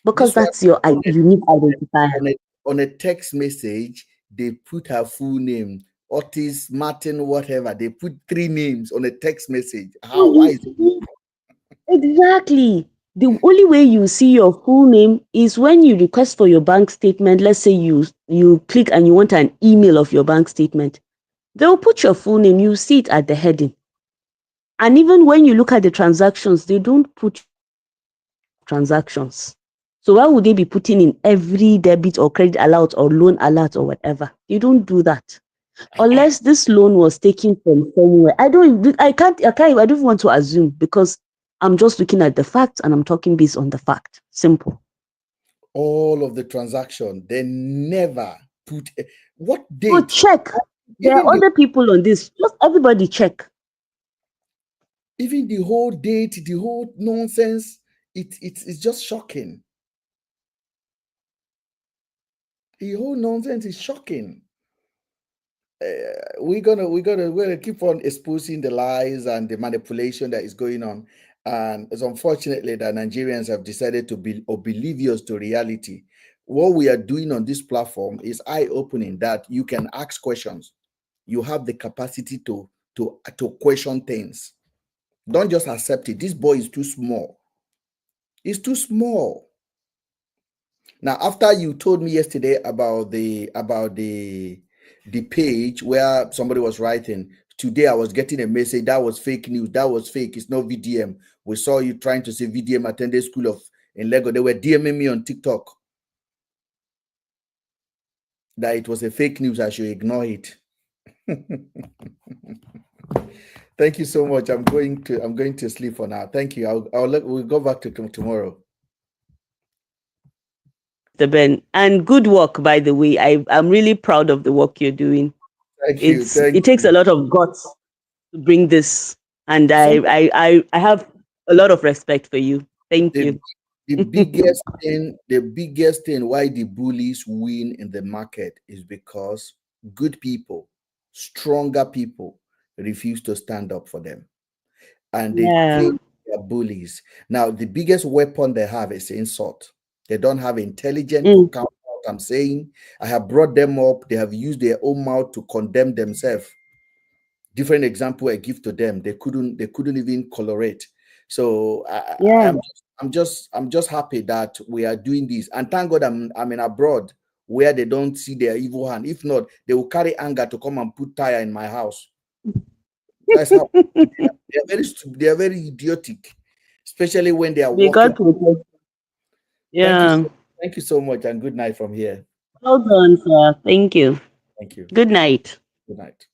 Because that's your unique identifier.
On a text message, they put her full name, Otis, Martin, whatever. They put 3 names on a text message. How? Why is it?
Exactly. The only way you see your full name is when you request for your bank statement. Let's say you click and you want an email of your bank statement. They'll put your full name. You see it at the heading. And even when you look at the transactions, they don't put transactions. So why would they be putting in every debit or credit alert or loan alert or whatever? You don't do that. Unless this loan was taken from somewhere. I don't want to assume, because I'm just looking at the facts and I'm talking based on the fact. Simple.
All of the transaction, they never put what date.
So check. There are other people on this. Just everybody check.
Even the whole date, the whole nonsense, it's just shocking. The whole nonsense is shocking. We're gonna keep on exposing the lies and the manipulation that is going on, and it's unfortunately that Nigerians have decided to be oblivious to reality. What we are doing on this platform is eye-opening, that you can ask questions. You have the capacity to question things. Don't just accept it. This boy is too small. It's too small. Now, after you told me yesterday about the page where somebody was writing, today I was getting a message that was fake news. That was fake. It's not VDM. We saw you trying to say VDM attended school in Lagos. They were DMing me on TikTok that it was a fake news. I should ignore it. Thank you so much. I'm going to sleep for now. Thank you. We'll go back to tomorrow.
Mr. Ben, and good work, by the way. I'm really proud of the work you're doing.
Thank you.
It takes a lot of guts to bring this, and I have a lot of respect for you. Thank you.
The biggest thing why the bullies win in the market is because good people, stronger people refuse to stand up for them, and they think they're bullies. Now, the biggest weapon they have is insult. They don't have intelligence to count what I'm saying. I have brought them up. They have used their own mouth to condemn themselves. Different example I give to them, they couldn't even colorate. So I'm just happy that we are doing this, and thank God I'm in abroad where they don't see their evil hand. If not, they will carry anger to come and put tire in my house. That's how they are very idiotic, especially when they are walking.
Yeah.
Thank you so much, and good night from here.
Well done, sir. Thank you.
Thank you.
Good night.
Good night.